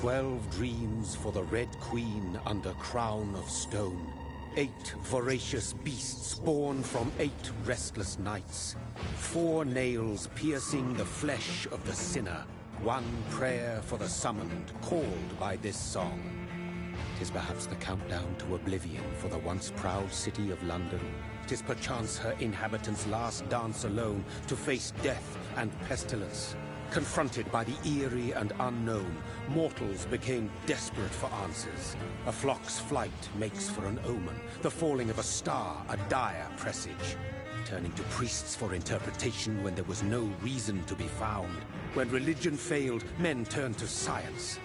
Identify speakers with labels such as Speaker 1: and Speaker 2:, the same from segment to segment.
Speaker 1: 12 dreams for the Red Queen under crown of stone. 8 voracious beasts born from 8 restless nights. 4 nails piercing the flesh of the sinner. 1 prayer for the summoned, called by this song. 'Tis perhaps the countdown to oblivion for the once proud city of London. 'Tis perchance her inhabitants' last dance alone to face death and pestilence. Confronted by the eerie and unknown, mortals became desperate for answers. A flock's flight makes for an omen, the falling of a star a dire presage. Turning to priests for interpretation when there was no reason to be found. When religion failed, men turned to science.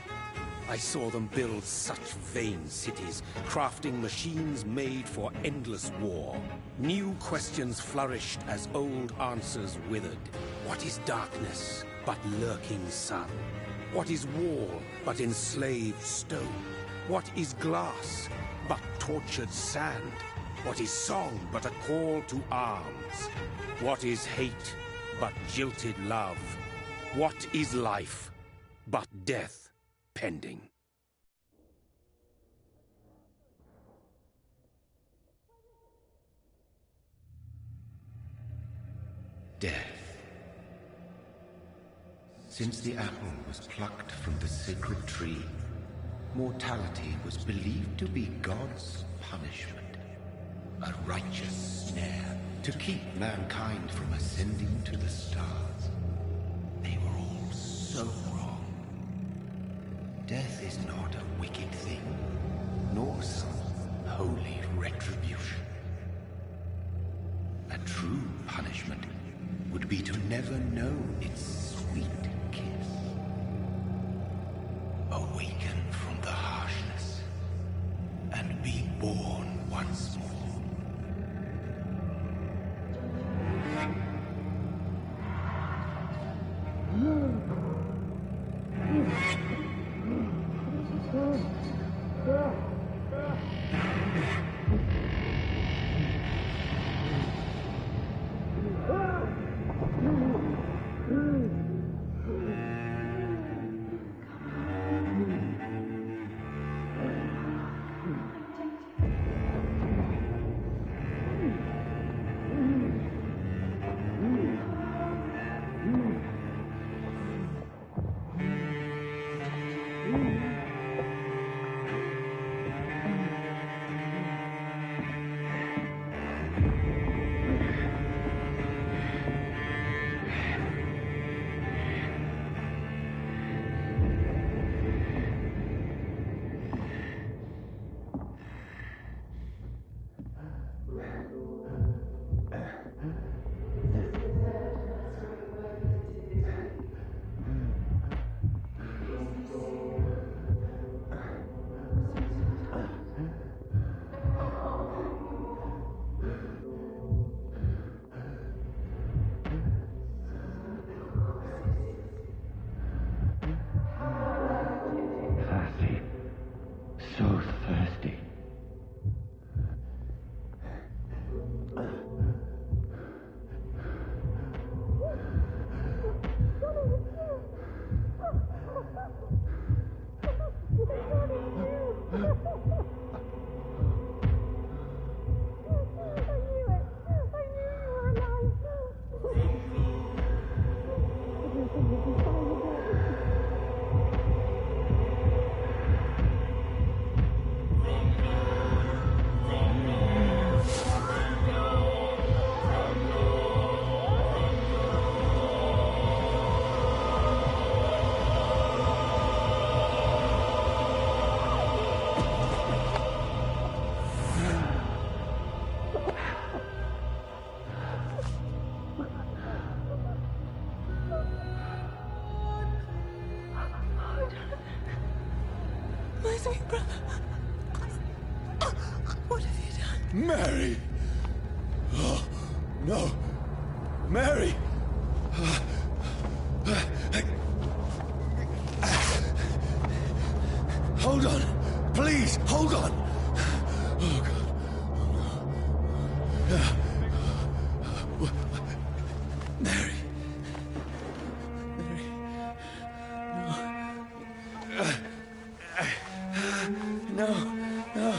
Speaker 1: I saw them build such vain cities, crafting machines made for endless war. New questions flourished as old answers withered. What is darkness but lurking sun? What is wall but enslaved stone? What is glass but tortured sand? What is song but a call to arms? What is hate but jilted love? What is life but death pending?
Speaker 2: Death. Since the apple was plucked from the sacred tree, mortality was believed to be God's punishment. A righteous snare to keep mankind from ascending to the stars. They were all so wrong. Death is not a wicked thing, nor some holy retribution. A true punishment would be to never know its sweet kiss. Awaken from the harshness and be born once more.
Speaker 3: What have you done?
Speaker 4: Mary! Oh, no! Mary! Hold on! Please, hold on! Oh, God. Oh, no. Mary. Mary. No. No, no.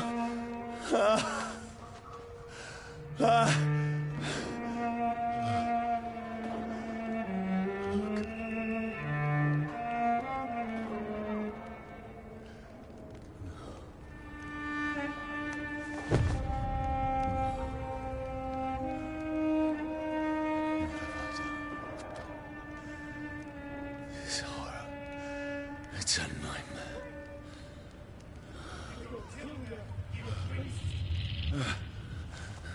Speaker 4: This horror. It's a nightmare.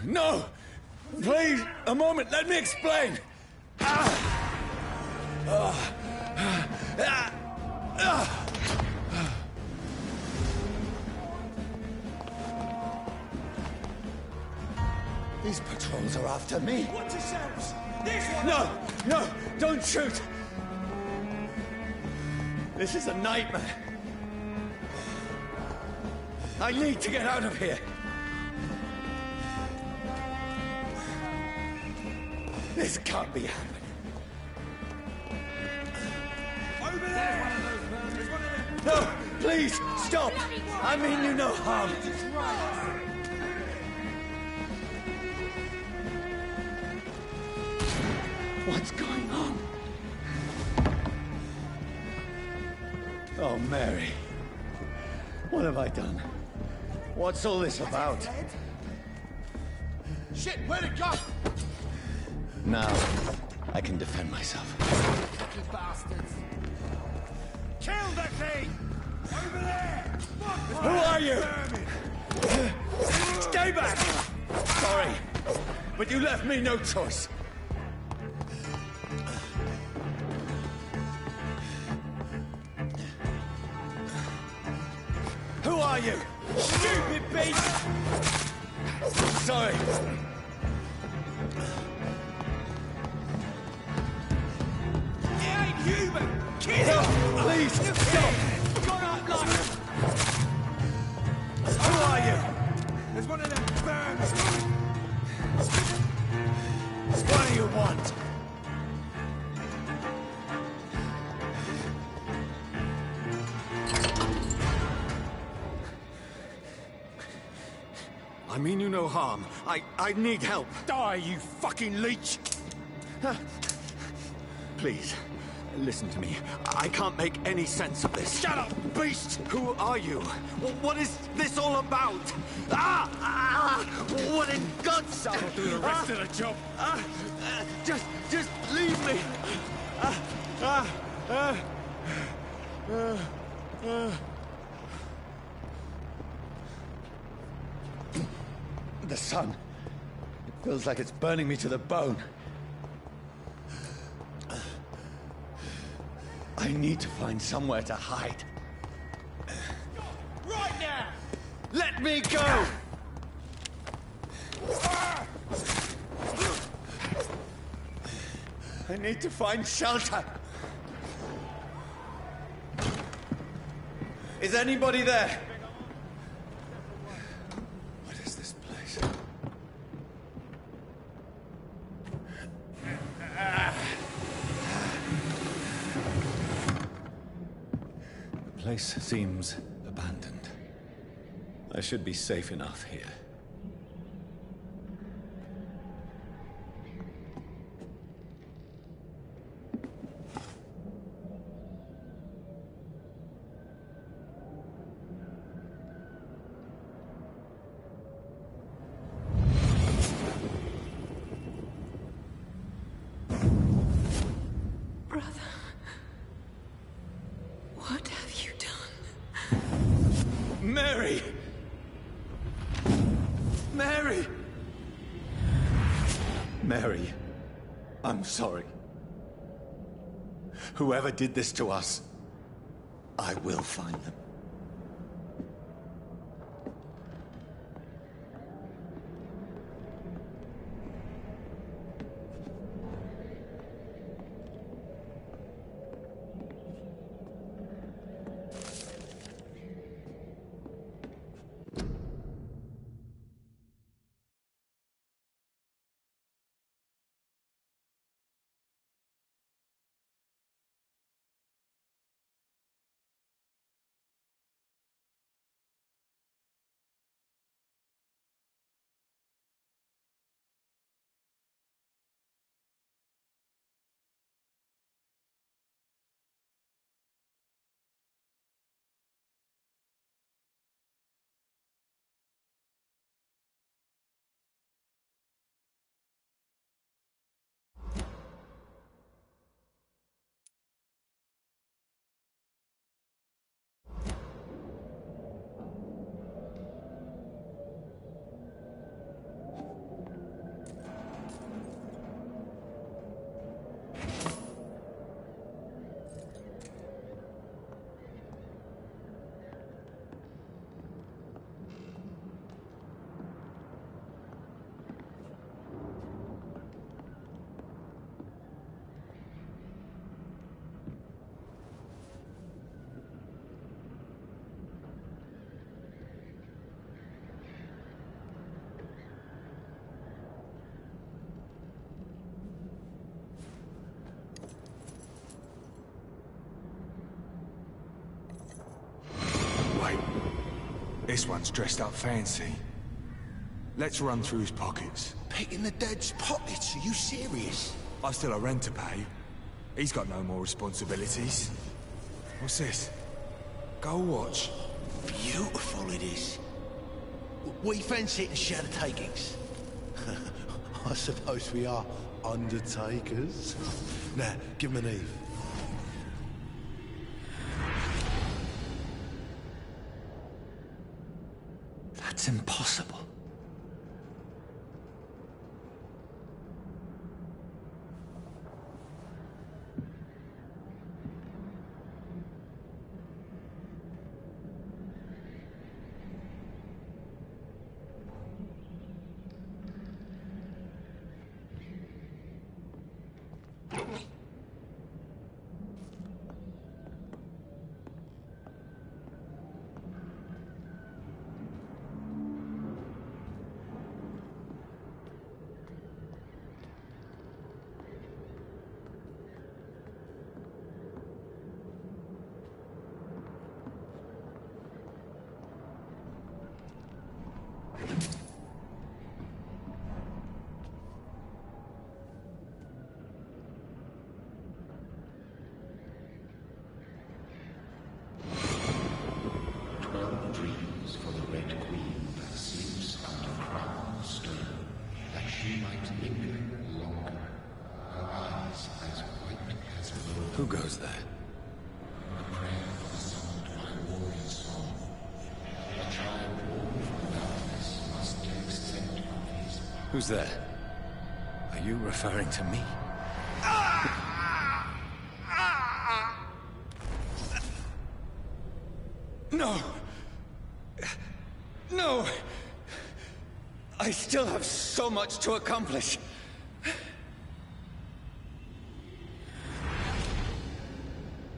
Speaker 4: No! Please, a moment, let me explain! These patrols are after me.
Speaker 5: Watch yourselves! This one!
Speaker 4: No! No! Don't shoot! This is a nightmare. I need to get out of here. This can't be happening.
Speaker 5: Over there! There's one of them!
Speaker 4: No! Please! Stop! I mean you no harm. What's going on? Oh, Mary. What have I done? What's all this about?
Speaker 5: Shit, where'd it go?
Speaker 4: Now, I can defend myself.
Speaker 5: You bastards! Kill the thing! Over there!
Speaker 4: Who are you? Stay back! Sorry, but you left me no choice. Who are you?
Speaker 5: Stupid beast!
Speaker 4: Sorry.
Speaker 5: It ain't human! Kill
Speaker 4: No,
Speaker 5: it!
Speaker 4: please, stop!
Speaker 5: Got up like...
Speaker 4: Who are you?
Speaker 5: There's one of them verms!
Speaker 4: What do you want? I mean you no harm. I need help.
Speaker 5: Die, you fucking leech!
Speaker 4: Please, listen to me. I can't make any sense of this.
Speaker 5: Shut up, beast!
Speaker 4: Who are you? What is this all about? What in God's name?
Speaker 5: I'll do the rest of the job.
Speaker 4: Just leave me. The sun. It feels like it's burning me to the bone. I need to find somewhere to hide.
Speaker 5: Right now!
Speaker 4: Let me go! I need to find shelter. Is anybody there? What is this place? The place seems abandoned. I should be safe enough here.
Speaker 3: Brother. What have you done?
Speaker 4: Mary! Mary! Mary, I'm sorry. Whoever did this to us, I will find them.
Speaker 5: This one's dressed up fancy. Let's run through his pockets.
Speaker 6: Picking the dead's pockets? Are you serious?
Speaker 5: I've still a rent to pay. He's got no more responsibilities. What's this? Gold watch.
Speaker 6: Beautiful it is. We fancy it and share the takings. I suppose we are undertakers. Now, give him an Eve.
Speaker 4: That's impossible.
Speaker 2: Dreams for the Red Queen that sleeps under crown of stone, that she might linger longer, her eyes as white as wool.
Speaker 4: Who goes there?
Speaker 2: A prayer for sound my warrior song. A child born from darkness must take scent of his power.
Speaker 4: Who's there? Are you referring to me? No! No! I still have so much to accomplish.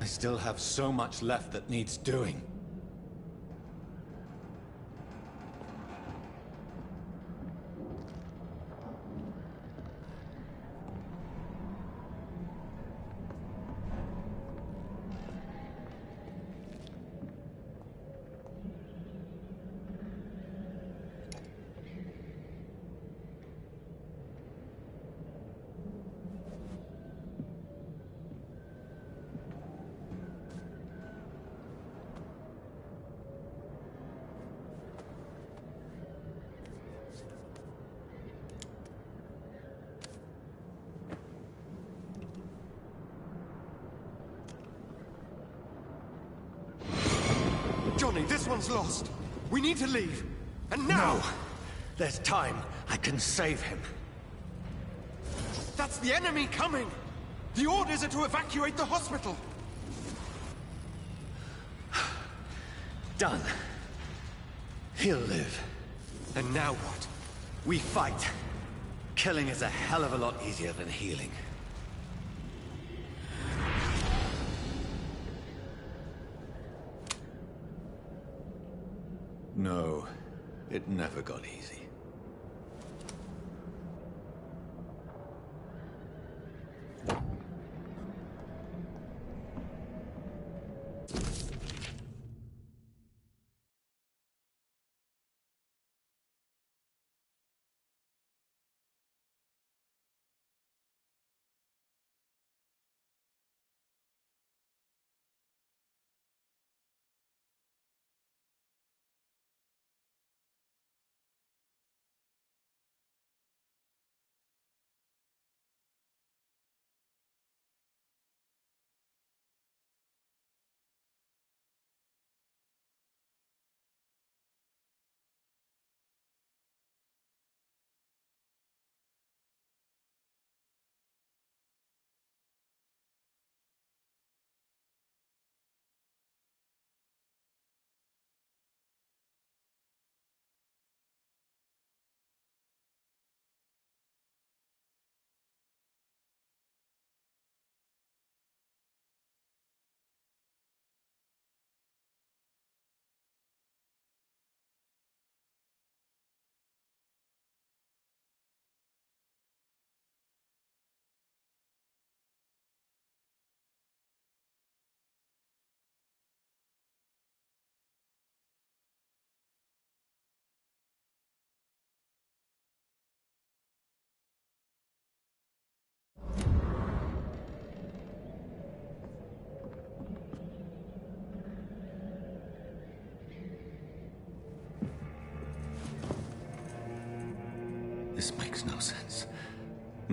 Speaker 4: I still have so much left that needs doing.
Speaker 7: Johnny, this one's lost. We need to leave. And now!
Speaker 4: No! There's time. I can save him.
Speaker 7: That's the enemy coming! The orders are to evacuate the hospital!
Speaker 4: Done. He'll live.
Speaker 7: And now what?
Speaker 4: We fight. Killing is a hell of a lot easier than healing. No, it never got easy.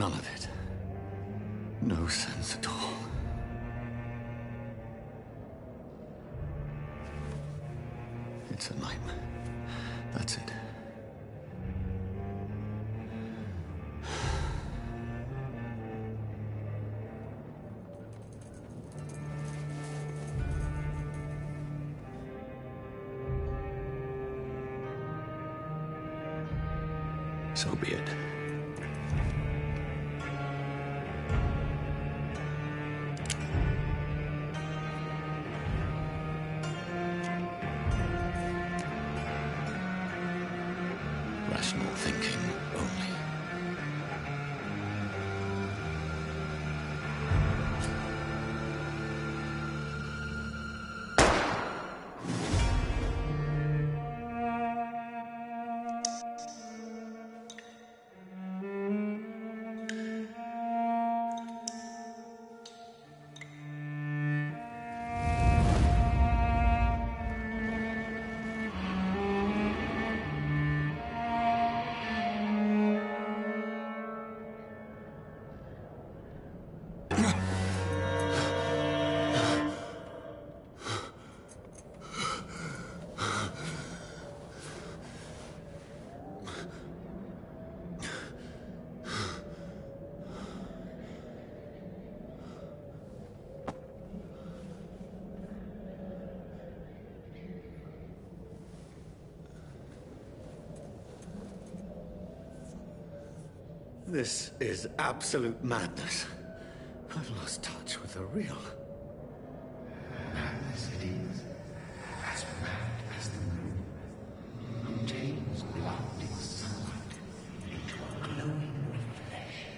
Speaker 4: None of it. No sense at all. It's a nightmare. That's it. So be it. Rational thinking only. This is absolute madness. I've lost touch with the real.
Speaker 2: Madness it is, as mad as the moon, who takes blinding sunlight into a glowing reflection.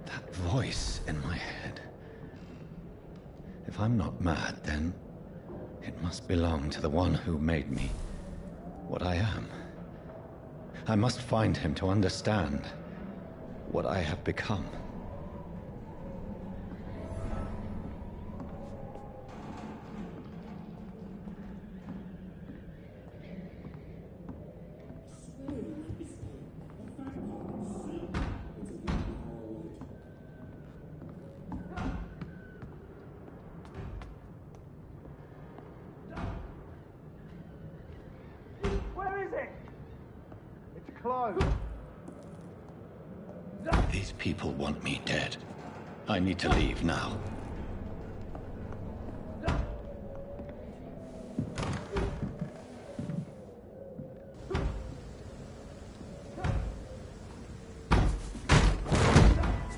Speaker 4: That voice in my head. If I'm not mad, then it must belong to the one who made me what I am. I must find him to understand what I have become. These people want me dead. I need to leave now.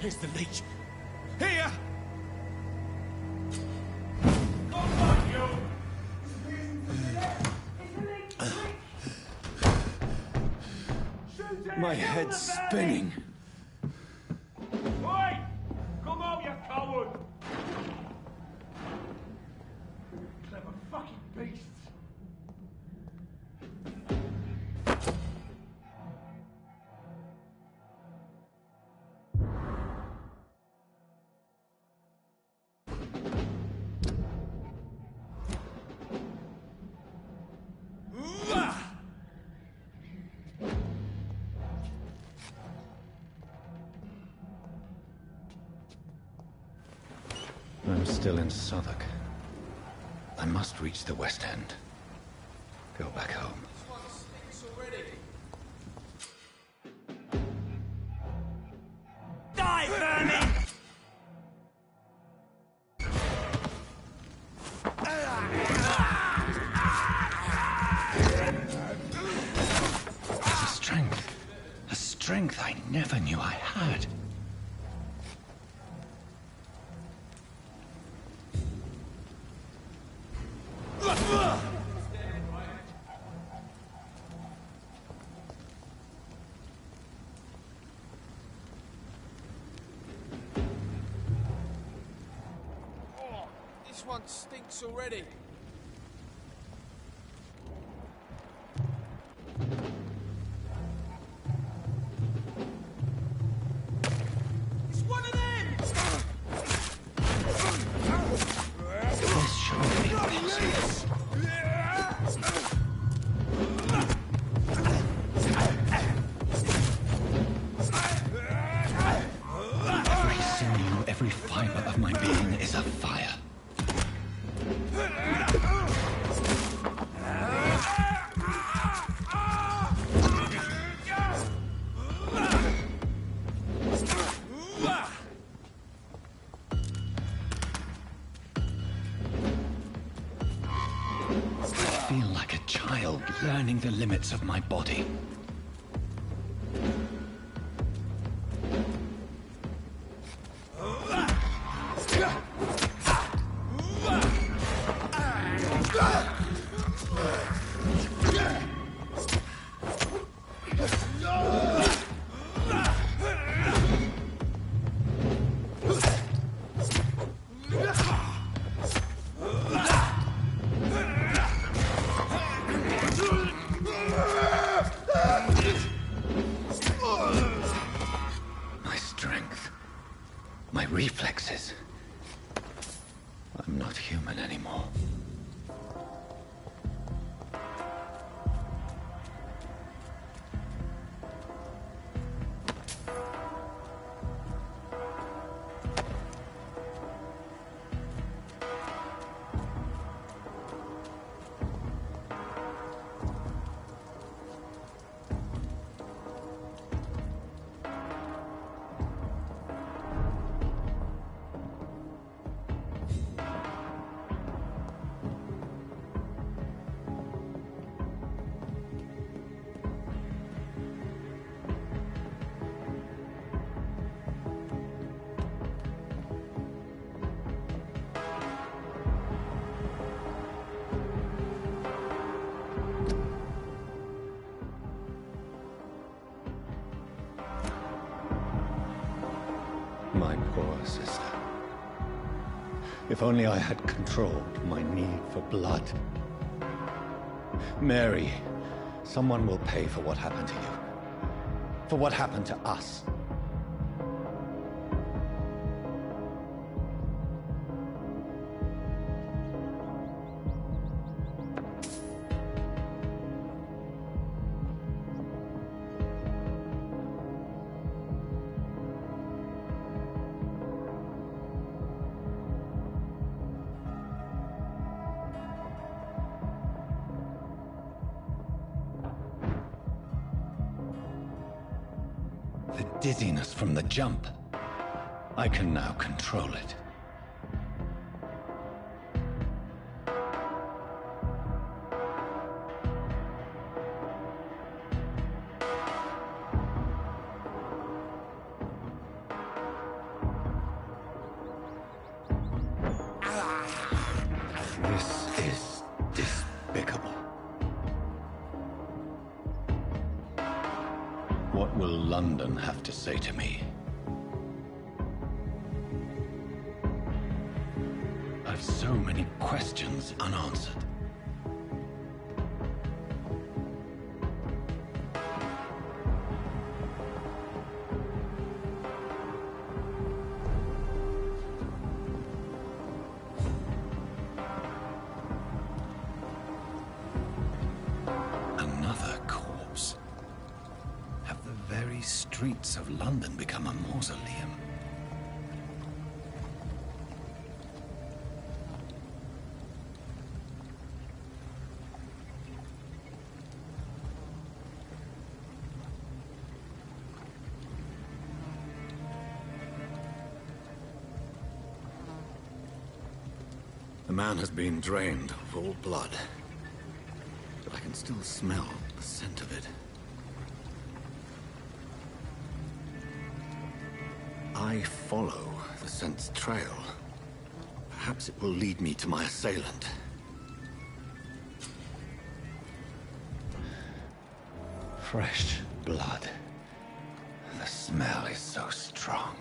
Speaker 6: Here's the leech.
Speaker 5: Here!
Speaker 4: My head's spinning.
Speaker 5: Oi! Come out, you coward! Clever fucking beasts!
Speaker 4: I'm still in Southwark. I must reach the West End. Go back home.
Speaker 5: Die, vermin!
Speaker 4: There's a strength I never knew I had.
Speaker 8: This one stinks already. It's one of them!
Speaker 4: This shouldn't be possible. Every sinew, every fiber of my being is afire. I feel like a child learning the limits of my body. My strength, my reflexes. I'm not human anymore. My poor sister. If only I had controlled my need for blood. Mary, someone will pay for what happened to you. For what happened to us. dizziness from the jump. I can now control it. This is despicable. What will London have to say to me? I've so many questions unanswered. Another corpse. Have the very streets of London become a mausoleum? The man has been drained of all blood, but I can still smell the scent of it. I follow the scent's trail. Perhaps it will lead me to my assailant. Fresh blood. The smell is so strong.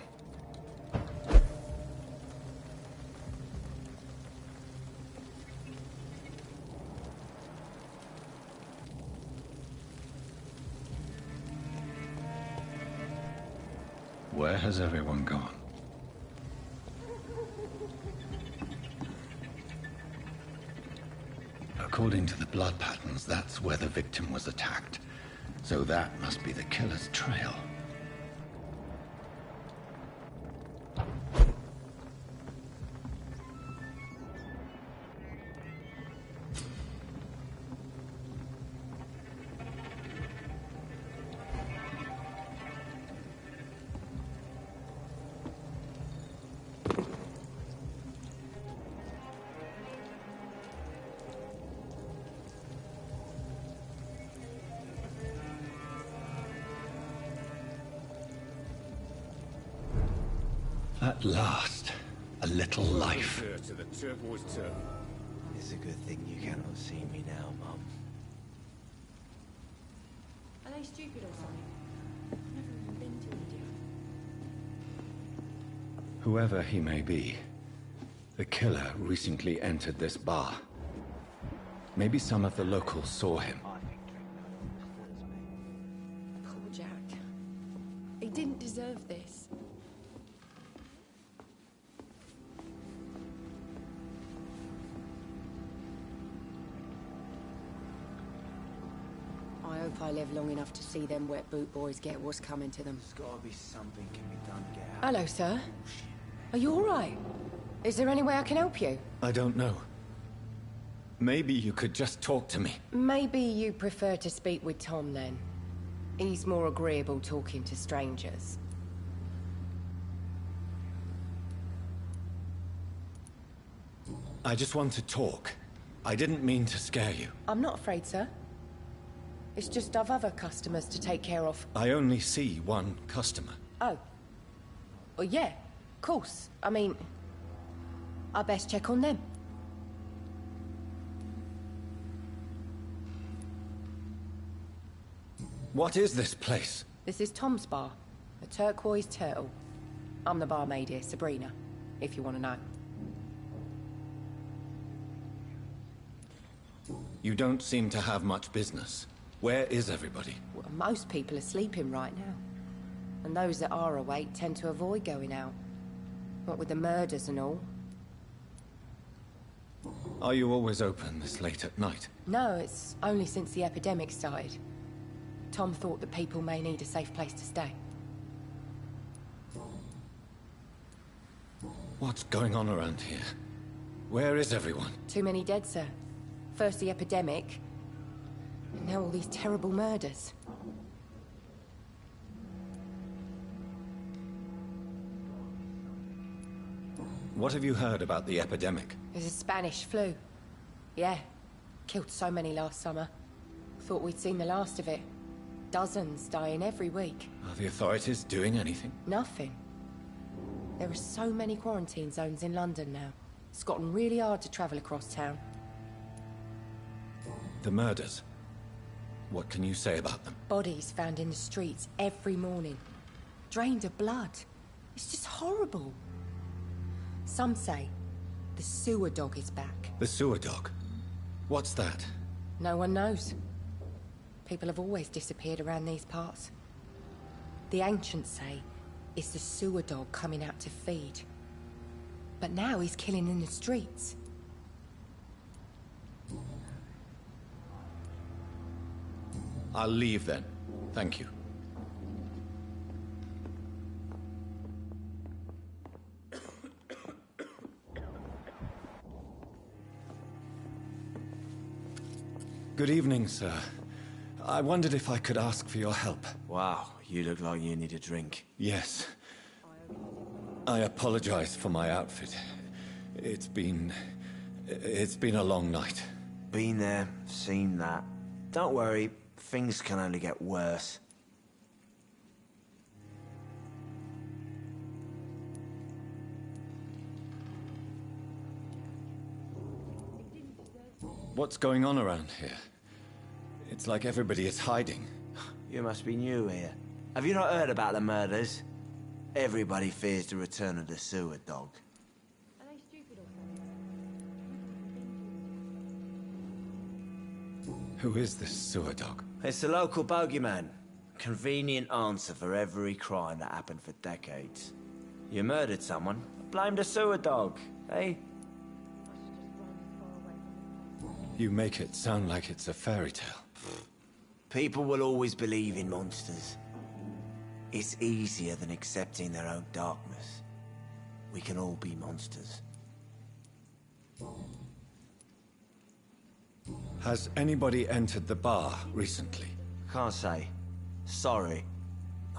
Speaker 4: Where has everyone gone? According to the blood patterns, that's where the victim was attacked. So that must be the killer's trail. At last, a little life.
Speaker 7: To the turquoise turtle.
Speaker 9: It's a good thing you cannot see me now, Mum.
Speaker 3: Are they stupid or something? I've never even been to India.
Speaker 4: Whoever he may be, the killer recently entered this bar. Maybe some of the locals saw him.
Speaker 3: Poor Jack. He didn't deserve this. I hope I live long enough to see them wet boot boys get what's coming to them.
Speaker 9: There's gotta be something can be done to get out.
Speaker 3: Hello, sir. Are you all right? Is there any way I can help you?
Speaker 4: I don't know. Maybe you could just talk to me.
Speaker 3: Maybe you prefer to speak with Tom, then. He's more agreeable talking to strangers.
Speaker 4: I just want to talk. I didn't mean to scare you.
Speaker 3: I'm not afraid, sir. It's just I've other customers to take care of.
Speaker 4: I only see one customer.
Speaker 3: Oh. Well, yeah, of course. I mean, I best check on them.
Speaker 4: What is this place?
Speaker 3: This is Tom's bar, the Turquoise Turtle. I'm the barmaid here, Sabrina, if you want to know.
Speaker 4: You don't seem to have much business. Where is everybody?
Speaker 3: Well, most people are sleeping right now. And those that are awake tend to avoid going out. What with the murders and all.
Speaker 4: Are you always open this late at night?
Speaker 3: No, it's only since the epidemic started. Tom thought that people may need a safe place to stay.
Speaker 4: What's going on around here? Where is everyone?
Speaker 3: Too many dead, sir. First the epidemic, and now all these terrible murders.
Speaker 4: What have you heard about the epidemic?
Speaker 3: There's a Spanish flu. Yeah. Killed so many last summer. Thought we'd seen the last of it. Dozens dying every week.
Speaker 4: Are the authorities doing anything?
Speaker 3: Nothing. There are so many quarantine zones in London now. It's gotten really hard to travel across town.
Speaker 4: The murders. What can you say about them?
Speaker 3: Bodies found in the streets every morning. Drained of blood. It's just horrible. Some say the sewer dog is back.
Speaker 4: The sewer dog? What's that?
Speaker 3: No one knows. People have always disappeared around these parts. The ancients say it's the sewer dog coming out to feed. But now he's killing in the streets.
Speaker 4: I'll leave then. Thank you. Good evening, sir. I wondered if I could ask for your help.
Speaker 9: Wow, you look like you need a drink.
Speaker 4: Yes. I apologize for my outfit. It's been a long night.
Speaker 9: Been there, seen that. Don't worry, things can only get worse.
Speaker 4: What's going on around here? It's like everybody is hiding.
Speaker 9: You must be new here. Have you not heard about the murders? Everybody fears the return of the sewer dog.
Speaker 4: Who is this sewer dog?
Speaker 9: It's the local bogeyman. Convenient answer for every crime that happened for decades. You murdered someone, blame the sewer dog, eh?
Speaker 4: You make it sound like it's a fairy tale.
Speaker 9: People will always believe in monsters. It's easier than accepting their own darkness. We can all be monsters.
Speaker 4: Has anybody entered the bar recently?
Speaker 9: Can't say. Sorry.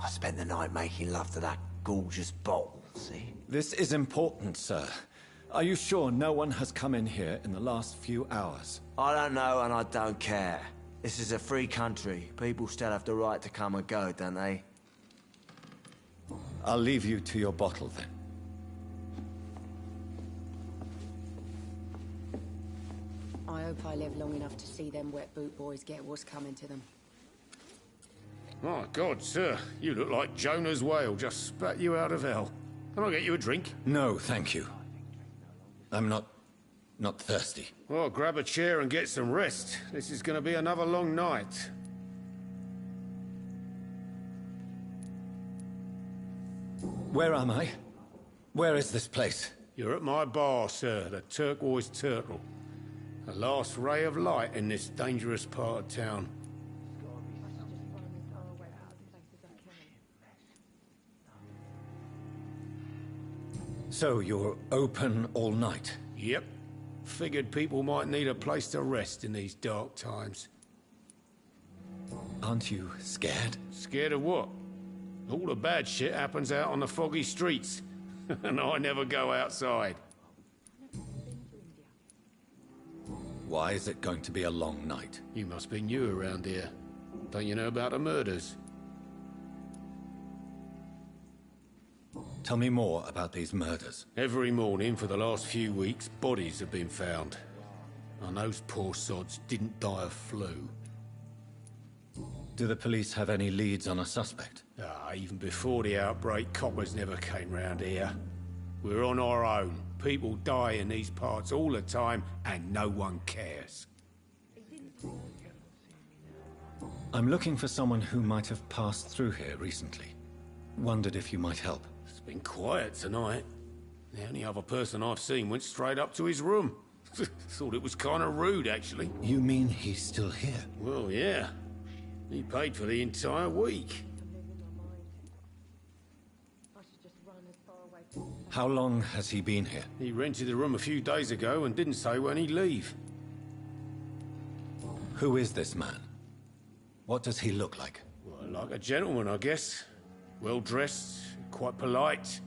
Speaker 9: I spent the night making love to that gorgeous bottle, see?
Speaker 4: This is important, sir. Are you sure no one has come in here in the last few hours?
Speaker 9: I don't know and I don't care. This is a free country. People still have the right to come and go, don't they?
Speaker 4: I'll leave you to your bottle then.
Speaker 10: I hope I live long enough to see them wet boot boys get what's coming to them.
Speaker 1: My God, sir, you look like Jonah's whale just spat you out of hell. Can I get you a drink?
Speaker 4: No, thank you. I'm not thirsty.
Speaker 1: Well, grab a chair and get some rest. This is going to be another long night.
Speaker 4: Where am I? Where is this place?
Speaker 1: You're at my bar, sir, the Turquoise Turtle. The last ray of light in this dangerous part of town.
Speaker 4: So you're open all night?
Speaker 1: Yep. Figured people might need a place to rest in these dark times.
Speaker 4: Aren't you scared?
Speaker 1: Scared of what? All the bad shit happens out on the foggy streets. And I never go outside.
Speaker 4: Why is it going to be a long night?
Speaker 1: You must be new around here. Don't you know about the murders?
Speaker 4: Tell me more about these murders.
Speaker 1: Every morning for the last few weeks, bodies have been found. And those poor sods didn't die of flu.
Speaker 4: Do the police have any leads on a suspect?
Speaker 1: Even before the outbreak, coppers never came round here. We're on our own. People die in these parts all the time, and no one cares.
Speaker 4: I'm looking for someone who might have passed through here recently. Wondered if you might help.
Speaker 1: It's been quiet tonight. The only other person I've seen went straight up to his room. Thought it was kind of rude, actually.
Speaker 4: You mean he's still here?
Speaker 1: Well, yeah. He paid for the entire week.
Speaker 4: How long has he been here?
Speaker 1: He rented the room a few days ago and didn't say when he'd leave.
Speaker 4: Who is this man? What does he look like?
Speaker 1: Well, like a gentleman, I guess. Well-dressed, quite polite.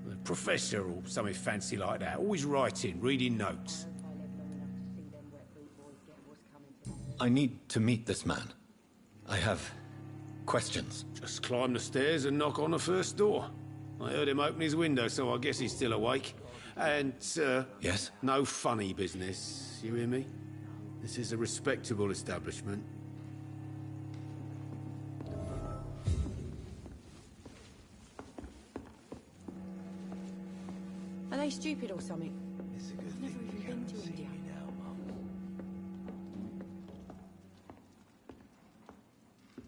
Speaker 11: A professor or something fancy like that. Always writing, reading notes.
Speaker 4: I need to meet this man. I have questions.
Speaker 11: Just climb the stairs and knock on the first door. I heard him open his window, so I guess he's still awake. And,
Speaker 4: Yes?
Speaker 11: no funny business, you hear me? This is a respectable establishment.
Speaker 10: Are they stupid or something?
Speaker 6: It's a good
Speaker 10: I've never
Speaker 6: thing
Speaker 10: even
Speaker 6: you
Speaker 10: been
Speaker 6: haven't
Speaker 10: to
Speaker 6: seen
Speaker 10: India.
Speaker 6: me now, Mum.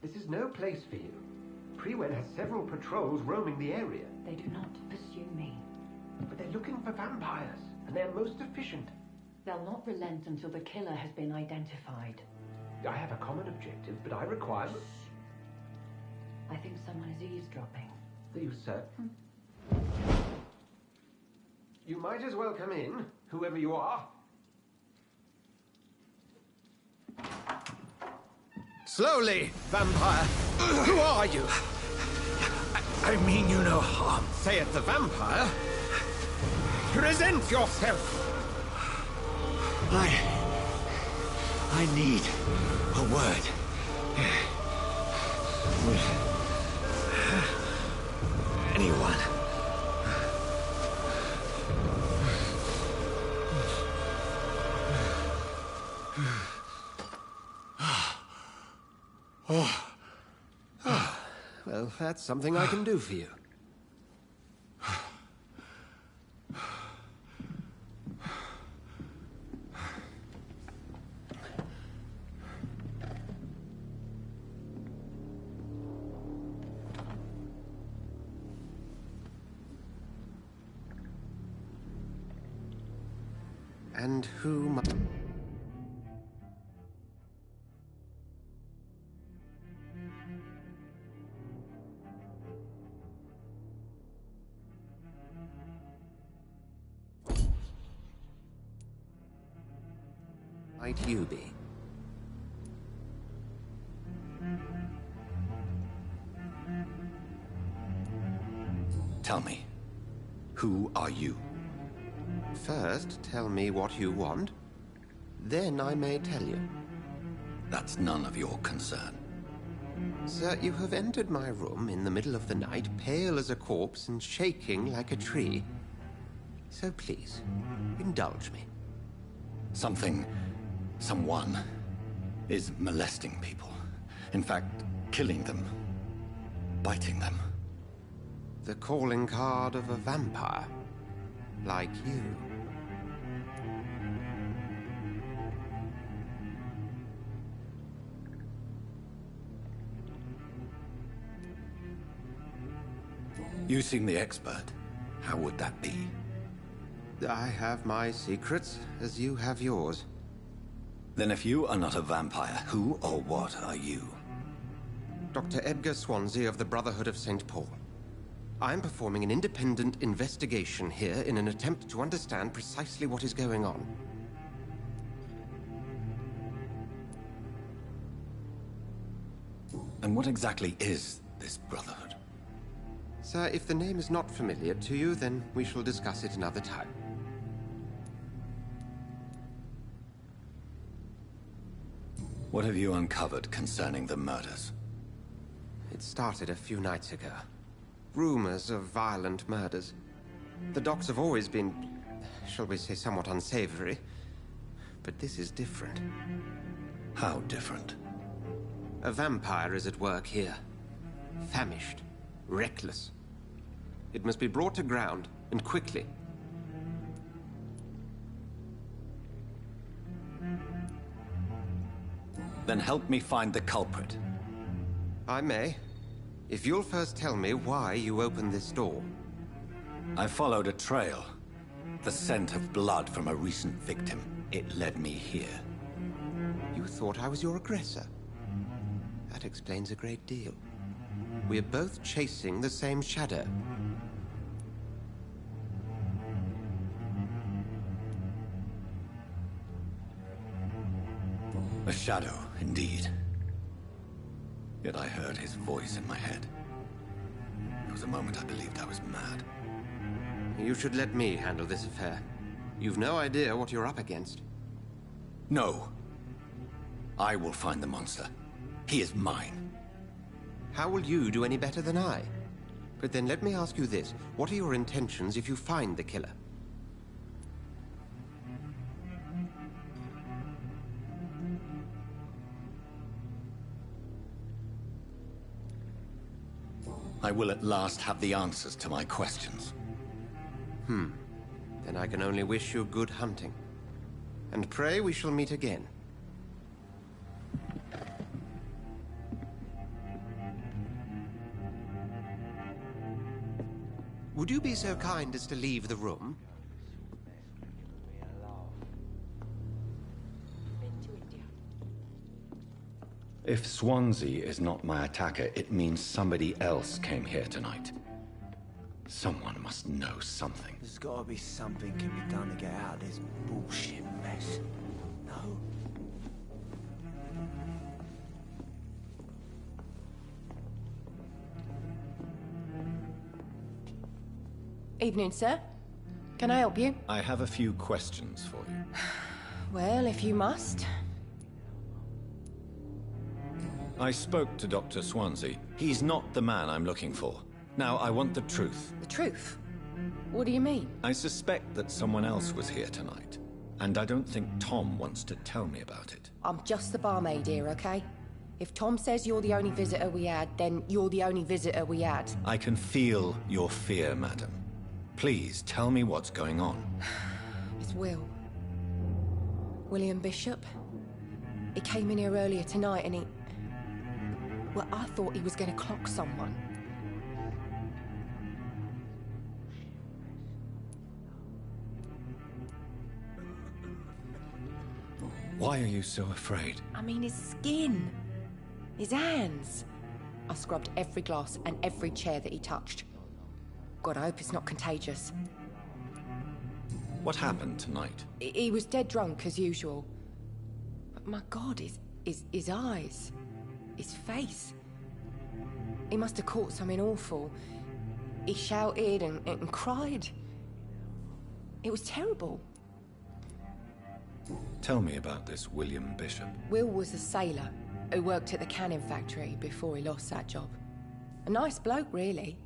Speaker 12: This is no place for you. Prewen has several patrols roaming the area.
Speaker 13: They do not pursue me.
Speaker 12: But they're looking for vampires, and they're most efficient.
Speaker 13: They'll not relent until the killer has been identified.
Speaker 12: I have a common objective, but I require...
Speaker 13: I think someone is eavesdropping.
Speaker 12: Are you certain? You might as well come in, whoever you are.
Speaker 1: Slowly, vampire. Who are you?
Speaker 11: I mean you no harm.
Speaker 1: Say it, the vampire. Present yourself.
Speaker 11: I need a word. With anyone.
Speaker 1: Well, that's something I can do for you. And who might... might you be?
Speaker 4: Tell me, who are you?
Speaker 1: First, tell me what you want. Then I may tell you.
Speaker 4: That's none of your concern.
Speaker 1: Sir, you have entered my room in the middle of the night, pale as a corpse and shaking like a tree. So please, indulge me.
Speaker 4: Someone is molesting people. In fact, killing them. Biting them.
Speaker 1: The calling card of a vampire. Like you.
Speaker 4: You seem the expert. How would that be?
Speaker 1: I have my secrets, as you have yours.
Speaker 4: Then if you are not a vampire, who or what are you?
Speaker 1: Dr. Edgar Swansea of the Brotherhood of St. Paul. I am performing an independent investigation here in an attempt to understand precisely what is going on.
Speaker 4: And what exactly is this Brotherhood?
Speaker 1: Sir, if the name is not familiar to you, then we shall discuss it another time.
Speaker 4: What have you uncovered concerning the murders?
Speaker 1: It started a few nights ago. Rumors of violent murders. The docks have always been, shall we say, somewhat unsavory. But this is different.
Speaker 4: How different?
Speaker 1: A vampire is at work here. Famished. Reckless. It must be brought to ground, and quickly.
Speaker 4: Then help me find the culprit.
Speaker 1: I may. If you'll first tell me why you opened this door.
Speaker 4: I followed a trail. The scent of blood from a recent victim. It led me here.
Speaker 1: You thought I was your aggressor. That explains a great deal. We're both chasing the same shadow.
Speaker 4: A shadow, indeed. Yet I heard his voice in my head. There was a moment I believed I was mad.
Speaker 14: You should let me handle this affair. You've no idea what you're up against.
Speaker 4: No. I will find the monster. He is mine.
Speaker 14: How will you do any better than I? But then let me ask you this. What are your intentions if you find the killer?
Speaker 4: I will at last have the answers to my questions.
Speaker 14: Then I can only wish you good hunting. And pray we shall meet again. Would you be so kind as to leave the room?
Speaker 4: If Swansea is not my attacker, it means somebody else came here tonight. Someone must know something.
Speaker 9: There's gotta be something can be done to get out of this bullshit mess. No?
Speaker 3: Evening, sir. Can I help you?
Speaker 4: I have a few questions for you.
Speaker 3: Well, if you must.
Speaker 4: I spoke to Dr. Swansea. He's not the man I'm looking for. Now, I want the truth.
Speaker 3: The truth? What do you mean?
Speaker 4: I suspect that someone else was here tonight. And I don't think Tom wants to tell me about it.
Speaker 3: I'm just the barmaid here, okay? If Tom says you're the only visitor we had, then you're the only visitor we had.
Speaker 4: I can feel your fear, madam. Please, tell me what's going on.
Speaker 3: It's Will. William Bishop. He came in here earlier tonight and he... Well, I thought he was going to clock someone.
Speaker 4: Why are you so afraid?
Speaker 3: I mean, his skin. His hands. I scrubbed every glass and every chair that he touched. God, I hope it's not contagious.
Speaker 4: What happened tonight?
Speaker 3: He was dead drunk, as usual. But my God, his eyes. His face. He must have caught something awful. He shouted and cried. It was terrible.
Speaker 4: Tell me about this William Bishop.
Speaker 3: Will was a sailor who worked at the canning factory before he lost that job. A nice bloke, really.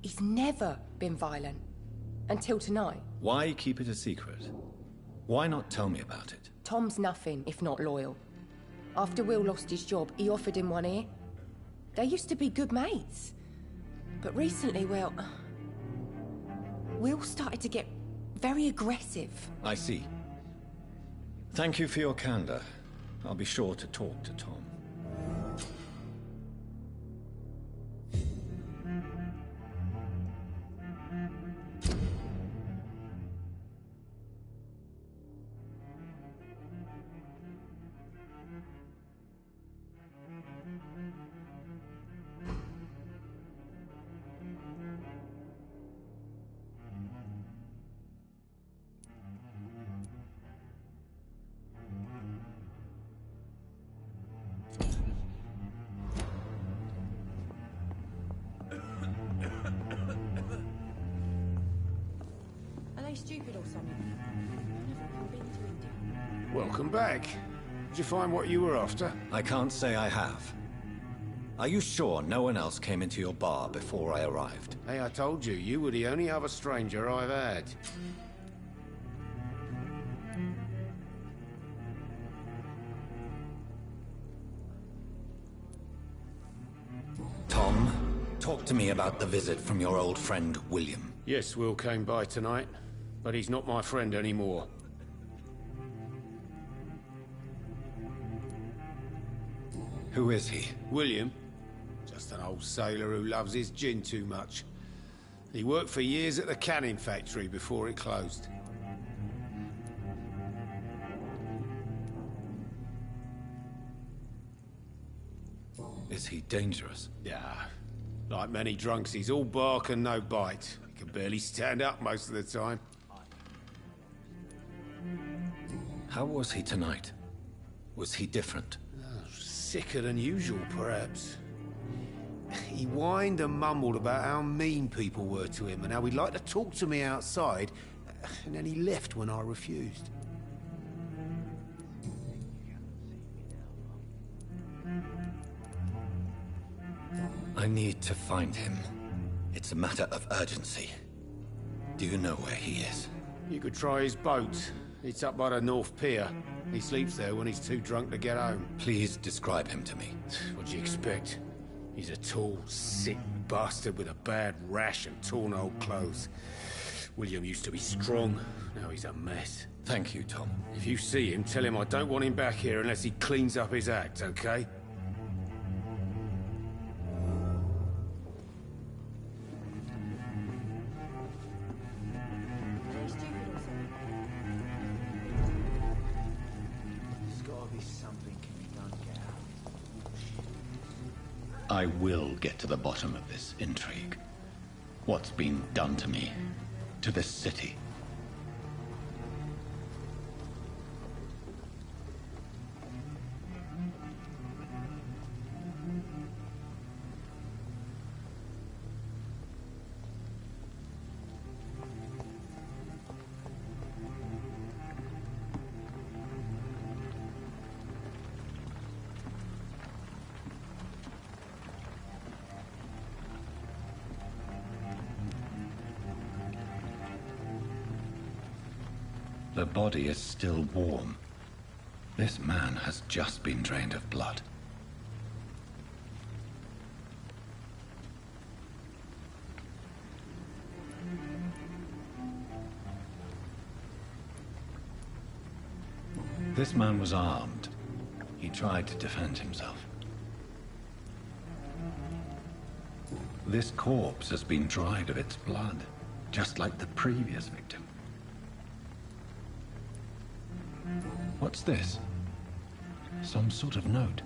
Speaker 3: He's never been violent. Until tonight.
Speaker 4: Why keep it a secret? Why not tell me about it?
Speaker 3: Tom's nothing if not loyal. After Will lost his job, he offered him one ear. They used to be good mates. But recently, well... Will started to get very aggressive.
Speaker 4: I see. Thank you for your candor. I'll be sure to talk to Tom.
Speaker 10: Stupid or something. I've never been to India.
Speaker 11: Welcome back. Did you find what you were after?
Speaker 4: I can't say I have. Are you sure no one else came into your bar before I arrived?
Speaker 11: Hey, I told you, you were the only other stranger I've had.
Speaker 4: Tom, talk to me about the visit from your old friend, William.
Speaker 11: Yes, Will came by tonight, but he's not my friend anymore.
Speaker 4: Who is he?
Speaker 11: William. Just an old sailor who loves his gin too much. He worked for years at the canning factory before it closed.
Speaker 4: Is he dangerous?
Speaker 11: Yeah. Like many drunks, he's all bark and no bite. He can barely stand up most of the time.
Speaker 4: How was he tonight? Was he different?
Speaker 11: Sicker than usual, perhaps. He whined and mumbled about how mean people were to him and how he'd like to talk to me outside, and then he left when I refused.
Speaker 4: I need to find him. It's a matter of urgency. Do you know where he is?
Speaker 11: You could try his boat. It's up by the North Pier. He sleeps there when he's too drunk to get home.
Speaker 4: Please describe him to me.
Speaker 11: What do you expect? He's a tall, sick bastard with a bad rash and torn old clothes. William used to be strong. Now he's a mess.
Speaker 4: Thank you, Tom.
Speaker 11: If you see him, tell him I don't want him back here unless he cleans up his act, okay?
Speaker 4: I will get to the bottom of this intrigue. What's been done to me, to this city. The body is still warm. This man has just been drained of blood. This man was armed. He tried to defend himself. This corpse has been dried of its blood, just like the previous victim. What's this? Some sort of note.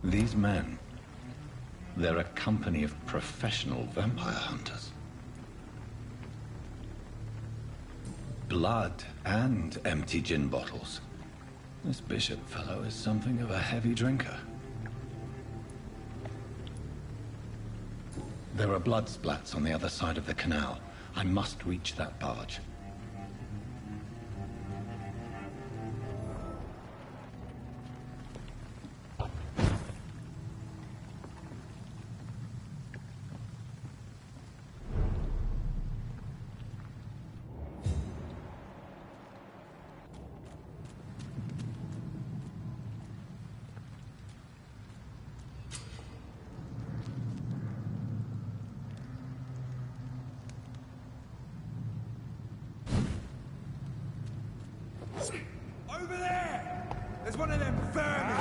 Speaker 4: These men, they're a company of professional vampire hunters. Blood and empty gin bottles. This Bishop fellow is something of a heavy drinker. There are blood splats on the other side of the canal. I must reach that barge.
Speaker 8: Over there! There's one of them vermin!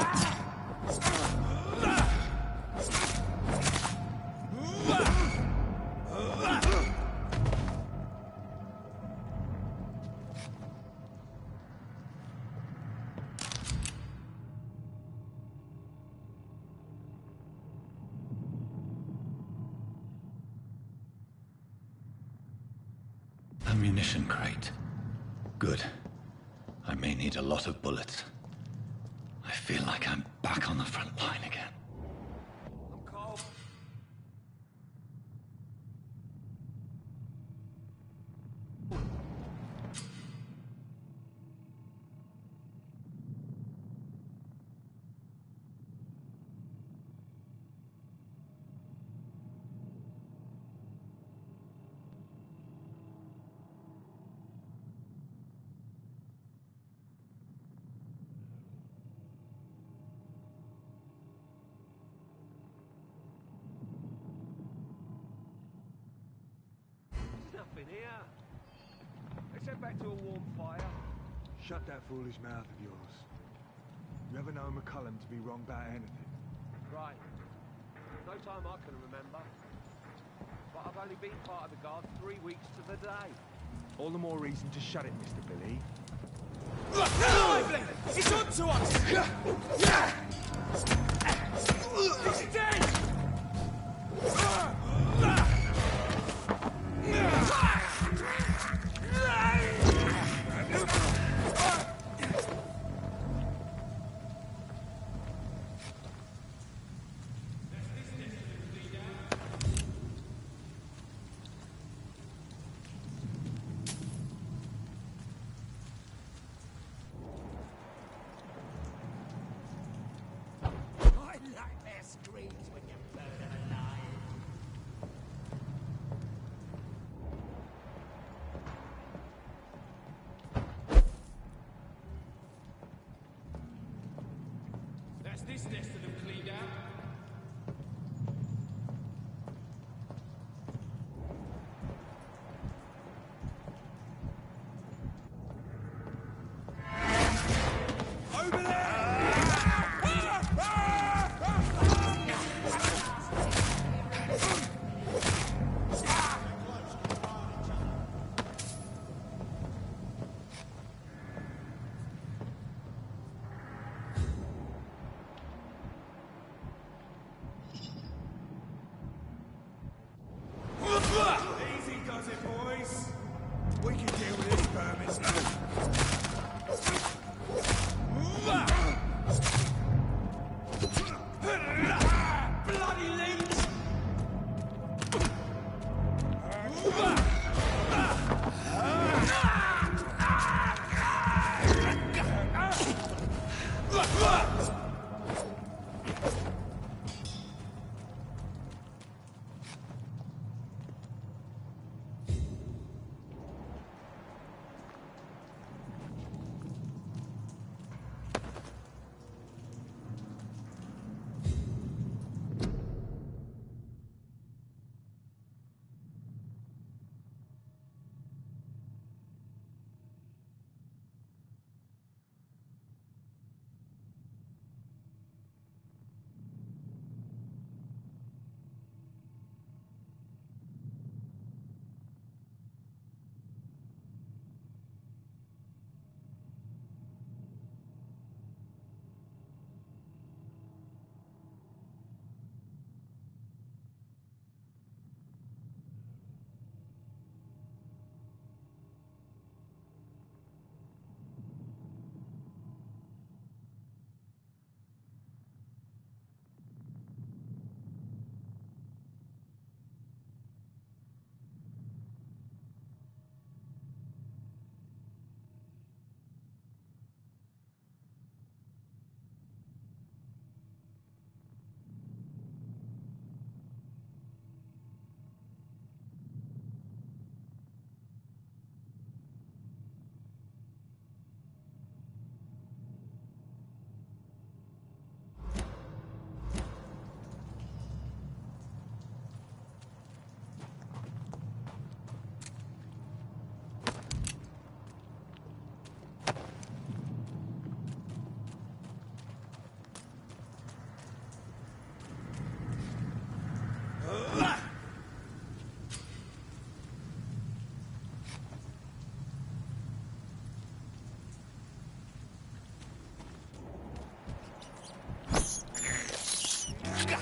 Speaker 4: Ammunition crate. Good. I may need a lot of bullets. I feel like I'm back on the front line again.
Speaker 8: I'm cold.
Speaker 15: nothing here. Let's head back to a warm fire.
Speaker 5: Shut that foolish mouth of yours. You ever known McCullum to be wrong about anything?
Speaker 15: Right. No time I can remember. But I've only been part of the guard 3 weeks to the day.
Speaker 5: All the more reason to shut it, Mr. Billy.
Speaker 8: Lively! It's on to us! He's dead! This nest that have cleaned out. Over there! Easy does it, boys. We can deal with this vermin. Bloody limbs!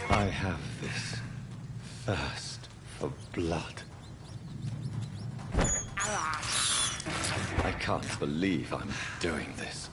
Speaker 4: I have this thirst for blood. I can't believe I'm doing this.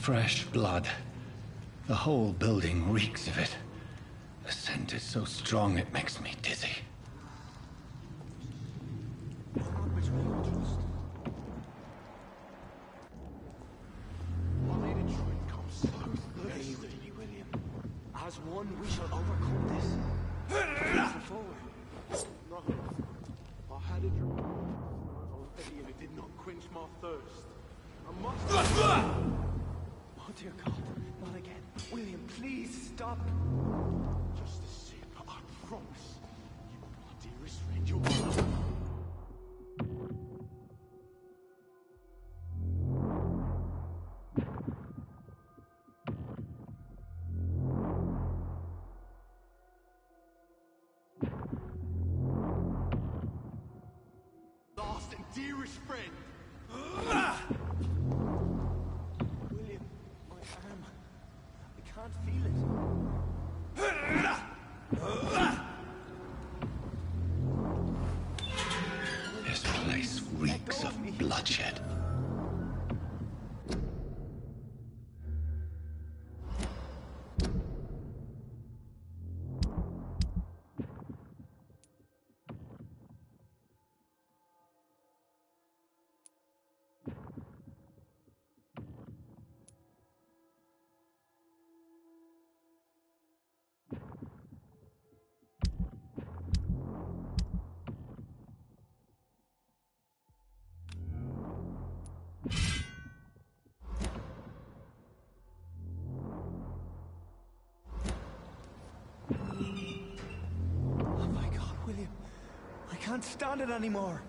Speaker 4: fresh blood. The whole building reeks of it. The scent is so strong it makes me dizzy.
Speaker 15: As one, we shall overcome this. Forward.
Speaker 6: No. I had a drink already and it did not quench my thirst. I must...
Speaker 15: Oh dear God, not again. William, please stop.
Speaker 6: Just a sip, I promise. You are my dearest friend, you are. Last and dearest friend.
Speaker 15: William, my arm. I can't feel it.
Speaker 4: This place reeks of bloodshed.
Speaker 15: Oh my God, William. I can't stand it anymore.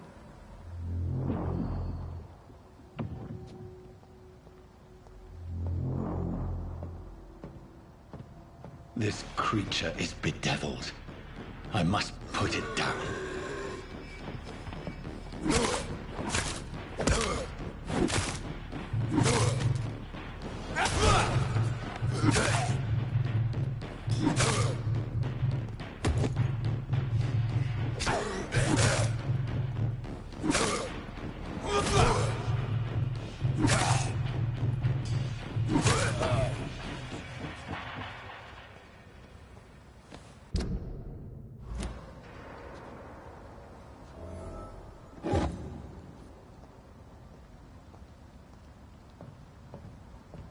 Speaker 4: This creature is bedeviled. I must put it down.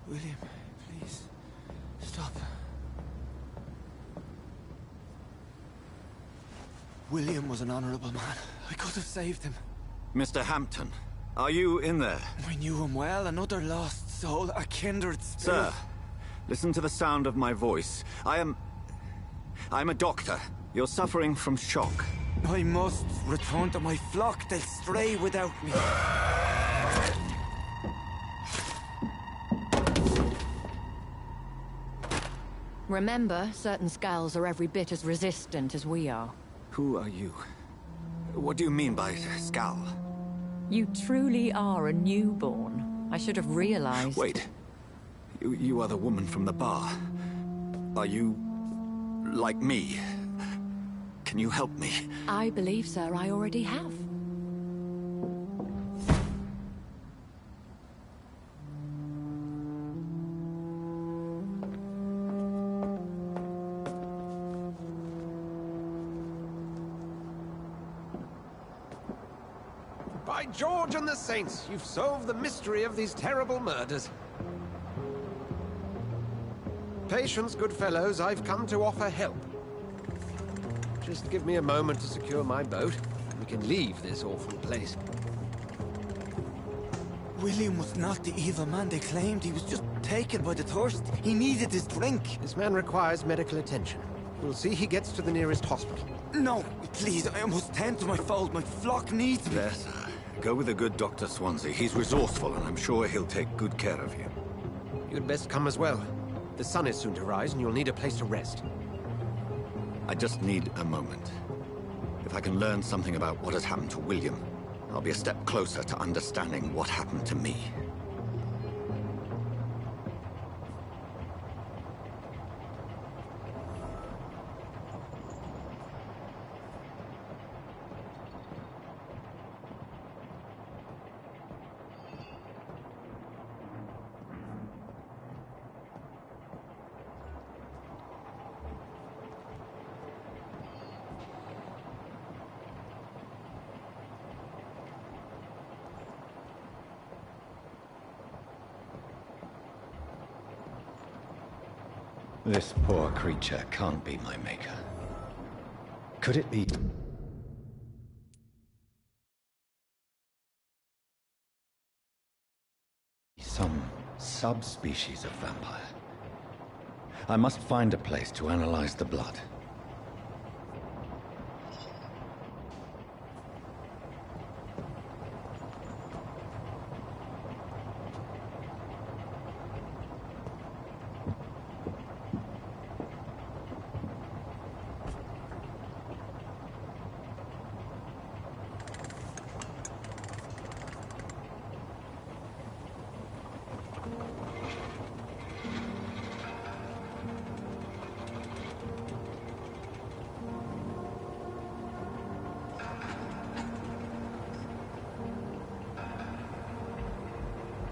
Speaker 15: William, please, stop. William was an honorable man. I could have saved him.
Speaker 4: Mr. Hampton, are you in there?
Speaker 15: I knew him well, another lost soul, a kindred spirit.
Speaker 4: Sir, listen to the sound of my voice. I'm a doctor. You're suffering from shock.
Speaker 15: I must return to my flock. They'll stray without me.
Speaker 10: Remember, certain skulls are every bit as resistant as we are.
Speaker 4: Who are you? What do you mean by Skal?
Speaker 10: You truly are a newborn. I should have realized.
Speaker 4: Wait. You are the woman from the bar. Are you... like me? Can you help me?
Speaker 10: I believe, sir, I already have.
Speaker 14: By George and the Saints, you've solved the mystery of these terrible murders. Patience, good fellows, I've come to offer help. Just give me a moment to secure my boat, and we can leave this awful place.
Speaker 15: William was not the evil man they claimed. He was just taken by the thirst. He needed his drink.
Speaker 14: This man requires medical attention. We'll see he gets to the nearest hospital.
Speaker 15: No, please, I must tend to my fold. My flock needs me.
Speaker 4: There, sir. Go with the good Dr. Swansea. He's resourceful, and I'm sure he'll take good care of you.
Speaker 14: You'd best come as well. The sun is soon to rise, and you'll need a place to rest.
Speaker 4: I just need a moment. If I can learn something about what has happened to William, I'll be a step closer to understanding what happened to me. This poor creature can't be my maker. Could it be... some subspecies of vampire? I must find a place to analyze the blood.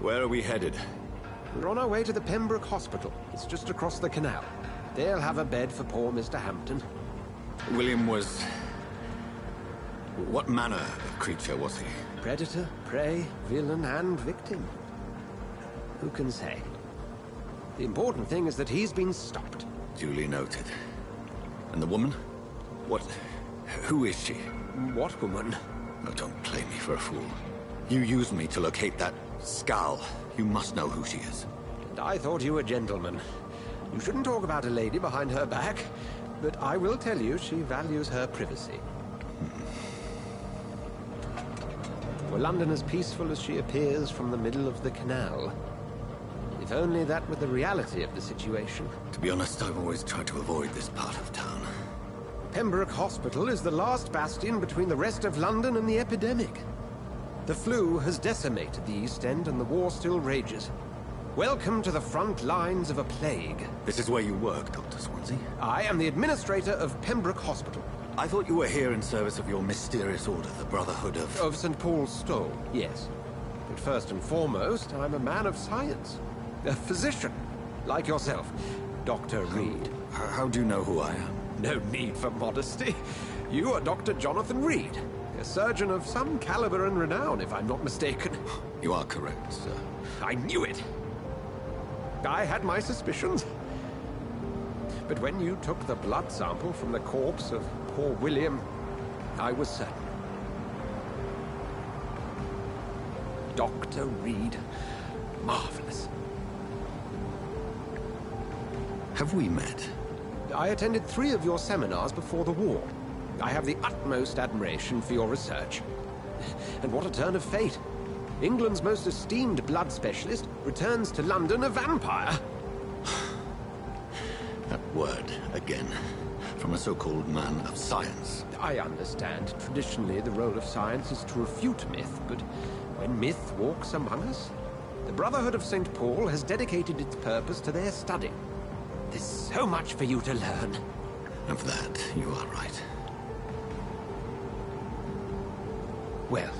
Speaker 14: Where are we headed? We're on our way to the Pembroke Hospital. It's just across the canal. They'll have a bed for poor Mr. Hampton.
Speaker 4: William was... what manner of creature was he?
Speaker 14: Predator, prey, villain, and victim. Who can say? The important thing is that he's been stopped.
Speaker 4: Duly noted. And the woman? What... who is she?
Speaker 14: What woman?
Speaker 4: Oh, don't play me for a fool. You used me to locate that skull. You must know who she is.
Speaker 14: And I thought you a gentleman. You shouldn't talk about a lady behind her back, but I will tell you she values her privacy. Were London as peaceful as she appears from the middle of the canal? If only that were the reality of the situation.
Speaker 4: To be honest, I've always tried to avoid this part of town.
Speaker 14: Pembroke Hospital is the last bastion between the rest of London and the epidemic. The flu has decimated the East End and the war still rages. Welcome to the front lines of a plague.
Speaker 4: This is where you work, Dr. Swansea?
Speaker 14: I am the administrator of Pembroke Hospital.
Speaker 4: I thought you were here in service of your mysterious order, the Brotherhood of...
Speaker 14: Of St. Paul's Stole, yes. But first and foremost, I'm a man of science. A physician, like yourself, Dr. Reed.
Speaker 4: How do you know who I am?
Speaker 14: No need for modesty. You are Dr. Jonathan Reed. A surgeon of some caliber and renown, if I'm not mistaken.
Speaker 4: You are correct, sir.
Speaker 14: I knew it! I had my suspicions. But when you took the blood sample from the corpse of poor William, I was certain. Dr. Reed. Marvelous.
Speaker 4: Have we met?
Speaker 14: I attended 3 of your seminars before the war. I have the utmost admiration for your research. And what a turn of fate. England's most esteemed blood specialist returns to London a vampire.
Speaker 4: That word, again. From a so-called man of science.
Speaker 14: I understand. Traditionally, the role of science is to refute myth, but when myth walks among us, the Brotherhood of St. Paul has dedicated its purpose to their study. There's so much for you to learn.
Speaker 4: Of that, you are right.
Speaker 14: Well,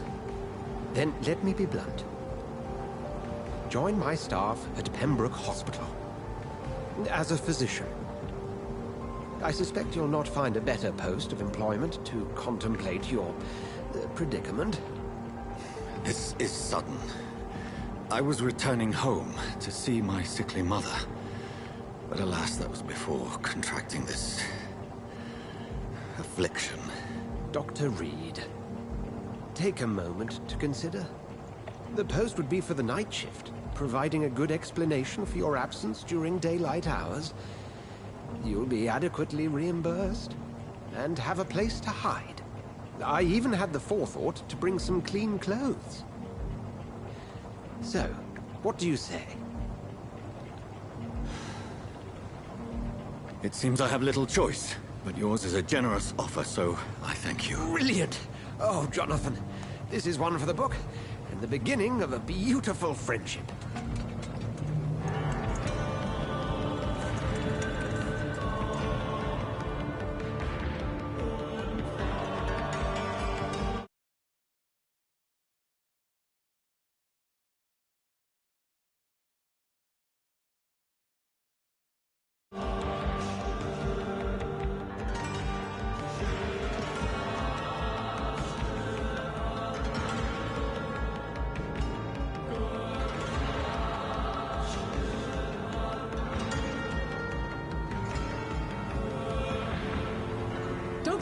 Speaker 14: then let me be blunt. Join my staff at Pembroke Hospital. As a physician. I suspect you'll not find a better post of employment to contemplate your predicament.
Speaker 4: This is sudden. I was returning home to see my sickly mother. But alas, that was before contracting this... affliction.
Speaker 14: Dr. Reed, take a moment to consider. The post would be for the night shift, providing a good explanation for your absence during daylight hours. You'll be adequately reimbursed, and have a place to hide. I even had the forethought to bring some clean clothes. So, what do you say?
Speaker 4: It seems I have little choice, but yours is a generous offer, so I thank you.
Speaker 14: Brilliant! Oh, Jonathan, this is one for the book, and the beginning of a beautiful friendship.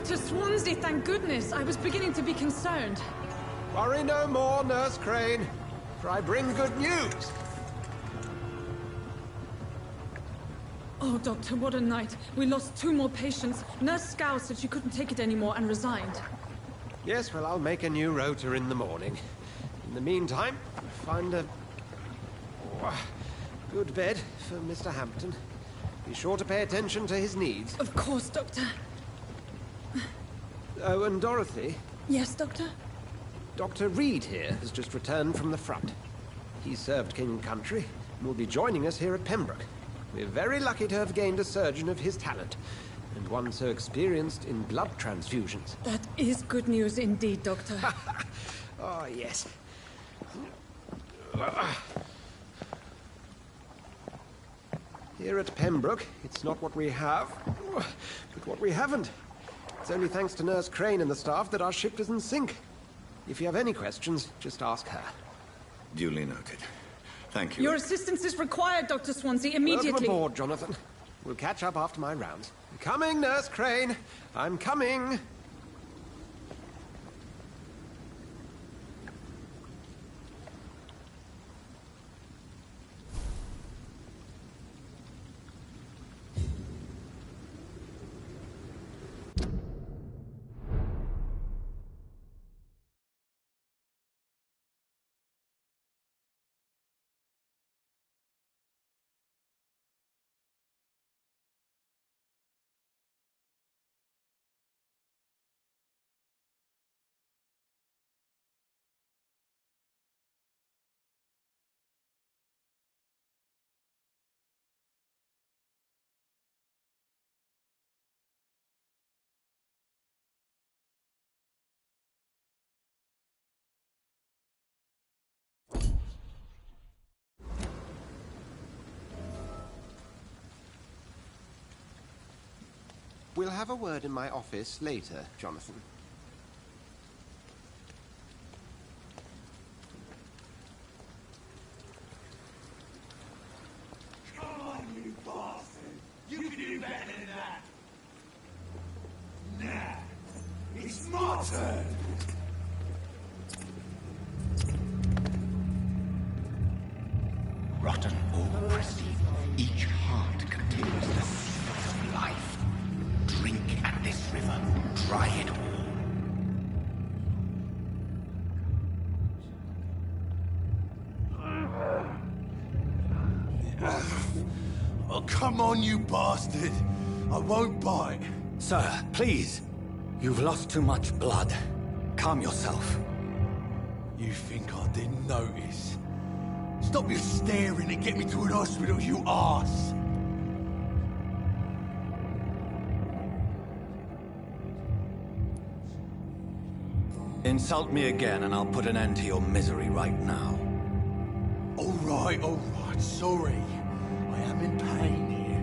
Speaker 16: Dr. Swansea, thank goodness. I was beginning to be concerned.
Speaker 14: Worry no more, Nurse Crane, for I bring good news.
Speaker 16: Oh, Doctor, what a night. We lost 2 more patients. Nurse Scow said she couldn't take it anymore and resigned.
Speaker 14: Yes, well, I'll make a new rota in the morning. In the meantime, find a good bed for Mr. Hampton. Be sure to pay attention to his needs.
Speaker 16: Of course, Doctor.
Speaker 14: Oh, and Dorothy?
Speaker 16: Yes, Doctor?
Speaker 14: Dr. Reed here has just returned from the front. He served King and Country and will be joining us here at Pembroke. We're very lucky to have gained a surgeon of his talent, and one so experienced in blood transfusions.
Speaker 16: That is good news indeed, Doctor.
Speaker 14: Oh, yes. Here at Pembroke, it's not what we have, but what we haven't. It's only thanks to Nurse Crane and the staff that our ship doesn't sink. If you have any questions, just ask her.
Speaker 4: Duly noted. Thank you.
Speaker 16: Your assistance is required, Dr. Swansea, immediately.
Speaker 14: Welcome aboard, Jonathan. We'll catch up after my rounds. I'm coming, Nurse Crane. I'm coming. We'll have a word in my office later, Jonathan.
Speaker 8: Come on, you bastard! You can do better than that! Nah, it's my turn!
Speaker 2: Rotten or pristine, each heart contains the secret of life. Drink at this river, try it all.
Speaker 6: Oh, come on, you bastard! I won't bite.
Speaker 1: Sir, please. You've lost too much blood. Calm yourself.
Speaker 6: You think I didn't notice? Stop your staring and get me to an hospital, you arse!
Speaker 4: Insult me again and I'll put an end to your misery right now.
Speaker 6: All right, sorry. I am in pain here.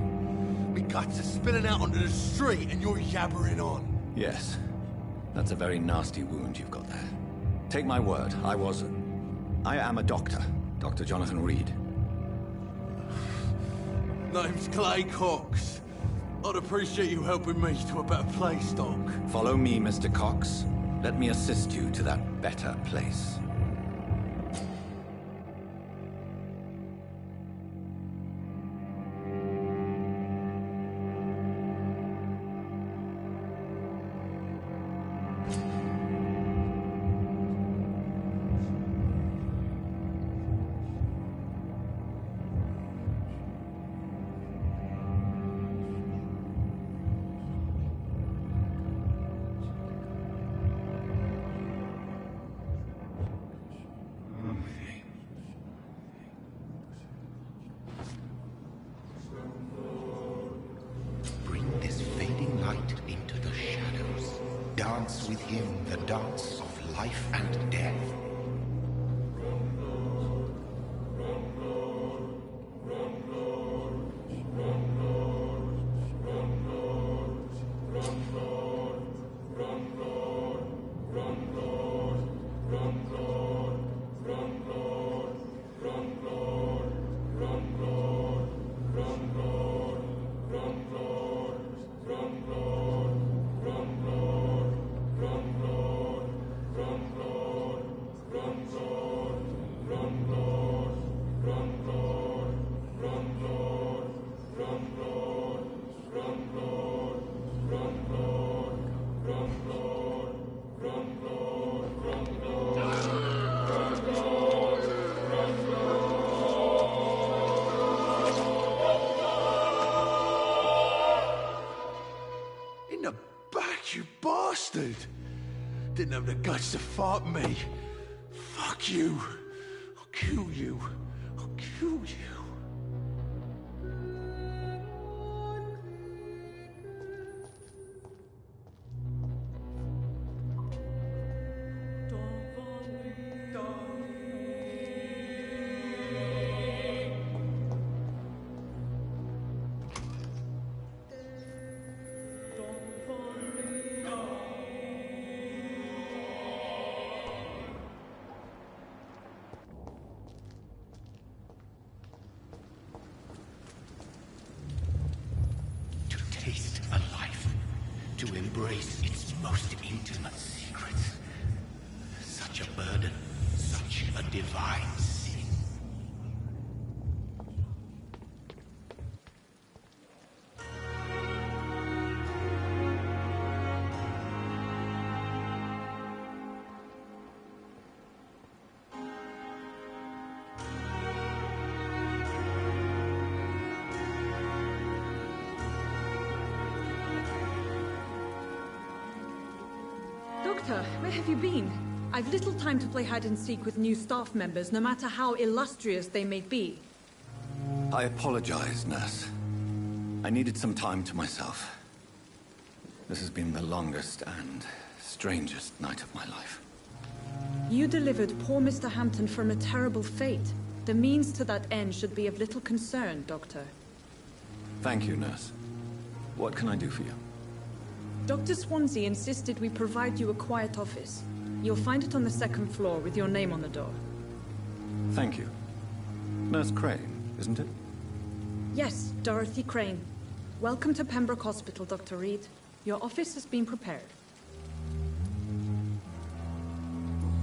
Speaker 6: My guts are spilling out onto the street and you're yabbering on.
Speaker 4: Yes. That's a very nasty wound you've got there. Take my word, I am a doctor. Dr. Jonathan Reed.
Speaker 6: Name's Clay Cox. I'd appreciate you helping me to a better place, Doc.
Speaker 4: Follow me, Mr. Cox. Let me assist you to that better place.
Speaker 2: Dance with him the dance of life and death.
Speaker 6: bastard! Didn't have the guts to fight me. Fuck you. I'll kill you. I'll kill you.
Speaker 2: Taste a life, to embrace its most intimate secrets. Such a burden, such a divine sin.
Speaker 16: Doctor, where have you been? I've little time to play hide and seek with new staff members, no matter how illustrious they may be.
Speaker 4: I apologize, nurse. I needed some time to myself. This has been the longest and strangest night of my life.
Speaker 16: You delivered poor Mr. Hampton from a terrible fate. The means to that end should be of little concern, Doctor.
Speaker 4: Thank you, nurse. What can I do for you?
Speaker 16: Dr. Swansea insisted we provide you a quiet office. You'll find it on the second floor with your name on the door.
Speaker 4: Thank you. Nurse Crane, isn't it?
Speaker 16: Yes, Dorothy Crane. Welcome to Pembroke Hospital, Dr. Reed. Your office has been prepared.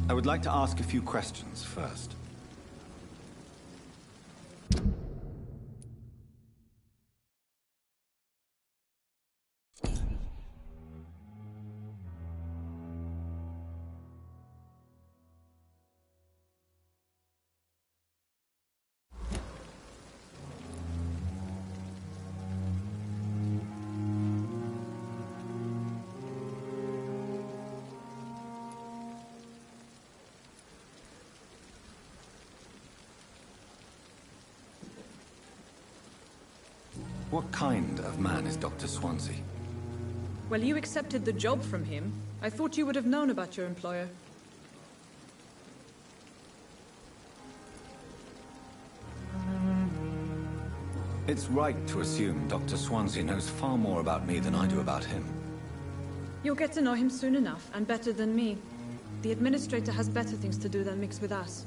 Speaker 4: I would like to ask a few questions first. What kind of man is Dr. Swansea?
Speaker 16: Well, you accepted the job from him. I thought you would have known about your employer.
Speaker 4: It's right to assume Dr. Swansea knows far more about me than I do about him.
Speaker 16: You'll get to know him soon enough, and better than me. The administrator has better things to do than mix with us.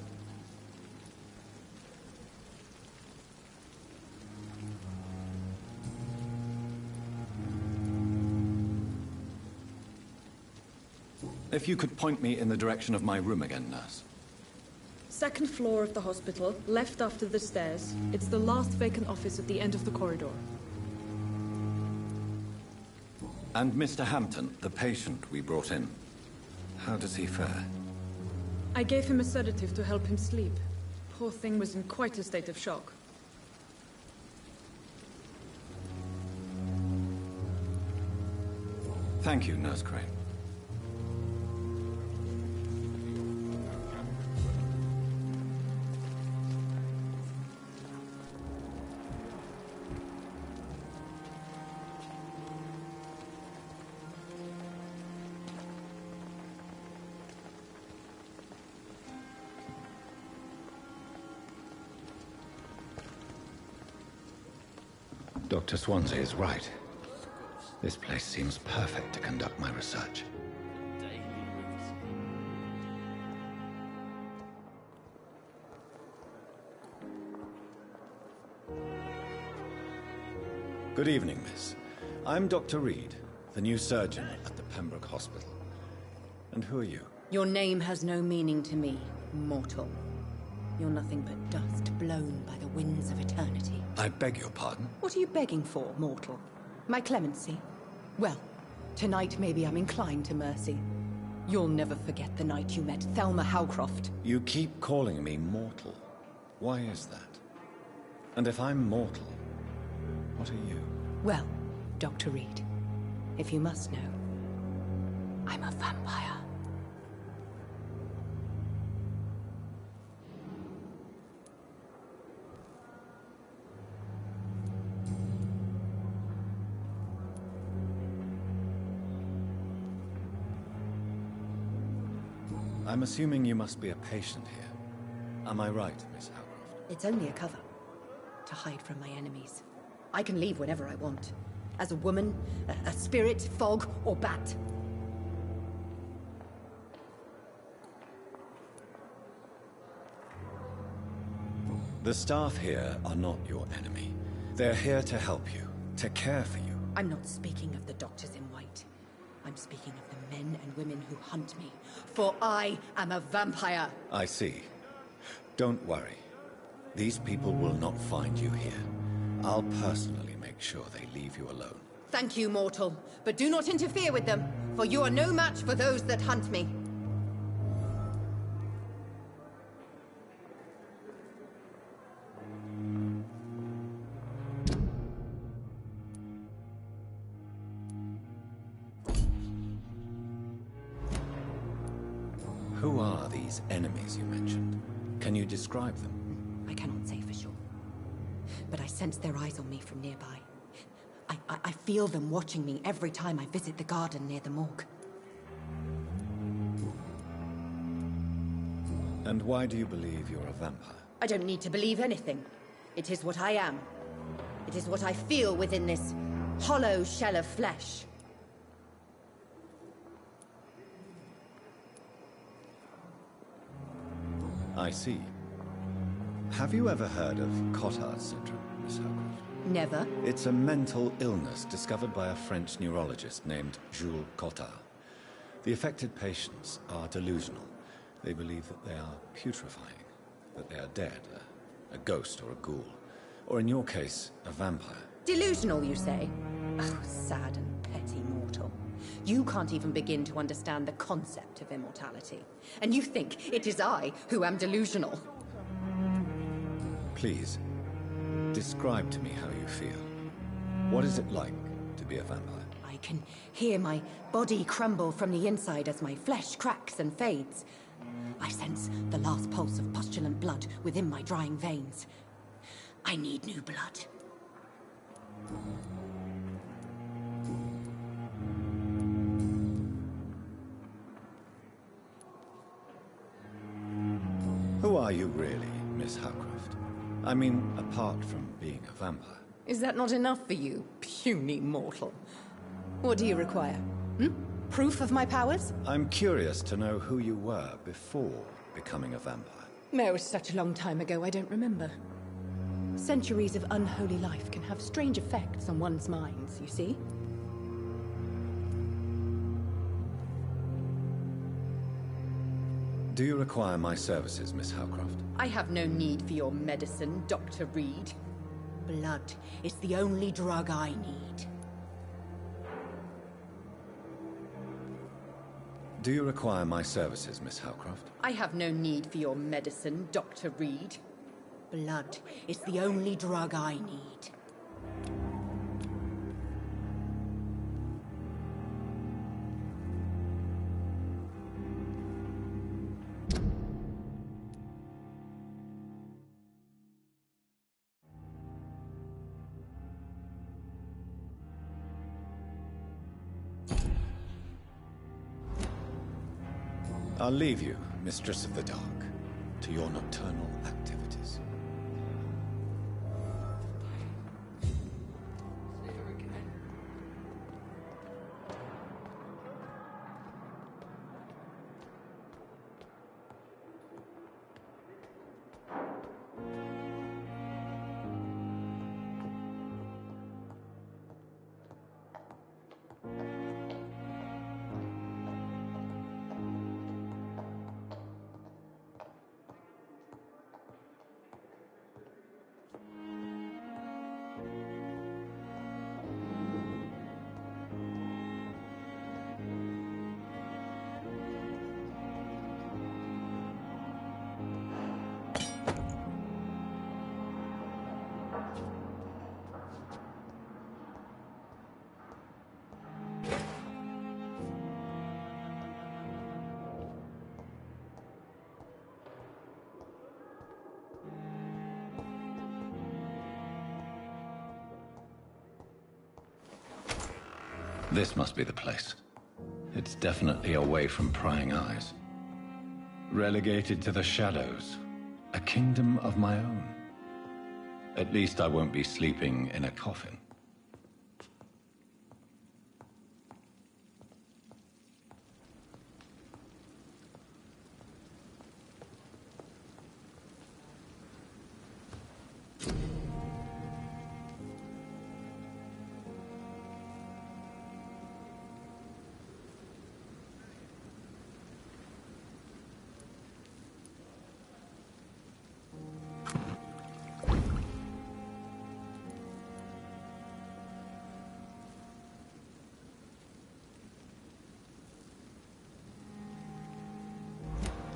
Speaker 4: If you could point me in the direction of my room again, nurse.
Speaker 16: Second floor of the hospital, left after the stairs. It's the last vacant office at the end of the corridor.
Speaker 4: And Mr. Hampton, the patient we brought in. How does he fare?
Speaker 16: I gave him a sedative to help him sleep. Poor thing was in quite a state of shock.
Speaker 4: Thank you, Nurse Crane. Dr. Swansea is right. This place seems perfect to conduct my research. Good evening, miss. I'm Dr. Reed, the new surgeon at the Pembroke Hospital. And who are you?
Speaker 10: Your name has no meaning to me, mortal. You're nothing but dust blown by the winds of eternity.
Speaker 4: I beg your pardon?
Speaker 10: What are you begging for, mortal? My clemency? Well, tonight maybe I'm inclined to mercy. You'll never forget the night you met Thelma Howcroft.
Speaker 4: You keep calling me mortal. Why is that? And if I'm mortal, what are you?
Speaker 10: Well, Dr. Reed, if you must know, I'm a vampire.
Speaker 4: I'm assuming you must be a patient here. Am I right, Miss Howcroft?
Speaker 10: It's only a cover. To hide from my enemies. I can leave whenever I want. As a woman, a spirit, fog, or bat.
Speaker 4: The staff here are not your enemy. They're here to help you, to care for you.
Speaker 10: I'm not speaking of the doctors in white. I'm speaking of the men and women who hunt me. For I am a vampire!
Speaker 4: I see. Don't worry. These people will not find you here. I'll personally make sure they leave you alone.
Speaker 10: Thank you, mortal. But do not interfere with them, for you are no match for those that hunt me.
Speaker 4: Who are these enemies you mentioned? Can you describe them?
Speaker 10: I cannot say for sure. But I sense their eyes on me from nearby. I feel them watching me every time I visit the garden near the morgue.
Speaker 4: And why do you believe you're a vampire?
Speaker 10: I don't need to believe anything. It is what I am. It is what I feel within this hollow shell of flesh.
Speaker 4: I see. Have you ever heard of Cotard's syndrome, Miss Howcroft?
Speaker 10: Never.
Speaker 4: It's a mental illness discovered by a French neurologist named Jules Cotard. The affected patients are delusional. They believe that they are putrefying, that they are dead, a ghost or a ghoul, or in your case, a vampire.
Speaker 10: Delusional, you say? Oh, sad and petty mortal. You can't even begin to understand the concept of immortality. And you think it is I who am delusional.
Speaker 4: Please, describe to me how you feel. What is it like to be a vampire?
Speaker 10: I can hear my body crumble from the inside as my flesh cracks and fades. I sense the last pulse of pustulant blood within my drying veins. I need new blood.
Speaker 4: Who are you really, Miss Howcroft? I mean, apart from being a vampire.
Speaker 10: Is that not enough for you, puny mortal? What do you require? Proof of my powers?
Speaker 4: I'm curious to know who you were before becoming a vampire.
Speaker 10: No, it's such a long time ago, I don't remember. Centuries of unholy life can have strange effects on one's minds, you see?
Speaker 4: Do you require my services, Miss Howcroft?
Speaker 10: I have no need for your medicine, Dr. Reed. Blood is the only drug I need.
Speaker 4: Do you require my services, Miss Howcroft?
Speaker 10: I have no need for your medicine, Dr. Reed. Blood is the only drug I need.
Speaker 4: I'll leave you, Mistress of the Dark, to your nocturnal activities. This must be the place. It's definitely away from prying eyes. Relegated to the shadows. A kingdom of my own. At least I won't be sleeping in a coffin.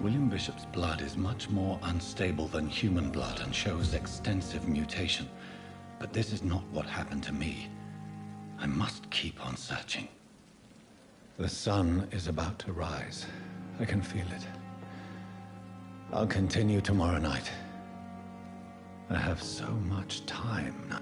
Speaker 4: William Bishop's blood is much more unstable than human blood and shows extensive mutation. But this is not what happened to me. I must keep on searching. The sun is about to rise. I can feel it. I'll continue tomorrow night. I have so much time now.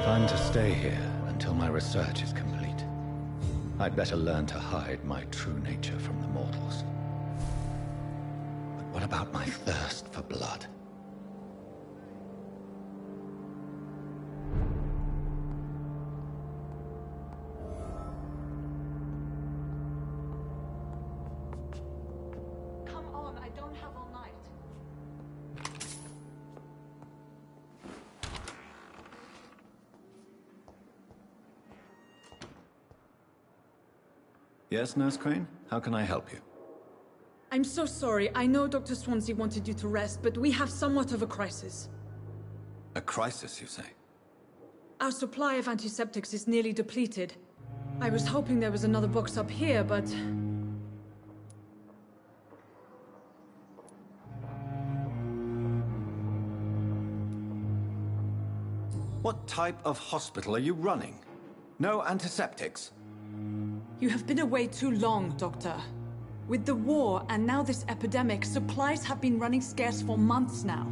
Speaker 4: I'm to stay here until my research is complete, I'd better learn to hide my true nature from the mortals. But what about my thirst for blood?
Speaker 16: Come on, I don't have all night.
Speaker 4: Yes, Nurse Crane? How can I help you?
Speaker 16: I'm so sorry. I know Dr. Swansea wanted you to rest, but we have somewhat of a crisis.
Speaker 4: A crisis, you say?
Speaker 16: Our supply of antiseptics is nearly depleted. I was hoping there was another box up here, but...
Speaker 4: What type of hospital are you running? No antiseptics?
Speaker 16: You have been away too long, Doctor. With the war and now this epidemic, supplies have been running scarce for months now.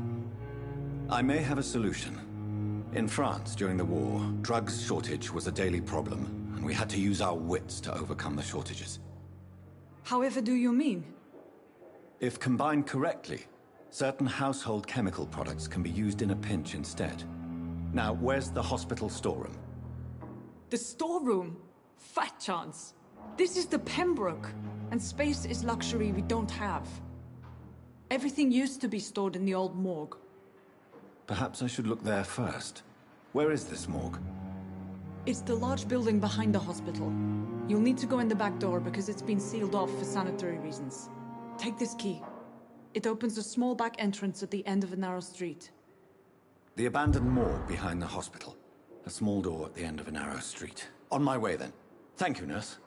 Speaker 4: I may have a solution. In France, during the war, drugs shortage was a daily problem, and we had to use our wits to overcome the shortages.
Speaker 16: However do you mean?
Speaker 4: If combined correctly, certain household chemical products can be used in a pinch instead. Now, where's the hospital storeroom?
Speaker 16: The storeroom? Fat chance. This is the Pembroke, and space is luxury we don't have. Everything used to be stored in the old morgue.
Speaker 4: Perhaps I should look there first. Where is this morgue?
Speaker 16: It's the large building behind the hospital. You'll need to go in the back door because it's been sealed off for sanitary reasons. Take this key. It opens a small back entrance at the end of a narrow street.
Speaker 4: The abandoned morgue behind the hospital. A small door at the end of a narrow street. On my way then. Thank you, nurse.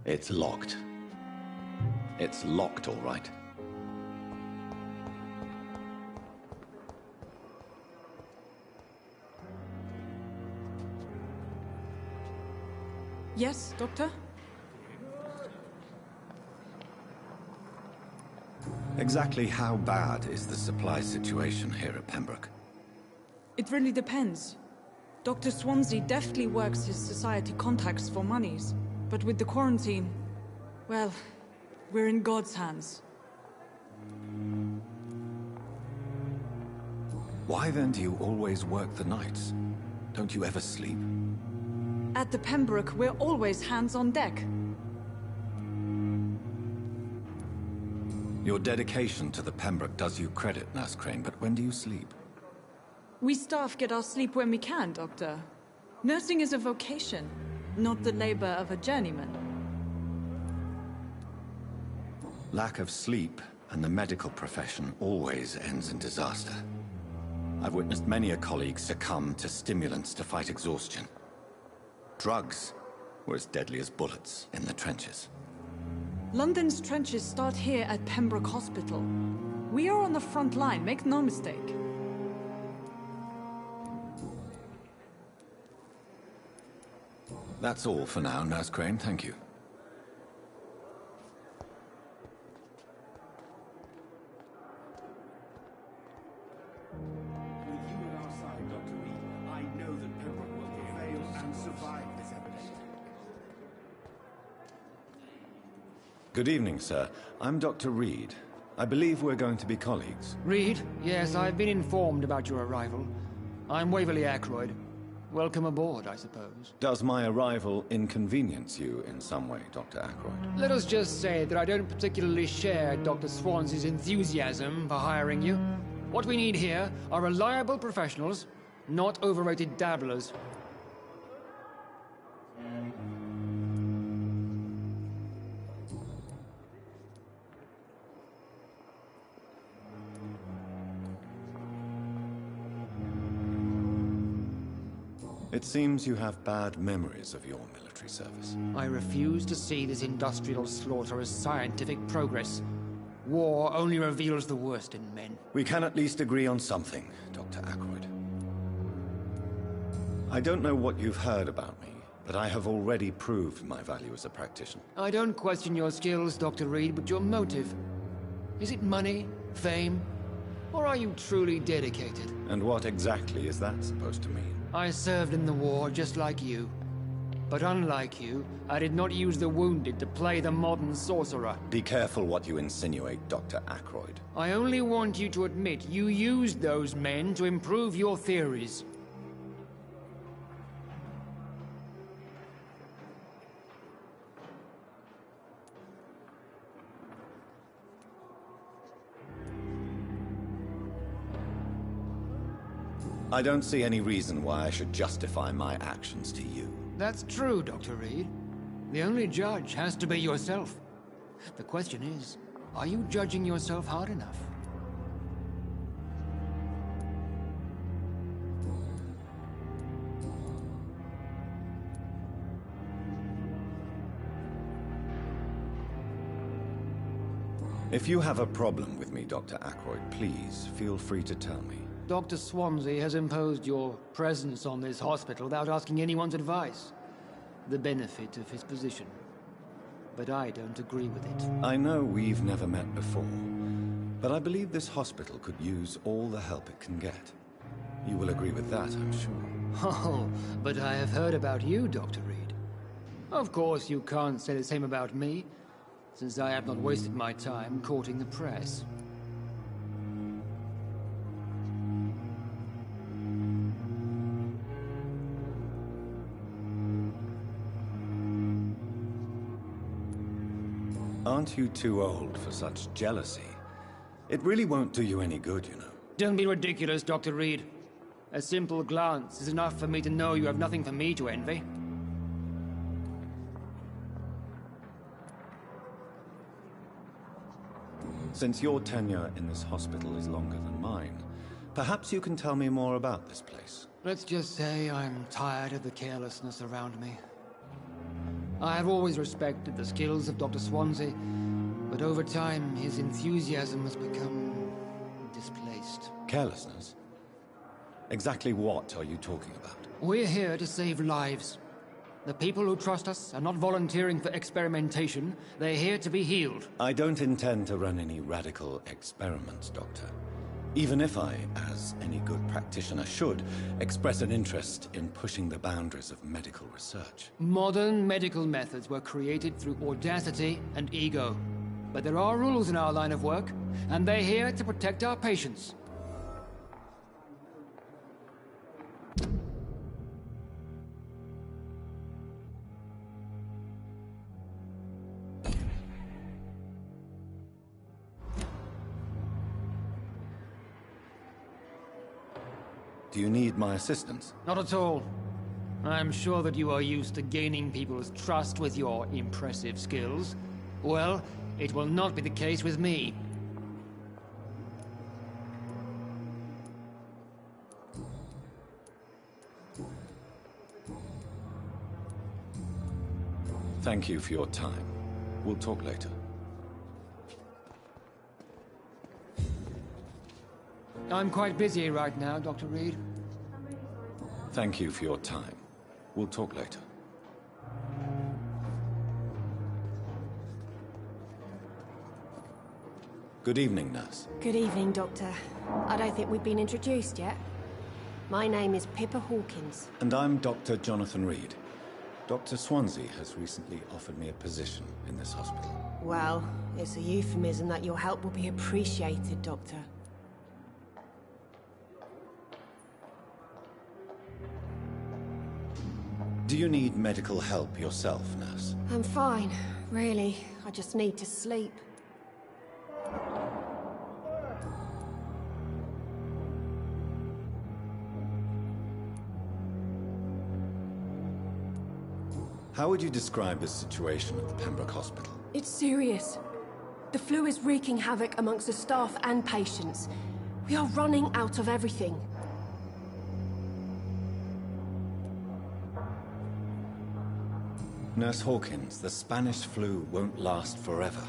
Speaker 4: It's locked. It's locked, all right.
Speaker 16: Yes, Doctor?
Speaker 4: Exactly how bad is the supply situation here at Pembroke?
Speaker 16: It really depends. Dr. Swansea deftly works his society contacts for monies. But with the quarantine, well, we're in God's hands.
Speaker 4: Why then do you always work the nights? Don't you ever sleep?
Speaker 16: At the Pembroke, we're always hands on deck.
Speaker 4: Your dedication to the Pembroke does you credit, Nurse Crane, but when do you sleep?
Speaker 16: We staff get our sleep when we can, Doctor. Nursing is a vocation, not the labor of a journeyman.
Speaker 4: Lack of sleep and the medical profession always ends in disaster. I've witnessed many a colleague succumb to stimulants to fight exhaustion. Drugs were as deadly as bullets in the trenches.
Speaker 16: London's trenches start here at Pembroke Hospital. We are on the front line, make no mistake.
Speaker 4: That's all for now, Nurse Crane, thank you.
Speaker 11: With you at our side, Dr. Reed, I know that Pembroke will prevail and survive this epidemic.
Speaker 4: Good evening, sir. I'm Dr. Reed. I believe we're going to be colleagues.
Speaker 17: Reed? Yes, I've been informed about your arrival. I'm Waverly Ackroyd. Welcome aboard, I suppose.
Speaker 4: Does my arrival inconvenience you in some way, Dr. Ackroyd?
Speaker 17: Let us just say that I don't particularly share Dr. Swansea's enthusiasm for hiring you. What we need here are reliable professionals, not overrated dabblers.
Speaker 4: It seems you have bad memories of your military service.
Speaker 17: I refuse to see this industrial slaughter as scientific progress. War only reveals the worst in men.
Speaker 4: We can at least agree on something, Dr. Ackroyd. I don't know what you've heard about me, but I have already proved my value as a practitioner.
Speaker 17: I don't question your skills, Dr. Reed, but your motive. Is it money, fame, or are you truly dedicated?
Speaker 4: And what exactly is that supposed to mean?
Speaker 17: I served in the war just like you. But unlike you, I did not use the wounded to play the modern sorcerer.
Speaker 4: Be careful what you insinuate, Dr. Ackroyd.
Speaker 17: I only want you to admit you used those men to improve your theories.
Speaker 4: I don't see any reason why I should justify my actions to you.
Speaker 17: That's true, Dr. Reed. The only judge has to be yourself. The question is, are you judging yourself hard enough?
Speaker 4: If you have a problem with me, Dr. Ackroyd, please feel free to tell me.
Speaker 17: Dr. Swansea has imposed your presence on this hospital without asking anyone's advice. The benefit of his position. But I don't agree with it.
Speaker 4: I know we've never met before, but I believe this hospital could use all the help it can get. You will agree with that, I'm sure.
Speaker 17: Oh, but I have heard about you, Dr. Reed. Of course you can't say the same about me, since I have not wasted my time courting the press.
Speaker 4: Aren't you too old for such jealousy? It really won't do you any good, you know.
Speaker 17: Don't be ridiculous, Dr. Reed. A simple glance is enough for me to know you have nothing for me to envy.
Speaker 4: Since your tenure in this hospital is longer than mine, perhaps you can tell me more about this place.
Speaker 17: Let's just say I'm tired of the carelessness around me. I have always respected the skills of Dr. Swansea, but over time, his enthusiasm has become displaced.
Speaker 4: Carelessness? Exactly what are you talking about?
Speaker 17: We're here to save lives. The people who trust us are not volunteering for experimentation. They're here to be healed.
Speaker 4: I don't intend to run any radical experiments, Doctor. Even if I, as any good practitioner should, express an interest in pushing the boundaries of medical research.
Speaker 17: Modern medical methods were created through audacity and ego. But there are rules in our line of work, and they're here to protect our patients.
Speaker 4: Do you need my assistance?
Speaker 17: Not at all. I'm sure that you are used to gaining people's trust with your impressive skills. Well, it will not be the case with me.
Speaker 4: Thank you for your time. We'll talk later.
Speaker 17: I'm quite busy right now, Dr. Reed.
Speaker 4: Thank you for your time. We'll talk later. Good evening, nurse.
Speaker 18: Good evening, Doctor. I don't think we've been introduced yet. My name is Pippa Hawkins.
Speaker 4: And I'm Dr. Jonathan Reed. Dr. Swansea has recently offered me a position in this hospital.
Speaker 18: Well, it's a euphemism that your help will be appreciated, Doctor.
Speaker 4: Do you need medical help yourself, nurse?
Speaker 18: I'm fine, really. I just need to sleep.
Speaker 4: How would you describe the situation at the Pembroke Hospital?
Speaker 18: It's serious. The flu is wreaking havoc amongst the staff and patients. We are running out of everything.
Speaker 4: Nurse Hawkins, the Spanish flu won't last forever.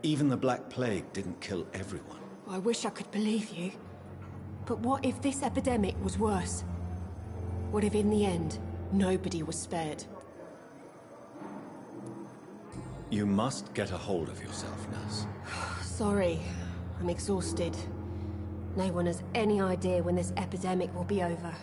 Speaker 4: Even the Black Plague didn't kill everyone.
Speaker 18: I wish I could believe you. But what if this epidemic was worse? What if in the end, nobody was spared?
Speaker 4: You must get a hold of yourself, nurse.
Speaker 18: Sorry, I'm exhausted. No one has any idea when this epidemic will be over.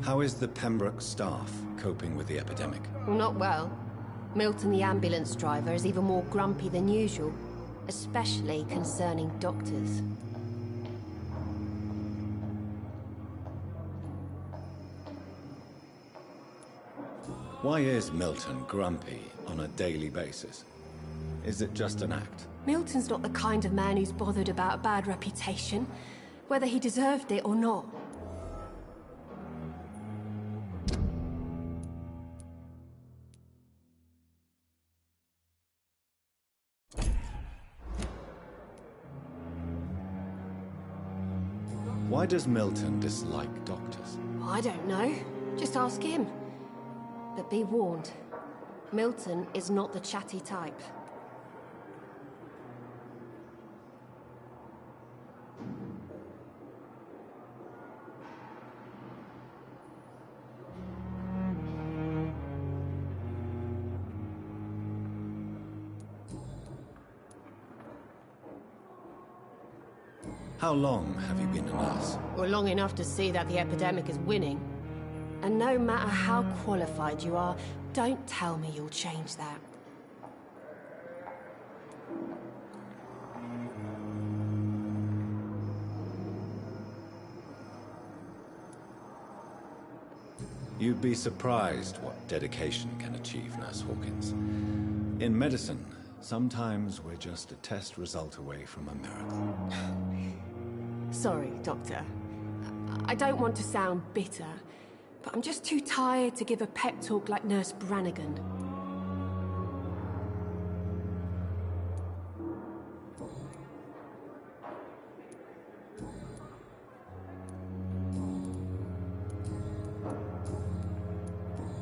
Speaker 4: How is the Pembroke staff coping with the epidemic?
Speaker 18: Well, not well. Milton, the ambulance driver, is even more grumpy than usual, especially concerning doctors.
Speaker 4: Why is Milton grumpy on a daily basis? Is it just an act?
Speaker 18: Milton's not the kind of man who's bothered about a bad reputation, whether he deserved it or not.
Speaker 4: Why does Milton dislike doctors?
Speaker 18: I don't know. Just ask him. But be warned, Milton is not the chatty type.
Speaker 4: How long have you been a nurse?
Speaker 18: Well, long enough to see that the epidemic is winning. And no matter how qualified you are, don't tell me you'll change that.
Speaker 4: You'd be surprised what dedication can achieve, Nurse Hawkins. In medicine, sometimes we're just a test result away from a miracle.
Speaker 18: Sorry, Doctor. I don't want to sound bitter, but I'm just too tired to give a pep talk like Nurse Brannigan.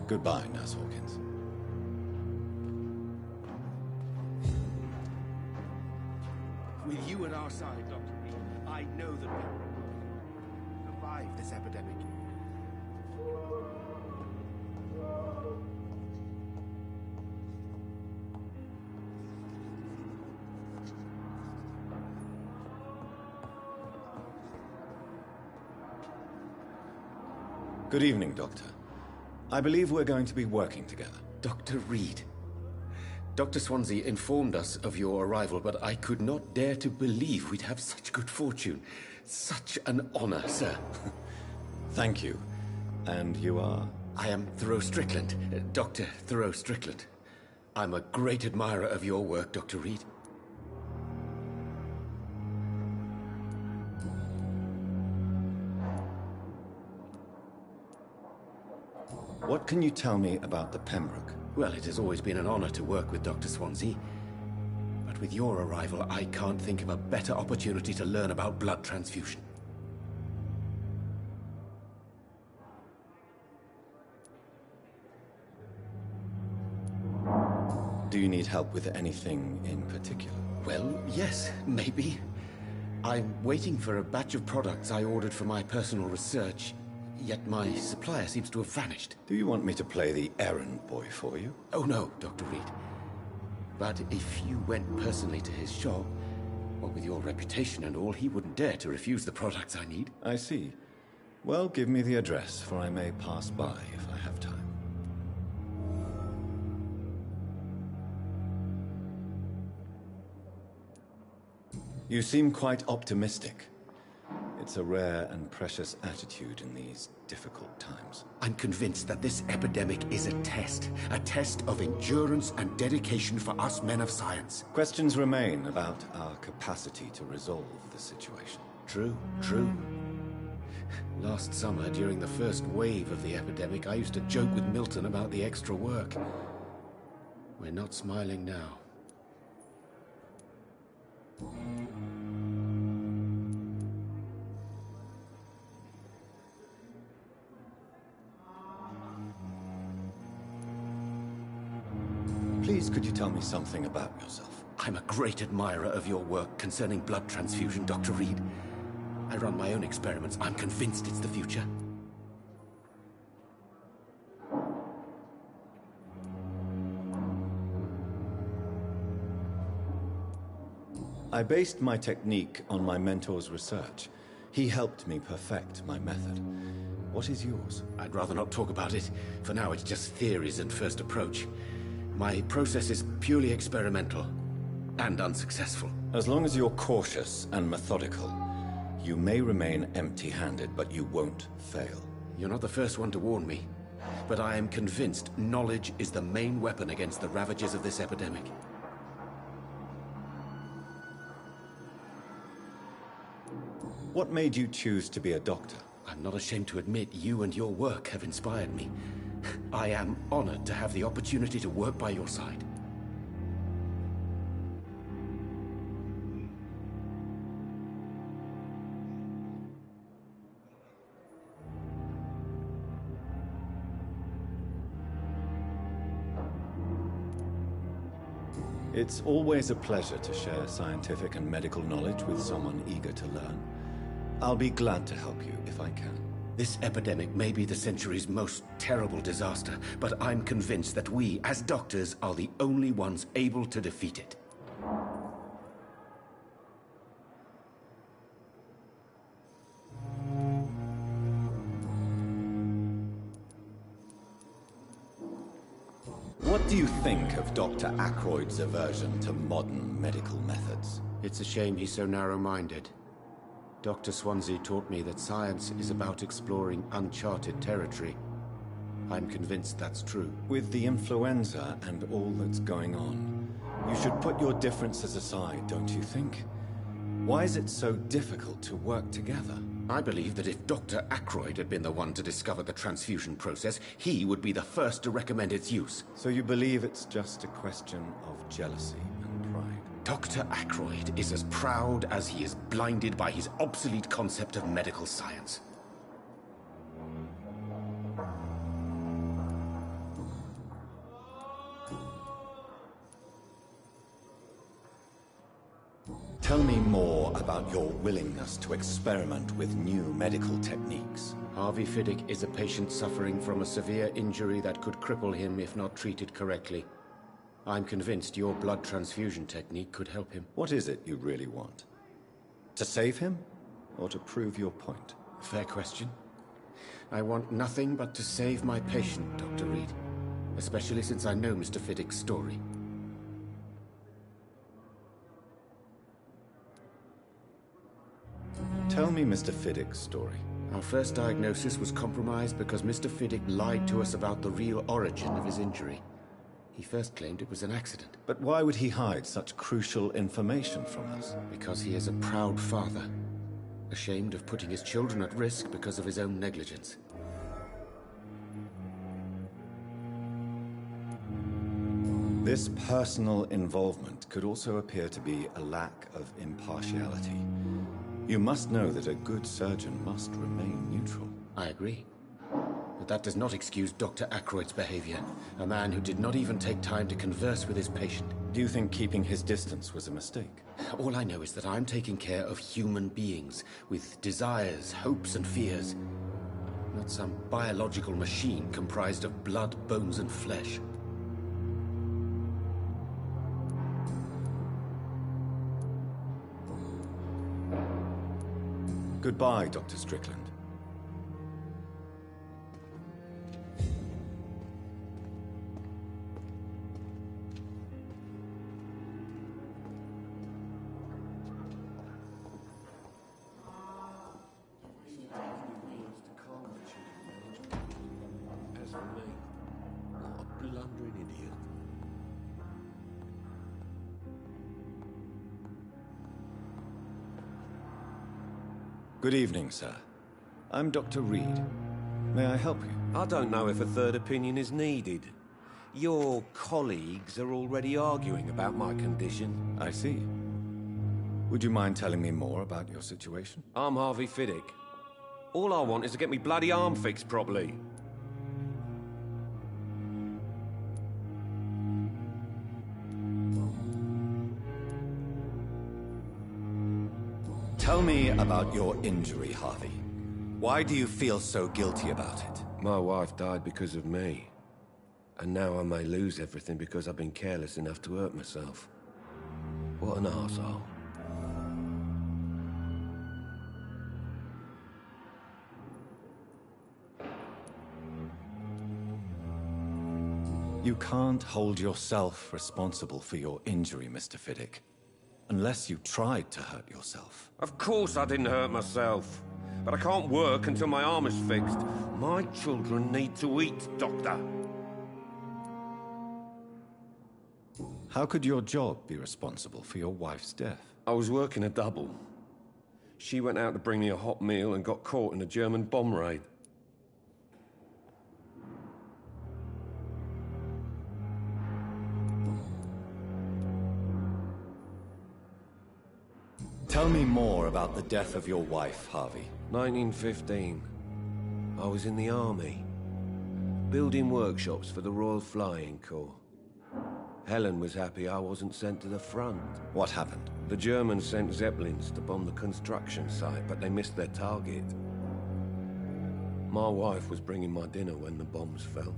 Speaker 4: Goodbye, Nurse Hawkins.
Speaker 11: With you at our side, Dr. Reed, I know that we will survive this epidemic.
Speaker 4: Good evening, Doctor. I believe we're going to be working together.
Speaker 1: Dr. Reed. Dr. Swansea informed us of your arrival, but I could not dare to believe we'd have such good fortune. Such an honor, sir.
Speaker 4: Thank you. And you are?
Speaker 1: I am Thoreau Strickland, Dr. Thoreau Strickland. I'm a great admirer of your work, Dr. Reed.
Speaker 4: What can you tell me about the Pembroke?
Speaker 1: Well, it has always been an honor to work with Dr. Swansea. But with your arrival, I can't think of a better opportunity to learn about blood transfusion.
Speaker 4: Do you need help with anything in particular?
Speaker 1: Well, yes, maybe. I'm waiting for a batch of products I ordered for my personal research. Yet my supplier seems to have vanished.
Speaker 4: Do you want me to play the errand boy for you?
Speaker 1: Oh no, Dr. Reed. But if you went personally to his shop, well, with your reputation and all, he wouldn't dare to refuse the products I need.
Speaker 4: I see. Well, give me the address, for I may pass by if I have time. You seem quite optimistic. It's a rare and precious attitude in these difficult times.
Speaker 1: I'm convinced that this epidemic is a test of endurance and dedication for us men of science.
Speaker 4: Questions remain about our capacity to resolve the situation.
Speaker 1: True, true. Last summer, during the first wave of the epidemic, I used to joke with Milton about the extra work. We're not smiling now.
Speaker 4: Please, could you tell me something about yourself?
Speaker 1: I'm a great admirer of your work concerning blood transfusion, Dr. Reed. I run my own experiments. I'm convinced it's the future.
Speaker 4: I based my technique on my mentor's research. He helped me perfect my method. What is yours?
Speaker 11: I'd rather not talk about it. For now, it's just theories and first approach. My process is purely experimental and unsuccessful.
Speaker 4: As long as you're cautious and methodical, you may remain empty-handed, but you won't fail.
Speaker 11: You're not the first one to warn me, but I am convinced knowledge is the main weapon against the ravages of this epidemic.
Speaker 4: What made you choose to be a doctor?
Speaker 11: I'm not ashamed to admit you and your work have inspired me. I am honored to have the opportunity to work by your side.
Speaker 4: It's always a pleasure to share scientific and medical knowledge with someone eager to learn. I'll be glad to help you if I can.
Speaker 11: This epidemic may be the century's most terrible disaster, but I'm convinced that we, as doctors, are the only ones able to defeat it.
Speaker 4: What do you think of Dr. Ackroyd's aversion to modern medical methods?
Speaker 11: It's a shame he's so narrow-minded. Dr. Swansea taught me that science is about exploring uncharted territory. I'm convinced that's true.
Speaker 4: With the influenza and all that's going on, you should put your differences aside, don't you think? Why is it so difficult to work together?
Speaker 11: I believe that if Dr. Ackroyd had been the one to discover the transfusion process, he would be the first to recommend its use.
Speaker 4: So you believe it's just a question of jealousy and pride?
Speaker 11: Dr. Ackroyd is as proud as he is blinded by his obsolete concept of medical science.
Speaker 4: Tell me more about your willingness to experiment with new medical techniques.
Speaker 11: Harvey Fiddick is a patient suffering from a severe injury that could cripple him if not treated correctly. I'm convinced your blood transfusion technique could help him.
Speaker 4: What is it you really want? To save him, or to prove your point?
Speaker 11: Fair question. I want nothing but to save my patient, Dr. Reed. Especially since I know Mr. Fiddick's story.
Speaker 4: Tell me Mr. Fiddick's story.
Speaker 11: Our first diagnosis was compromised because Mr. Fiddick lied to us about the real origin of his injury. He first claimed it was an accident.
Speaker 4: But why would he hide such crucial information from us?
Speaker 11: Because he is a proud father, ashamed of putting his children at risk because of his own negligence.
Speaker 4: This personal involvement could also appear to be a lack of impartiality. You must know that a good surgeon must remain neutral.
Speaker 11: I agree. But that does not excuse Dr. Ackroyd's behavior. A man who did not even take time to converse with his patient.
Speaker 4: Do you think keeping his distance was a mistake?
Speaker 11: All I know is that I'm taking care of human beings with desires, hopes, and fears. Not some biological machine comprised of blood, bones, and flesh.
Speaker 4: Goodbye, Dr. Strickland.
Speaker 6: As for me, what a blundering idiot.
Speaker 4: Good evening, sir. I'm Dr. Reed. May I help you?
Speaker 14: I don't know if a third opinion is needed. Your colleagues are already arguing about my condition.
Speaker 4: I see. Would you mind telling me more about your situation?
Speaker 14: I'm Harvey Fiddick. All I want is to get me bloody arm fixed properly.
Speaker 4: Tell me about your injury, Harvey. Why do you feel so guilty about it?
Speaker 14: My wife died because of me. And now I may lose everything because I've been careless enough to hurt myself. What an arsehole.
Speaker 4: You can't hold yourself responsible for your injury, Mr. Fiddick. Unless you tried to hurt yourself.
Speaker 15: Of course I didn't hurt myself. But I can't work until my arm is fixed. My children need to eat, Doctor.
Speaker 4: How could your job be responsible for your wife's death?
Speaker 15: I was working a double. She went out to bring me a hot meal and got caught in a German bomb raid.
Speaker 4: Tell me more about the death of your wife, Harvey.
Speaker 15: 1915. I was in the army, building workshops for the Royal Flying Corps. Helen was happy I wasn't sent to the front.
Speaker 4: What happened?
Speaker 15: The Germans sent Zeppelins to bomb the construction site, but they missed their target. My wife was bringing my dinner when the bombs fell.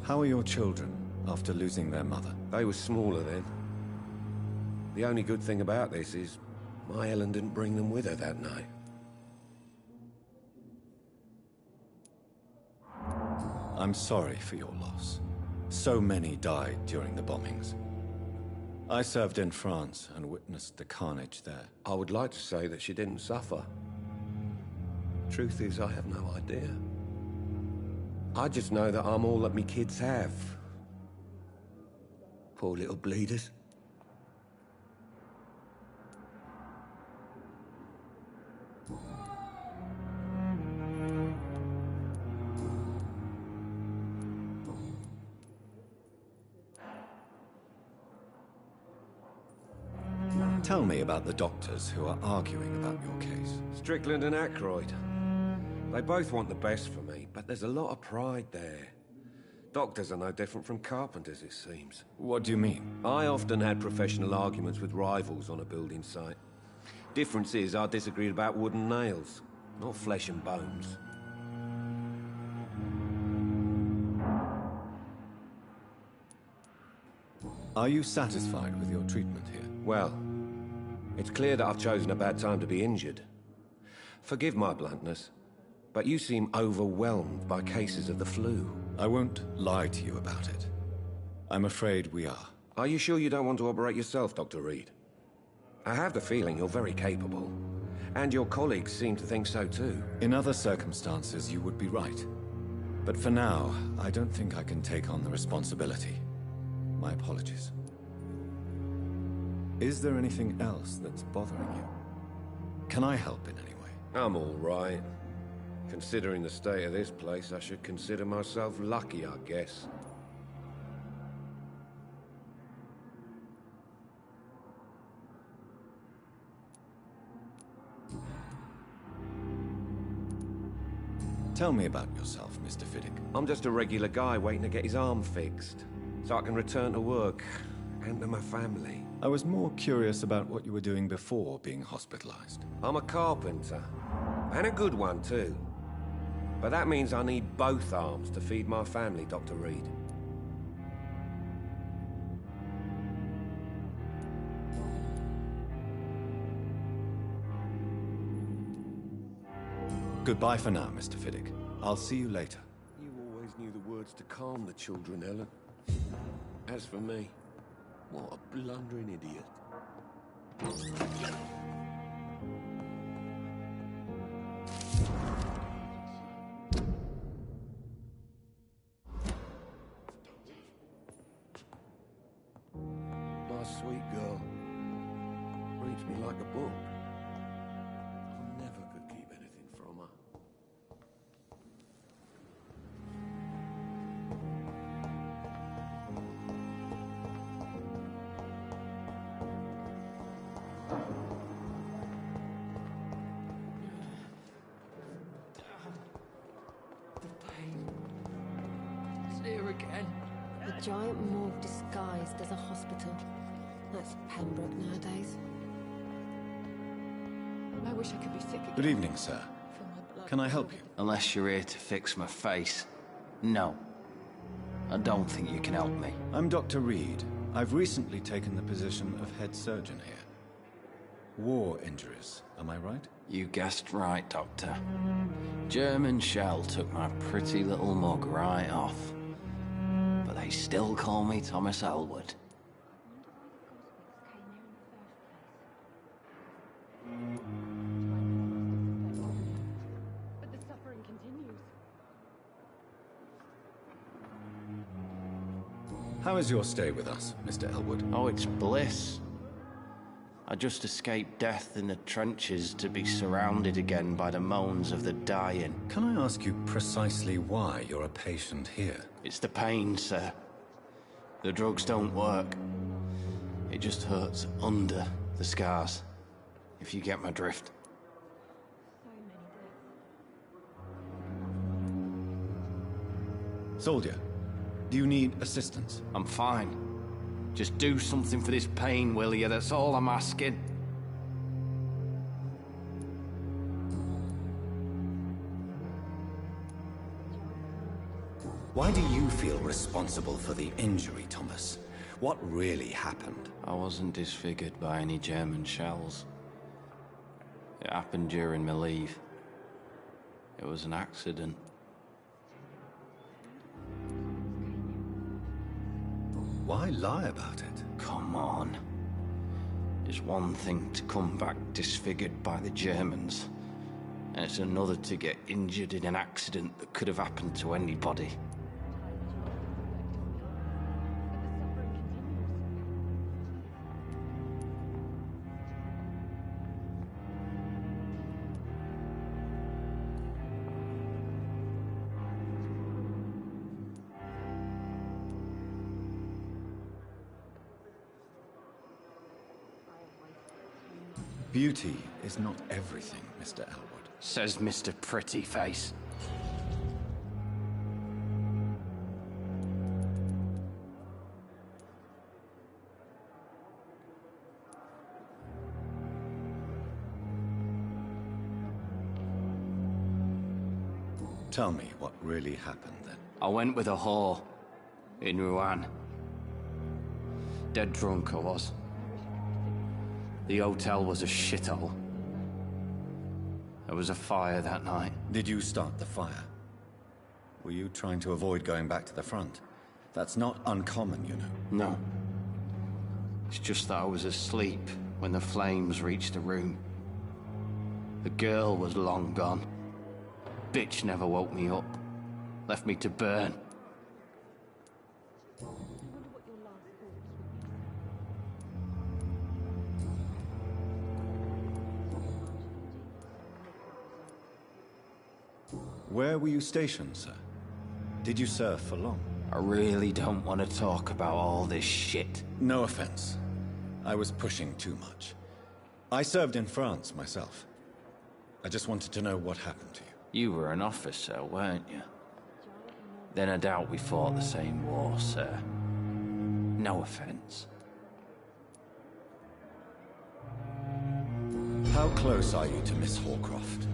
Speaker 4: How are your children after losing their mother?
Speaker 15: They were smaller then. The only good thing about this is my Helen didn't bring them with her that night.
Speaker 4: I'm sorry for your loss. So many died during the bombings. I served in France and witnessed the carnage there.
Speaker 15: I would like to say that she didn't suffer. Truth is, I have no idea. I just know that I'm all that me kids have. Poor little bleeders.
Speaker 4: Tell me about the doctors who are arguing about your case.
Speaker 15: Strickland and Aykroyd. They both want the best for me, but there's a lot of pride there. Doctors are no different from carpenters, it seems.
Speaker 4: What do you mean?
Speaker 15: I often had professional arguments with rivals on a building site. Difference is, I disagreed about wooden nails, not flesh and bones.
Speaker 4: Are you satisfied with your treatment here?
Speaker 15: Well, it's clear that I've chosen a bad time to be injured. Forgive my bluntness, but you seem overwhelmed by cases of the flu.
Speaker 4: I won't lie to you about it. I'm afraid we are.
Speaker 15: Are you sure you don't want to operate yourself, Dr. Reed? I have the feeling you're very capable, and your colleagues seem to think so too.
Speaker 4: In other circumstances, you would be right. But for now, I don't think I can take on the responsibility. My apologies. Is there anything else that's bothering you? Can I help in any way?
Speaker 15: I'm all right. Considering the state of this place, I should consider myself lucky, I guess.
Speaker 4: Tell me about yourself, Mr. Fiddick.
Speaker 15: I'm just a regular guy waiting to get his arm fixed, so I can return to work and to my family.
Speaker 4: I was more curious about what you were doing before being hospitalized.
Speaker 15: I'm a carpenter, and a good one too. But that means I need both arms to feed my family, Dr. Reed.
Speaker 4: Goodbye for now, Mr. Fiddick. I'll see you later.
Speaker 15: You always knew the words to calm the children, Helen. As for me, what a blundering idiot. My sweet girl reads me like a book. I never could keep anything from her.
Speaker 17: It's here again.
Speaker 19: A giant morgue disguised as a hospital. That's Pembroke nowadays.
Speaker 3: I wish I could be sick again.
Speaker 4: Good evening, sir. Can I help you?
Speaker 20: Unless you're here to fix my face. No. I don't think you can help me.
Speaker 4: I'm Dr. Reed. I've recently taken the position of head surgeon here. War injuries, am I right?
Speaker 20: You guessed right, Doctor. German shell took my pretty little mug right off. But they still call me Thomas Elwood.
Speaker 18: But the suffering continues.
Speaker 4: How is your stay with us, Mr. Elwood?
Speaker 20: Oh, it's bliss. I just escaped death in the trenches to be surrounded again by the moans of the dying.
Speaker 4: Can I ask you precisely why you're a patient here?
Speaker 20: It's the pain, sir. The drugs don't work. It just hurts under the scars, if you get my drift.
Speaker 4: Soldier, do you need assistance?
Speaker 20: I'm fine. Just do something for this pain, will you? That's all I'm asking.
Speaker 4: Why do you feel responsible for the injury, Thomas? What really happened?
Speaker 20: I wasn't disfigured by any German shells. It happened during my leave. It was an accident.
Speaker 4: Why lie about it?
Speaker 20: Come on. It's one thing to come back disfigured by the Germans, and it's another to get injured in an accident that could have happened to anybody.
Speaker 4: Beauty is not everything, Mr. Elwood.
Speaker 20: Says Mr. Pretty Face.
Speaker 4: Tell me what really happened then.
Speaker 20: I went with a whore in Rouen. Dead drunk I was. The hotel was a shithole. There was a fire that night.
Speaker 4: Did you start the fire? Were you trying to avoid going back to the front? That's not uncommon, you know.
Speaker 20: No. It's just that I was asleep when the flames reached the room. The girl was long gone. Bitch never woke me up. Left me to burn.
Speaker 4: Where were you stationed, sir? Did you serve for long?
Speaker 20: I really don't want to talk about all this shit.
Speaker 4: No offense. I was pushing too much. I served in France myself. I just wanted to know what happened to you.
Speaker 20: You were an officer, weren't you? Then I doubt we fought the same war, sir. No offense.
Speaker 4: How close are you to Miss Horcroft?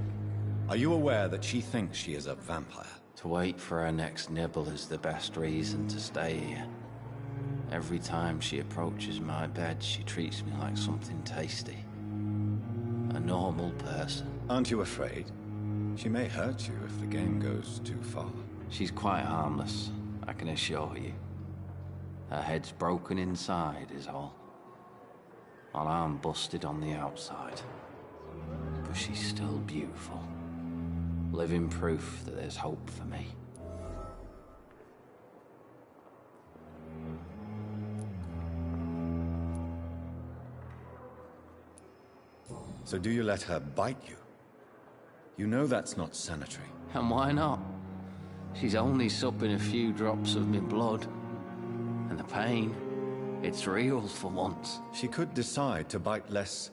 Speaker 4: Are you aware that she thinks she is a vampire?
Speaker 20: To wait for her next nibble is the best reason to stay here. Every time she approaches my bed, she treats me like something tasty. A normal person.
Speaker 4: Aren't you afraid? She may hurt you if the game goes too far.
Speaker 20: She's quite harmless, I can assure you. Her head's broken inside is all. While I'm busted on the outside. But she's still beautiful. Living proof that there's hope for me.
Speaker 4: So do you let her bite you? You know that's not sanitary.
Speaker 20: And why not? She's only supping a few drops of me blood. And the pain, it's real for once.
Speaker 4: She could decide to bite less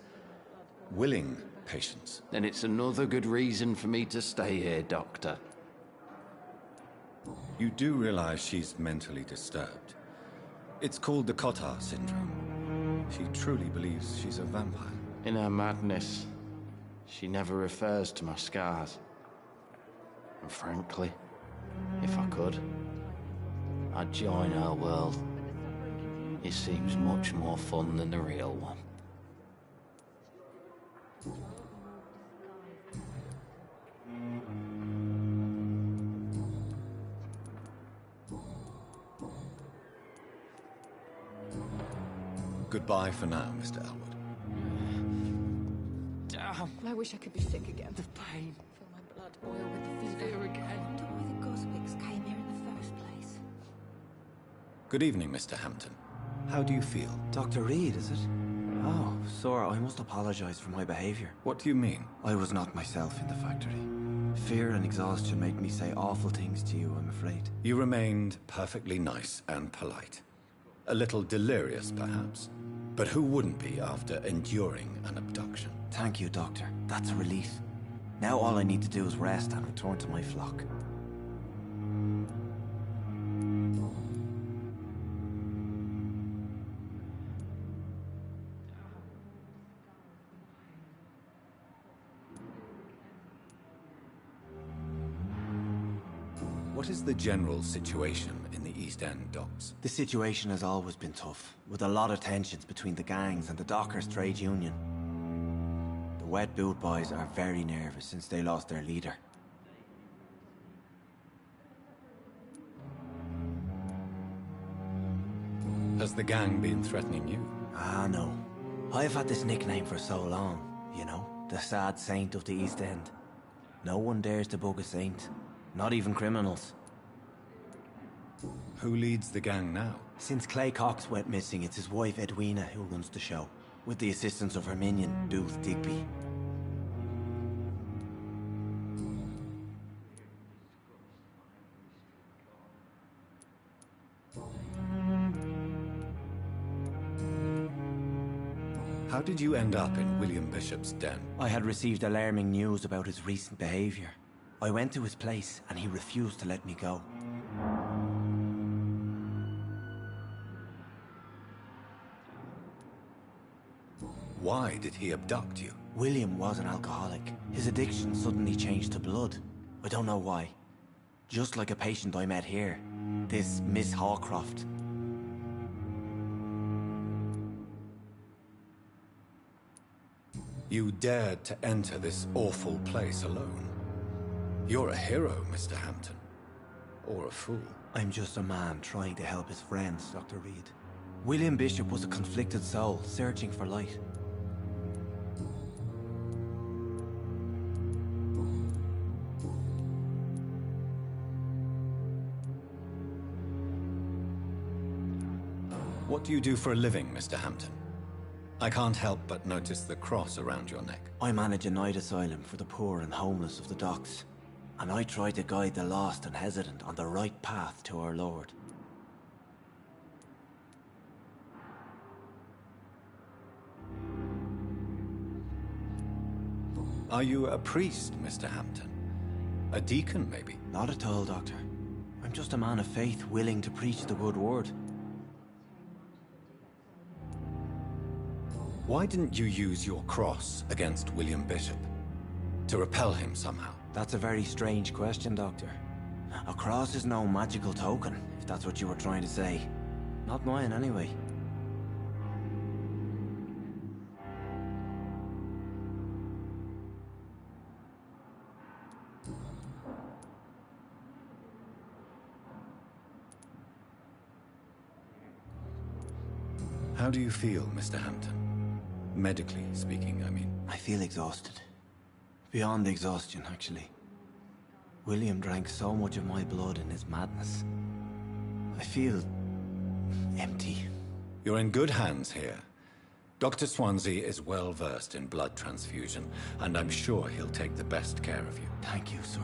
Speaker 4: willing patients.
Speaker 20: Then it's another good reason for me to stay here, Doctor.
Speaker 4: You do realize she's mentally disturbed. It's called the Cotard syndrome. She truly believes she's a vampire.
Speaker 20: In her madness, she never refers to my scars. And frankly, if I could, I'd join her world. It seems much more fun than the real one.
Speaker 4: Goodbye for now, Mr. Elwood.
Speaker 16: I wish I could be sick again.
Speaker 19: The pain. Feel my blood boil with the fever. Here again. I wonder why the Goswicks came here in the first place.
Speaker 4: Good evening, Mr. Hampton. How do you feel?
Speaker 9: Dr. Reed, is it? Oh, sir, I must apologize for my behavior.
Speaker 4: What do you mean?
Speaker 9: I was not myself in the factory. Fear and exhaustion made me say awful things to you, I'm afraid.
Speaker 4: You remained perfectly nice and polite. A little delirious, perhaps. But who wouldn't be after enduring an abduction?
Speaker 9: Thank you, Doctor. That's a relief. Now all I need to do is rest and return to my flock.
Speaker 4: What is the general situation in the East End docks?
Speaker 9: The situation has always been tough, with a lot of tensions between the gangs and the dockers' trade union. The wet boot boys are very nervous since they lost their leader.
Speaker 4: Has the gang been threatening you?
Speaker 9: Ah, no. I've had this nickname for so long, you know, the sad saint of the East End. No one dares to bug a saint. Not even criminals.
Speaker 4: Who leads the gang now?
Speaker 9: Since Clay Cox went missing, it's his wife Edwina who runs the show, with the assistance of her minion, Booth Digby.
Speaker 4: How did you end up in William Bishop's den?
Speaker 9: I had received alarming news about his recent behavior. I went to his place, and he refused to let me go.
Speaker 4: Why did he abduct you?
Speaker 9: William was an alcoholic. His addiction suddenly changed to blood. I don't know why. Just like a patient I met here. This Miss Hawcroft.
Speaker 4: You dared to enter this awful place alone. You're a hero, Mr. Hampton. Or a fool.
Speaker 9: I'm just a man trying to help his friends, Dr. Reed. William Bishop was a conflicted soul, searching for light.
Speaker 4: What do you do for a living, Mr. Hampton? I can't help but notice the cross around your neck.
Speaker 9: I manage a night asylum for the poor and homeless of the docks. And I try to guide the lost and hesitant on the right path to our Lord.
Speaker 4: Are you a priest, Mr. Hampton? A deacon, maybe?
Speaker 9: Not at all, Doctor. I'm just a man of faith willing to preach the good word.
Speaker 4: Why didn't you use your cross against William Bishop? To repel him somehow?
Speaker 9: That's a very strange question, Doctor. A cross is no magical token, if that's what you were trying to say. Not mine, anyway.
Speaker 4: How do you feel, Mr. Hampton? Medically speaking, I mean.
Speaker 9: I feel exhausted. Beyond exhaustion, actually. William drank so much of my blood in his madness. I feel empty.
Speaker 4: You're in good hands here. Dr. Swansea is well versed in blood transfusion, and I'm sure he'll take the best care of you.
Speaker 9: Thank you, sir.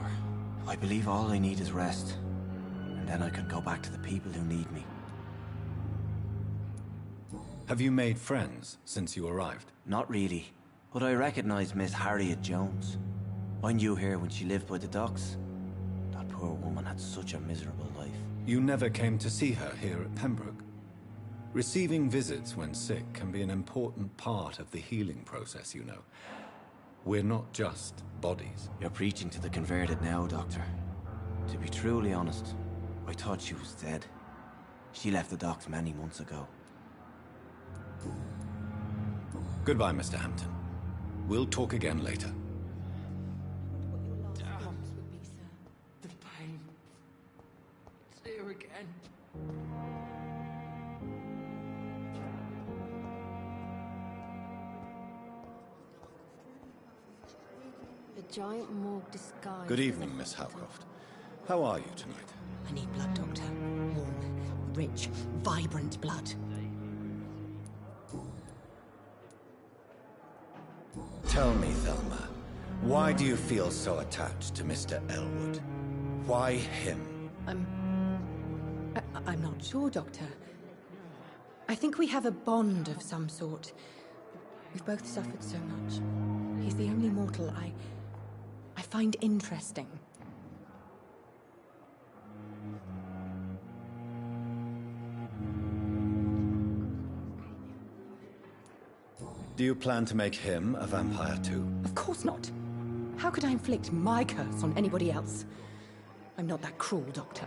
Speaker 9: I believe all I need is rest. And then I can go back to the people who need me.
Speaker 4: Have you made friends since you arrived?
Speaker 9: Not really, but I recognize Miss Harriet Jones. I knew her when she lived by the docks. That poor woman had such a miserable life.
Speaker 4: You never came to see her here at Pembroke? Receiving visits when sick can be an important part of the healing process, you know. We're not just bodies.
Speaker 9: You're preaching to the converted now, Doctor. To be truly honest, I thought she was dead. She left the docks many months ago.
Speaker 4: Goodbye, Mr. Hampton. We'll talk again later.
Speaker 19: The pain. It's here again. giant morgue disguised.
Speaker 4: Good evening, Miss Howcroft. How are you tonight?
Speaker 10: I need blood, Doctor. Warm, rich, vibrant blood.
Speaker 4: Tell me, Thelma, why do you feel so attached to Mr. Elwood? Why him?
Speaker 3: I'm not sure, Doctor. I think we have a bond of some sort. We've both suffered so much. He's the only mortal I find interesting.
Speaker 4: Do you plan to make him a vampire too?
Speaker 3: Of course not. How could I inflict my curse on anybody else? I'm not that cruel, Doctor.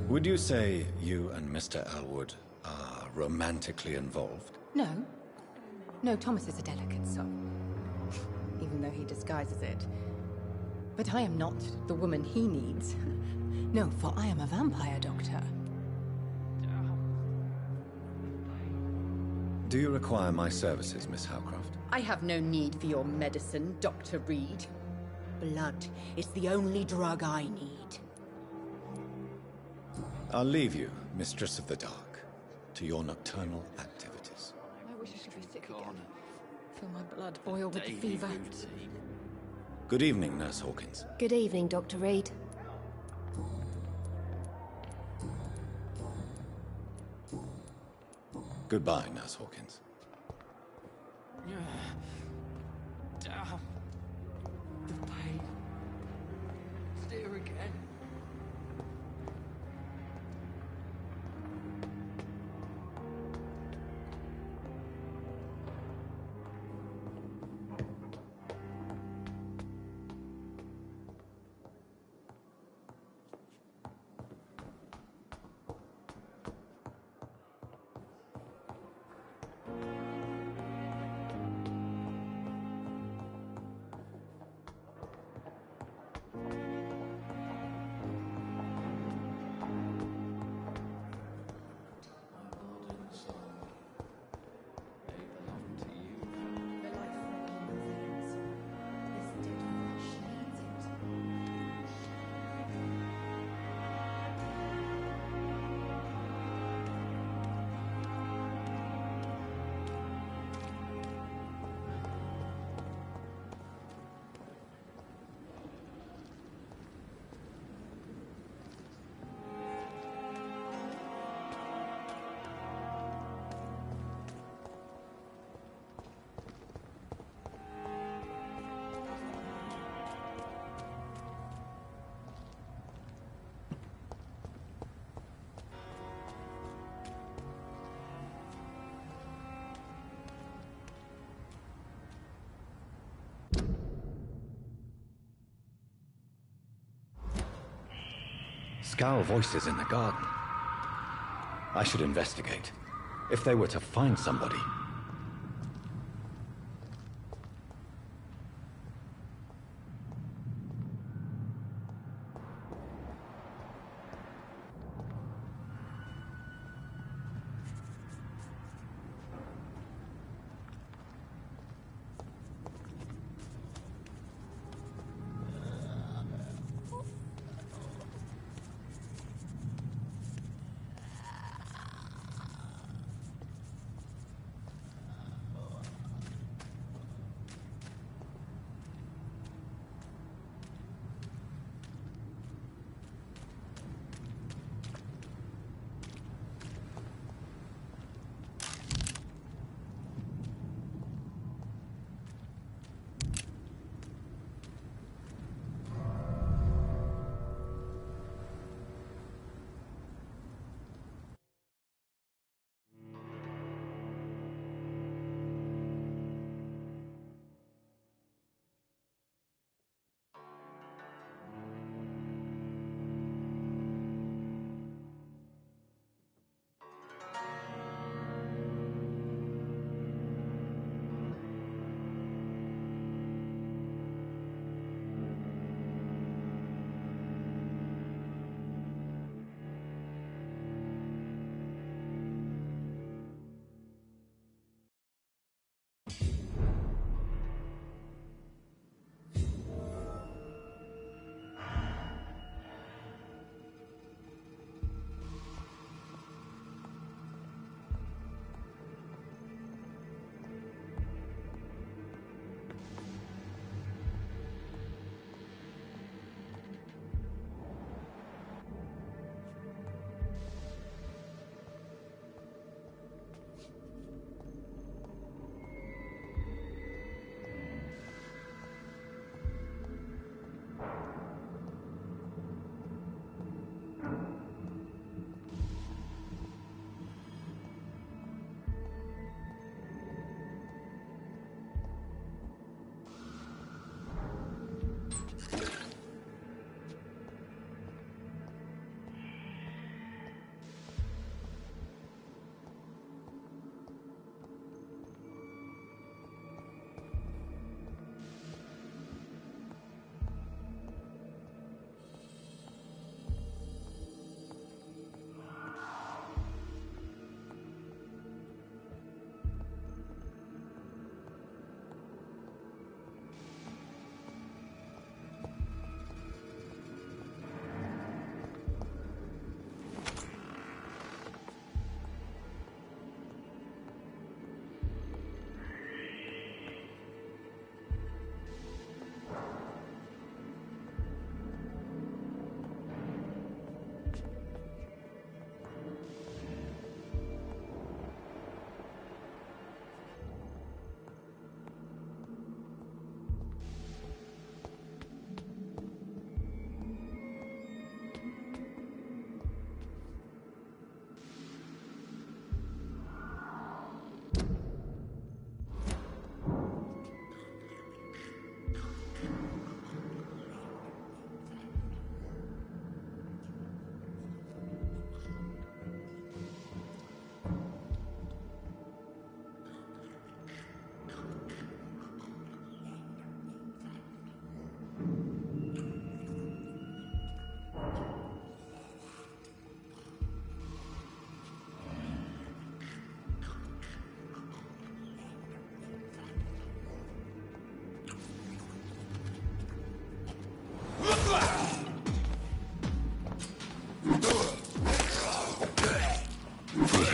Speaker 4: Would you say you and Mr. Elwood are romantically involved?
Speaker 3: No. No, Thomas is a delicate soul. Even though he disguises it. But I am not the woman he needs. No, for I am a vampire, Doctor.
Speaker 4: Do you require my services, Miss Howcroft?
Speaker 10: I have no need for your medicine, Dr. Reed. Blood is the only drug I need.
Speaker 4: I'll leave you, Mistress of the Dark, to your nocturnal activities.
Speaker 3: I wish I could be sick again. Feel my blood boil with the fever.
Speaker 4: Good evening, Nurse Hawkins.
Speaker 19: Good evening, Dr. Reed.
Speaker 4: Goodbye, Nurse Hawkins.
Speaker 17: Damn. The pain. Steer again.
Speaker 4: Scowl voices in the garden. I should investigate. If they were to find somebody.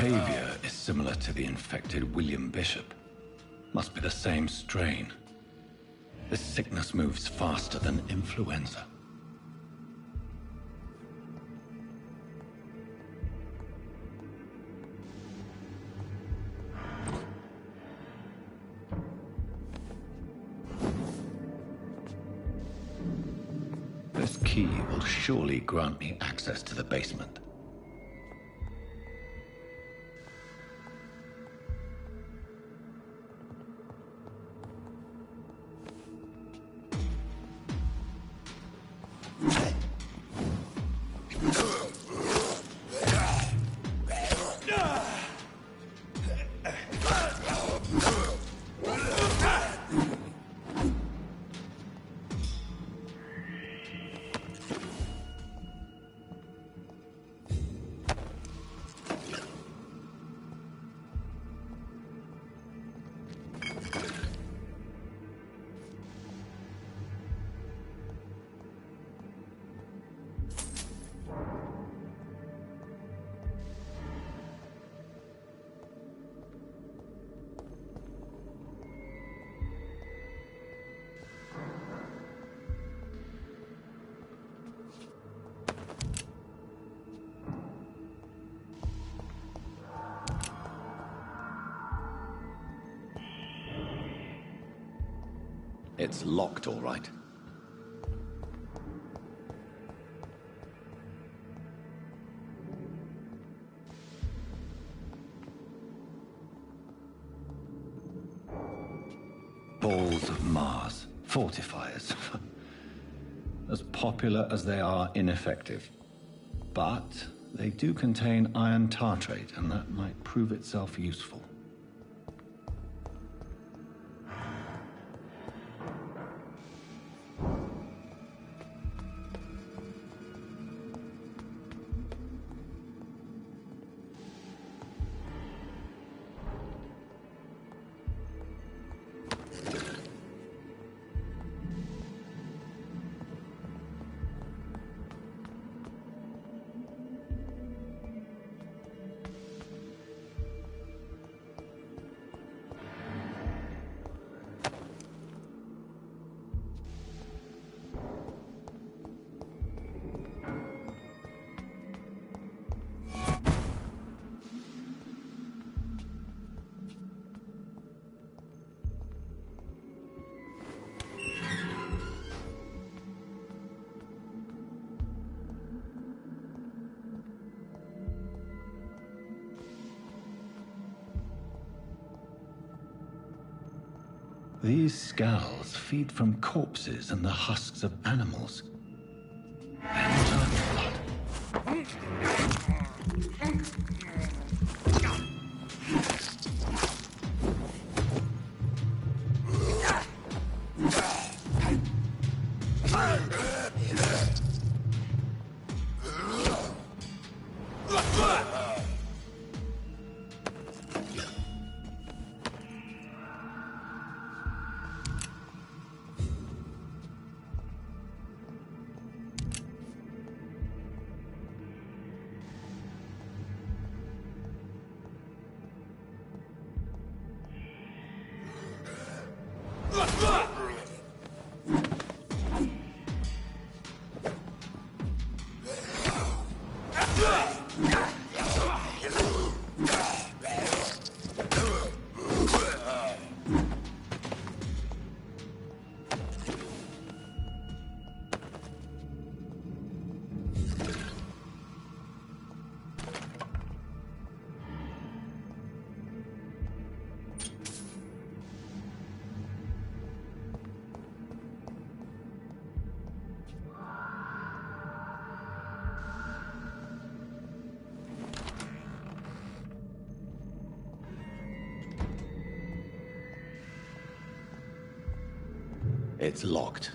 Speaker 4: behavior is similar to the infected William Bishop. Must be the same strain. This sickness moves faster than influenza. This key will surely grant me access to the basement. It's locked, all right. Balls of Mars, fortifiers. As popular as they are ineffective. But they do contain iron tartrate, and that might prove itself useful. These scowls feed from corpses and the husks of animals. It's locked.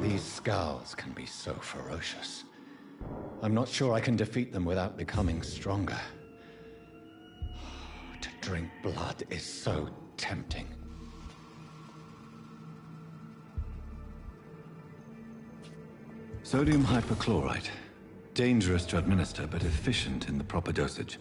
Speaker 4: These scowls can be so ferocious. I'm not sure I can defeat them without becoming stronger. To drink blood is so tempting.
Speaker 21: Sodium hypochlorite. Dangerous to administer, but efficient in the proper dosage.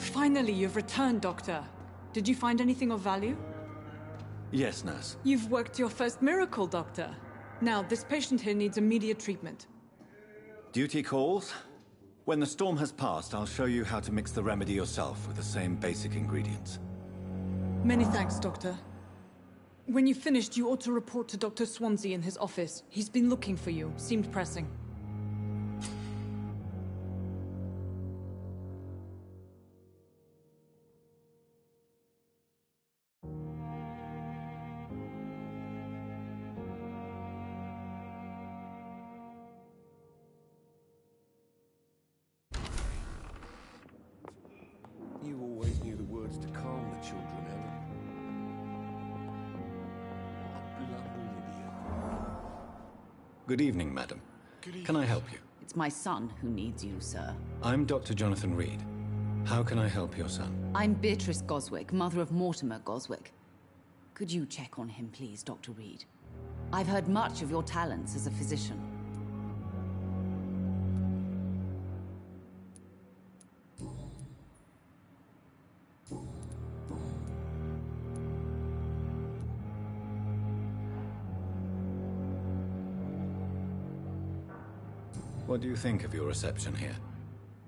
Speaker 16: Finally, you've returned, Doctor. Did you find anything of value?
Speaker 21: Yes, nurse.
Speaker 16: You've worked your first miracle, Doctor. Now, this patient here needs immediate treatment.
Speaker 21: Duty calls. When the storm has passed, I'll show you how to mix the remedy yourself with the same basic ingredients.
Speaker 16: Many thanks, Doctor. When you've finished, you ought to report to Dr. Swansea in his office. He's been looking for you. Seemed pressing.
Speaker 15: You always knew the words to calm the children, Ellen. Lovely Lydia.
Speaker 21: Good evening, madam. Can I help you?
Speaker 7: It's my son who needs you, sir.
Speaker 21: I'm Dr. Jonathan Reed. How can I help your son?
Speaker 7: I'm Beatrice Goswick, mother of Mortimer Goswick. Could you check on him, please, Dr. Reed? I've heard much of your talents as a physician.
Speaker 21: What do you think of your reception here?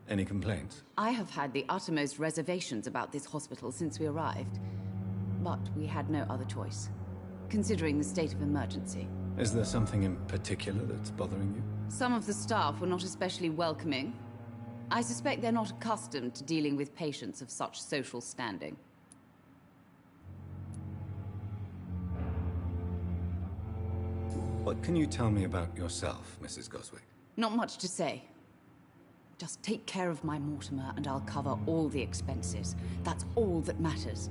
Speaker 21: Any complaints?
Speaker 7: I have had the uttermost reservations about this hospital since we arrived. But we had no other choice, considering the state of emergency.
Speaker 21: Is there something in particular that's bothering you?
Speaker 7: Some of the staff were not especially welcoming. I suspect they're not accustomed to dealing with patients of such social standing.
Speaker 21: What can you tell me about yourself, Mrs. Goswick?
Speaker 7: Not much to say. Just take care of my Mortimer and I'll cover all the expenses. That's all that matters.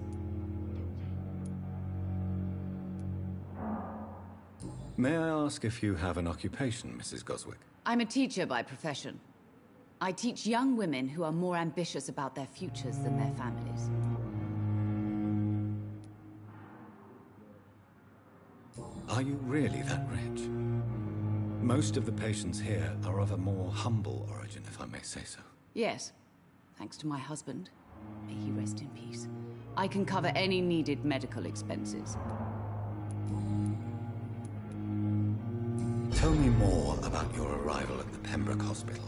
Speaker 21: May I ask if you have an occupation, Mrs. Goswick?
Speaker 7: I'm a teacher by profession. I teach young women who are more ambitious about their futures than their families.
Speaker 21: Are you really that rich? Most of the patients here are of a more humble origin, if I may say so.
Speaker 7: Yes, thanks to my husband. May he rest in peace. I can cover any needed medical expenses.
Speaker 21: Tell me more about your arrival at the Pembroke Hospital.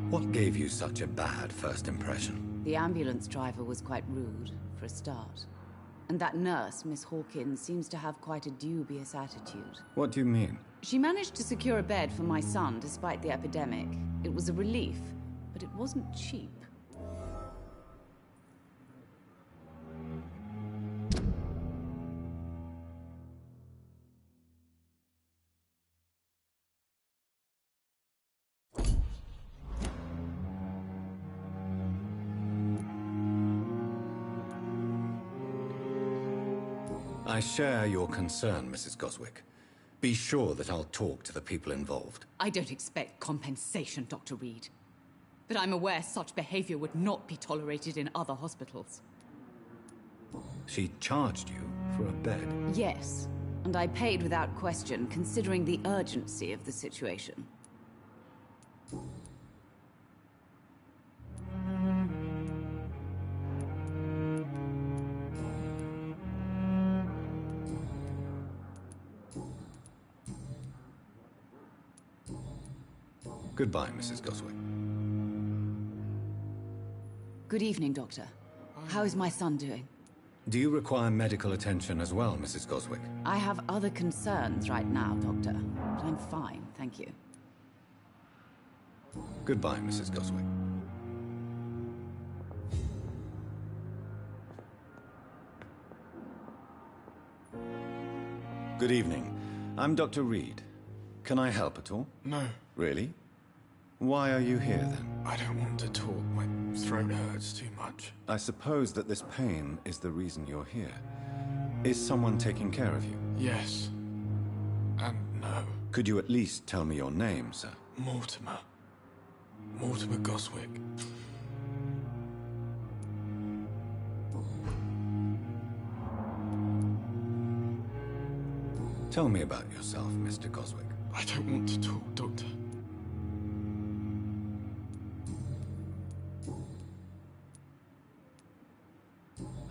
Speaker 21: What gave you such a bad first impression?
Speaker 7: The ambulance driver was quite rude, for a start. And that nurse, Miss Hawkins, seems to have quite a dubious attitude.
Speaker 21: What do you mean?
Speaker 7: She managed to secure a bed for my son despite the epidemic. It was a relief, but it wasn't cheap.
Speaker 21: I share your concern, Mrs. Goswick. Be sure that I'll talk to the people involved.
Speaker 7: I don't expect compensation, Dr. Reed. But I'm aware such behavior would not be tolerated in other hospitals.
Speaker 21: She charged you for a bed?
Speaker 7: Yes, and I paid without question, considering the urgency of the situation.
Speaker 21: Goodbye, Mrs. Goswick.
Speaker 7: Good evening, Doctor. How is my son doing?
Speaker 21: Do you require medical attention as well, Mrs. Goswick?
Speaker 7: I have other concerns right now, Doctor. But I'm fine, thank you.
Speaker 21: Goodbye, Mrs. Goswick. Good evening. I'm Dr. Reed. Can I help at all?
Speaker 5: No.
Speaker 21: Really? Why are you here, then?
Speaker 5: I don't want to talk. My throat hurts too much.
Speaker 21: I suppose that this pain is the reason you're here. Is someone taking care of you?
Speaker 5: Yes. And no.
Speaker 21: Could you at least tell me your name, sir?
Speaker 5: Mortimer. Mortimer Goswick.
Speaker 21: Tell me about yourself, Mr. Goswick.
Speaker 5: I don't want to talk, Doctor.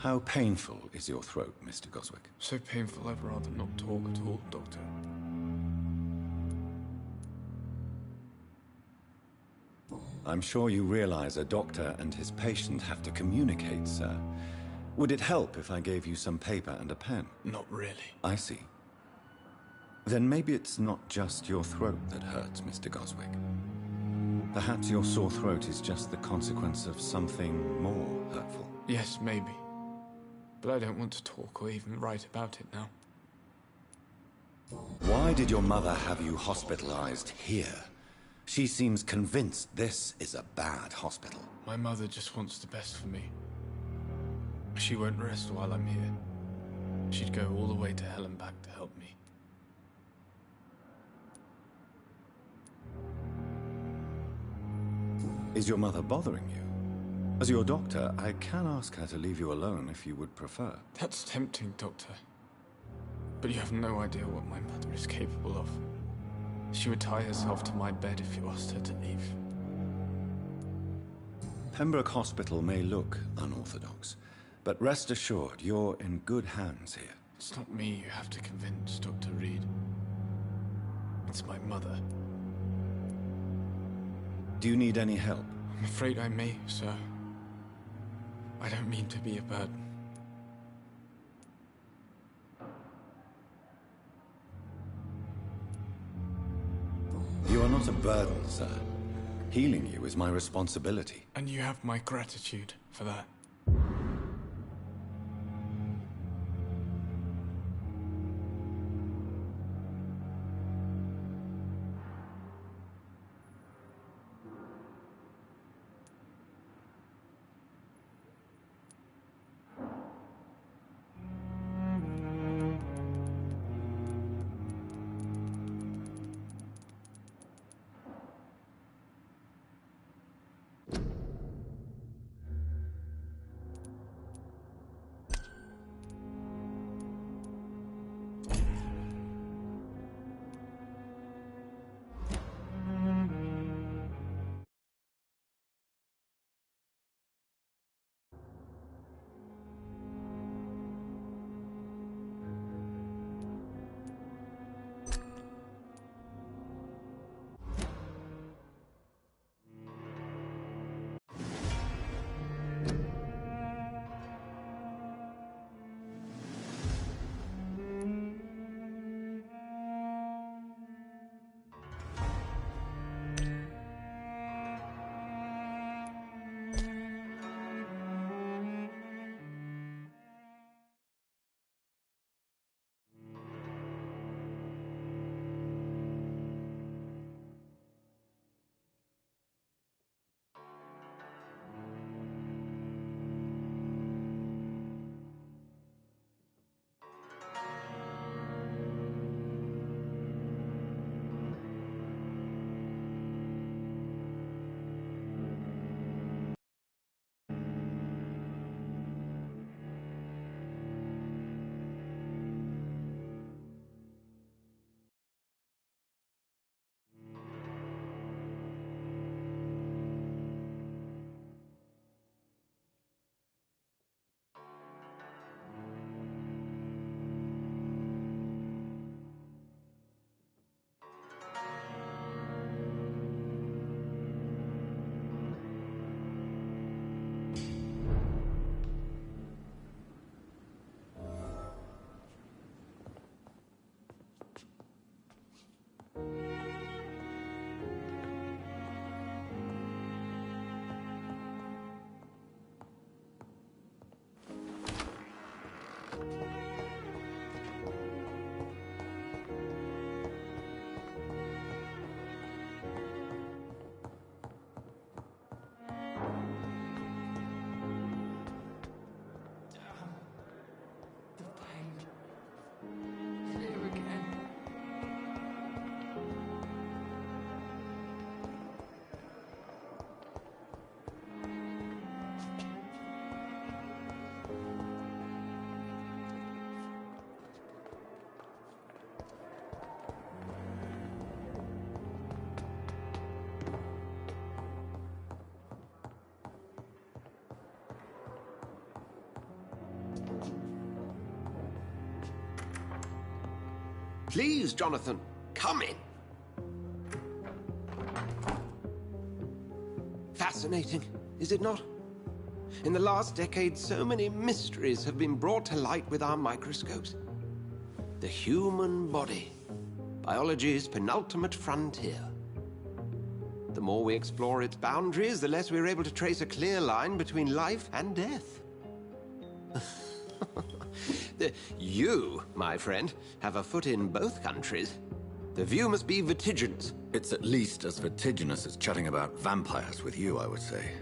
Speaker 4: How painful is your throat, Mr. Goswick?
Speaker 5: So painful I'd rather not talk at all, Doctor.
Speaker 4: I'm sure you realize a doctor and his patient have to communicate, sir. Would it help if I gave you some paper and a pen?
Speaker 5: Not really.
Speaker 4: I see. Then maybe it's not just your throat that hurts, Mr. Goswick. Perhaps your sore throat is just the consequence of something more hurtful.
Speaker 5: Yes, maybe. But I don't want to talk or even write about it now.
Speaker 4: Why did your mother have you hospitalized here? She seems convinced this is a bad hospital.
Speaker 5: My mother just wants the best for me. She won't rest while I'm here. She'd go all the way to hell and back to help me.
Speaker 4: Is your mother bothering you? As your doctor, I can ask her to leave you alone if you would prefer.
Speaker 5: That's tempting, Doctor. But you have no idea what my mother is capable of. She would tie herself to my bed if you asked her to leave.
Speaker 4: Pembroke Hospital may look unorthodox, but rest assured, you're in good hands here.
Speaker 5: It's not me you have to convince, Dr. Reed. It's my mother.
Speaker 4: Do you need any help?
Speaker 5: I'm afraid I may, sir. I don't mean to be a burden.
Speaker 4: You are not a burden, sir. Healing you is my responsibility.
Speaker 5: And you have my gratitude for that.
Speaker 14: Please, Jonathan, come in. Fascinating, is it not? In the last decade, so many mysteries have been brought to light with our microscopes. The human body, biology's penultimate frontier. The more we explore its boundaries, the less we're able to trace a clear line between life and death. You, my friend, have a foot in both countries. The view must be vertiginous.
Speaker 21: It's at least as vertiginous as chatting about vampires with you, I would say.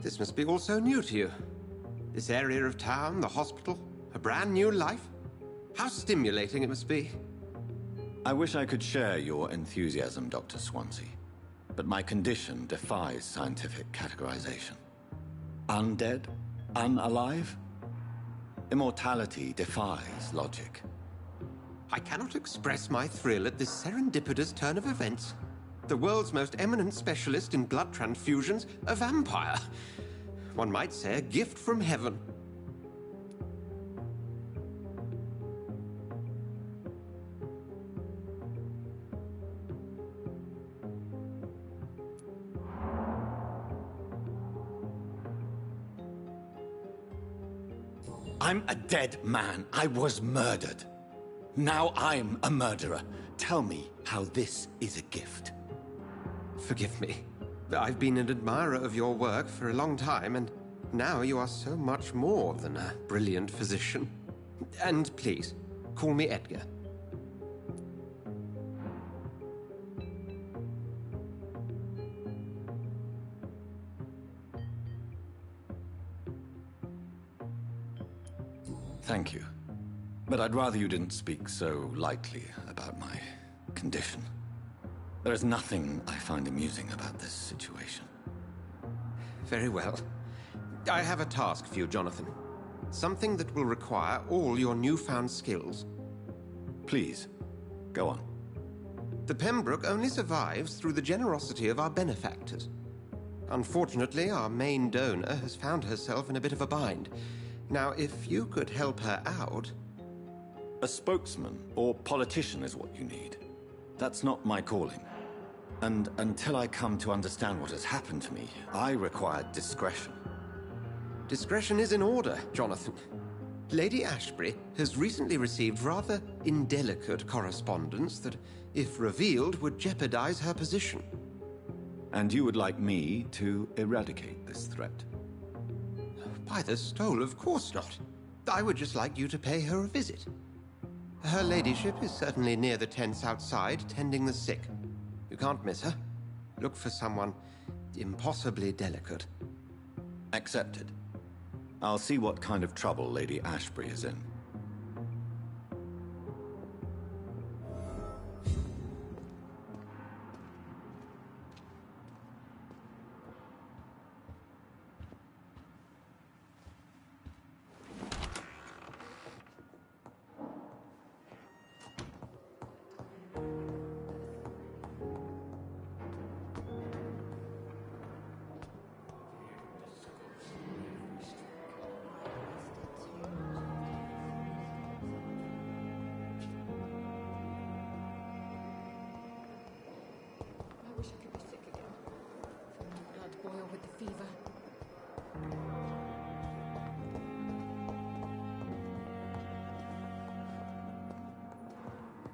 Speaker 14: This must be all so new to you. This area of town, the hospital, a brand new life. How stimulating it must be.
Speaker 21: I wish I could share your enthusiasm, Dr. Swansea, but my condition defies scientific categorization. Undead? Unalive? Immortality defies logic.
Speaker 14: I cannot express my thrill at this serendipitous turn of events. The world's most eminent specialist in blood transfusions, a vampire. One might say a gift from heaven.
Speaker 21: I'm a dead man. I was murdered. Now I'm a murderer. Tell me how this is a gift.
Speaker 14: Forgive me. I've been an admirer of your work for a long time, and now you are so much more than a brilliant physician. And please, call me Edgar.
Speaker 21: Thank you. But I'd rather you didn't speak so lightly about my condition. There is nothing I find amusing about this situation.
Speaker 14: Very well. I have a task for you, Jonathan. Something that will require all your newfound skills.
Speaker 21: Please, go on.
Speaker 14: The Pembroke only survives through the generosity of our benefactors. Unfortunately, our main donor has found herself in a bit of a bind. Now, if you could help her out...
Speaker 21: A spokesman or politician is what you need. That's not my calling. And until I come to understand what has happened to me, I require discretion.
Speaker 14: Discretion is in order, Jonathan. Lady Ashbury has recently received rather indelicate correspondence that, if revealed, would jeopardize her position.
Speaker 21: And you would like me to eradicate this threat?
Speaker 14: By the stole, of course not. I would just like you to pay her a visit. Her ladyship is certainly near the tents outside, tending the sick. You can't miss her. Look for someone impossibly delicate.
Speaker 21: Accepted. I'll see what kind of trouble Lady Ashbury is in.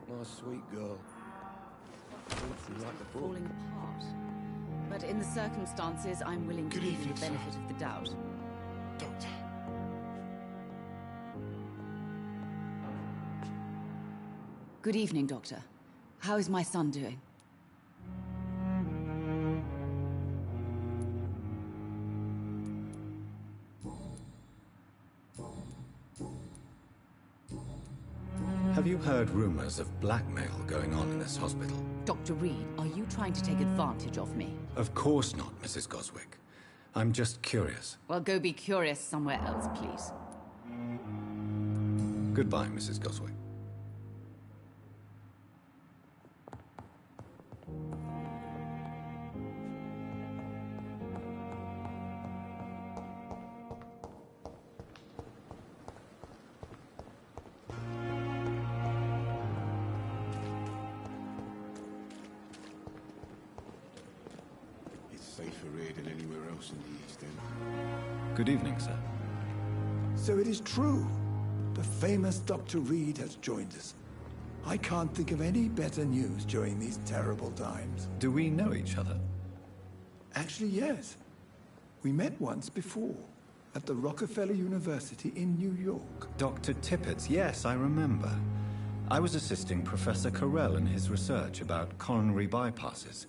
Speaker 15: My sweet girl.
Speaker 7: Falling apart. But in the circumstances, I'm willing to give you the benefit of the doubt.
Speaker 6: Doctor.
Speaker 7: Good evening, Doctor. How is my son doing?
Speaker 21: Have you heard rumors of blackmail going on in this hospital?
Speaker 7: Dr. Reed, are you trying to take advantage of me?
Speaker 21: Of course not, Mrs. Goswick. I'm just curious.
Speaker 7: Well, go be curious somewhere else, please.
Speaker 21: Goodbye, Mrs. Goswick.
Speaker 8: safer here than anywhere else in the East End.
Speaker 4: Good evening, sir.
Speaker 13: So it is true. The famous Dr. Reed has joined us. I can't think of any better news during these terrible times.
Speaker 4: Do we know each other?
Speaker 13: Actually, yes. We met once before, at the Rockefeller University in New York.
Speaker 4: Dr. Tippett, yes, I remember. I was assisting Professor Carell in his research about coronary bypasses.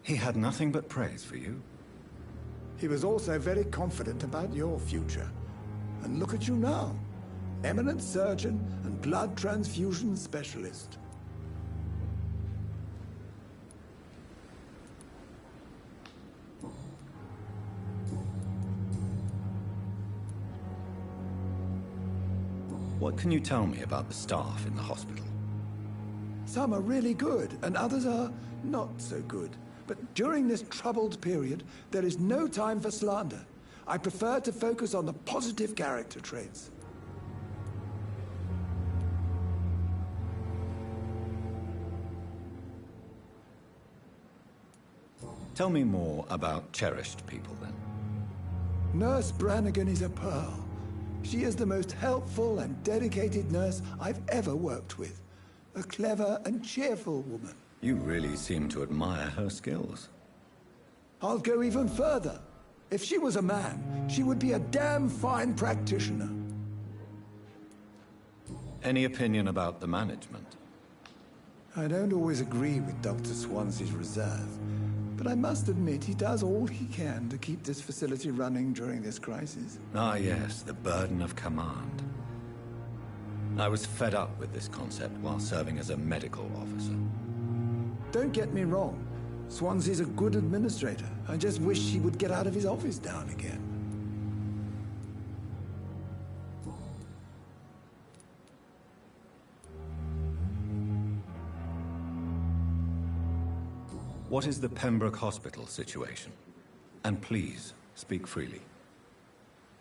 Speaker 4: He had nothing but praise for you.
Speaker 13: He was also very confident about your future. And look at you now. Eminent surgeon and blood transfusion specialist.
Speaker 4: What can you tell me about the staff in the hospital?
Speaker 13: Some are really good, and others are not so good. But during this troubled period, there is no time for slander. I prefer to focus on the positive character traits.
Speaker 4: Tell me more about cherished people, then.
Speaker 13: Nurse Brannigan is a pearl. She is the most helpful and dedicated nurse I've ever worked with. A clever and cheerful woman.
Speaker 4: You really seem to admire her skills.
Speaker 13: I'll go even further. If she was a man, she would be a damn fine practitioner.
Speaker 4: Any opinion about the management?
Speaker 13: I don't always agree with Dr. Swansea's reserve, but I must admit he does all he can to keep this facility running during this crisis.
Speaker 4: Ah, yes, the burden of command. I was fed up with this concept while serving as a medical officer.
Speaker 13: Don't get me wrong. Swansea's a good administrator. I just wish he would get out of his office now and again.
Speaker 4: What is the Pembroke Hospital situation? And please, speak freely.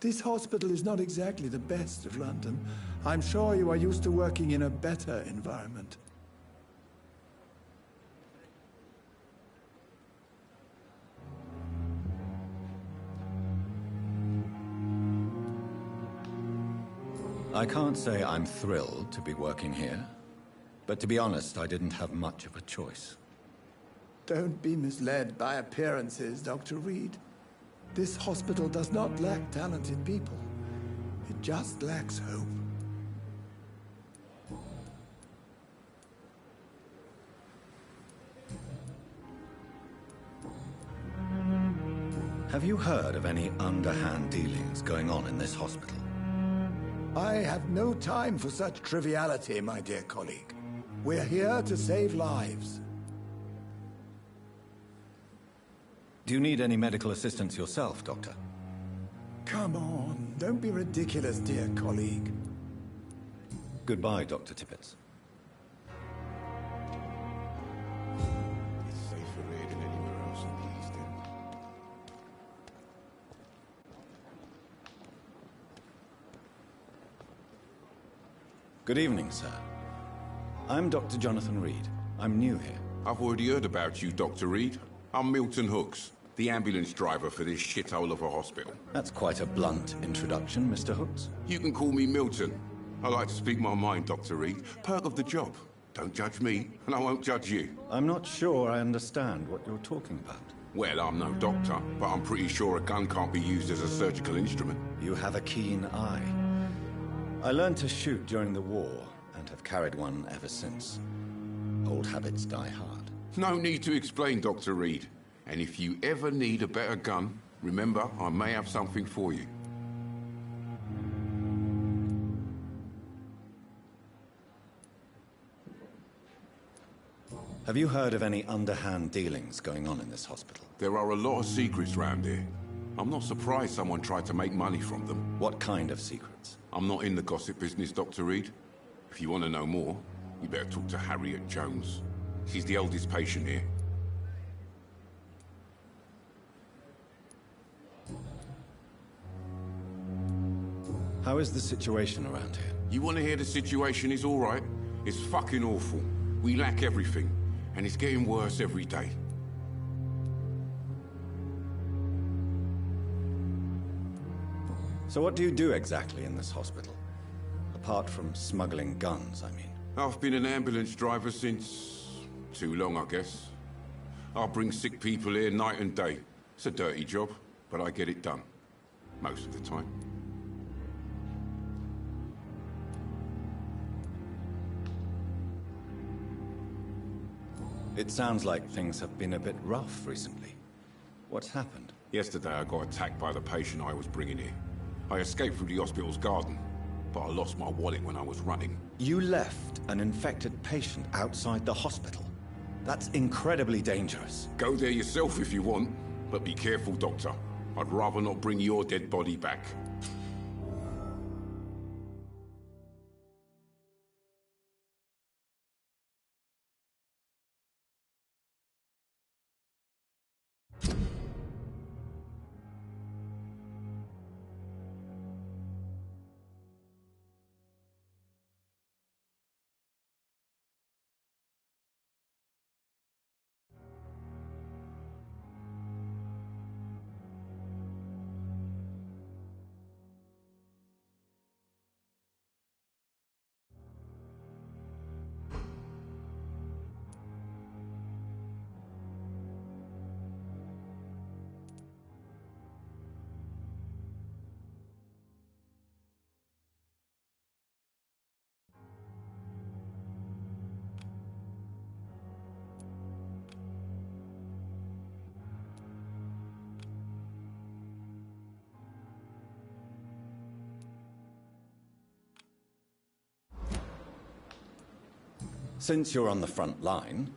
Speaker 13: This hospital is not exactly the best of London. I'm sure you are used to working in a better environment.
Speaker 4: I can't say I'm thrilled to be working here, but to be honest, I didn't have much of a choice.
Speaker 13: Don't be misled by appearances, Dr. Reed. This hospital does not lack talented people. It just lacks hope.
Speaker 4: Have you heard of any underhand dealings going on in this hospital?
Speaker 13: I have no time for such triviality, my dear colleague. We're here to save lives.
Speaker 4: Do you need any medical assistance yourself, Doctor?
Speaker 13: Come on, don't be ridiculous, dear colleague.
Speaker 4: Goodbye, Dr. Tippett.
Speaker 8: It's safer here than anywhere else in the East End.
Speaker 4: Good evening, sir. I'm Dr. Jonathan Reed. I'm new here.
Speaker 8: I've already heard about you, Dr. Reed. I'm Milton Hooks, the ambulance driver for this shithole of a hospital.
Speaker 4: That's quite a blunt introduction, Mr. Hooks.
Speaker 8: You can call me Milton. I like to speak my mind, Dr. Reed. Perk of the job. Don't judge me, and I won't judge you.
Speaker 4: I'm not sure I understand what you're talking about.
Speaker 8: Well, I'm no doctor, but I'm pretty sure a gun can't be used as a surgical instrument.
Speaker 4: You have a keen eye. I learned to shoot during the war, and have carried one ever since. Old habits die hard.
Speaker 8: No need to explain, Dr. Reed. And if you ever need a better gun, remember, I may have something for you.
Speaker 4: Have you heard of any underhand dealings going on in this hospital?
Speaker 8: There are a lot of secrets round here. I'm not surprised someone tried to make money from them.
Speaker 4: What kind of secrets?
Speaker 8: I'm not in the gossip business, Dr. Reed. If you want to know more, you better talk to Harriet Jones. She's the oldest patient here.
Speaker 4: How is the situation around here?
Speaker 8: You want to hear the situation is all right? It's fucking awful. We lack everything, and it's getting worse every day.
Speaker 4: So what do you do exactly in this hospital? Apart from smuggling guns, I mean.
Speaker 8: I've been an ambulance driver since... too long, I guess. I bring sick people here night and day. It's a dirty job, but I get it done. Most of the time.
Speaker 4: It sounds like things have been a bit rough recently. What's happened?
Speaker 8: Yesterday I got attacked by the patient I was bringing here. I escaped through the hospital's garden, but I lost my wallet when I was running.
Speaker 4: You left an infected patient outside the hospital? That's incredibly dangerous.
Speaker 8: Go there yourself if you want, but be careful, Doctor. I'd rather not bring your dead body back.
Speaker 4: Since you're on the front line,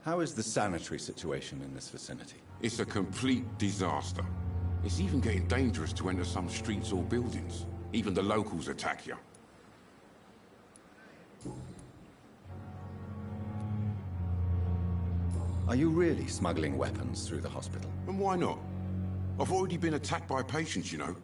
Speaker 4: how is the sanitary situation in this vicinity?
Speaker 8: It's a complete disaster. It's even getting dangerous to enter some streets or buildings. Even the locals attack you.
Speaker 4: Are you really smuggling weapons through the hospital?
Speaker 8: And why not? I've already been attacked by patients, you know.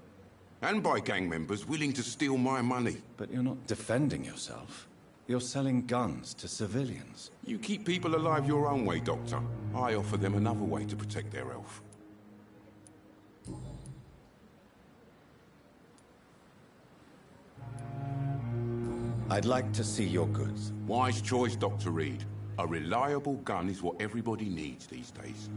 Speaker 8: And by gang members willing to steal my money.
Speaker 4: But you're not defending yourself. You're selling guns to civilians.
Speaker 8: You keep people alive your own way, Doctor. I offer them another way to protect their health.
Speaker 4: I'd like to see your goods.
Speaker 8: Wise choice, Dr. Reed. A reliable gun is what everybody needs these days.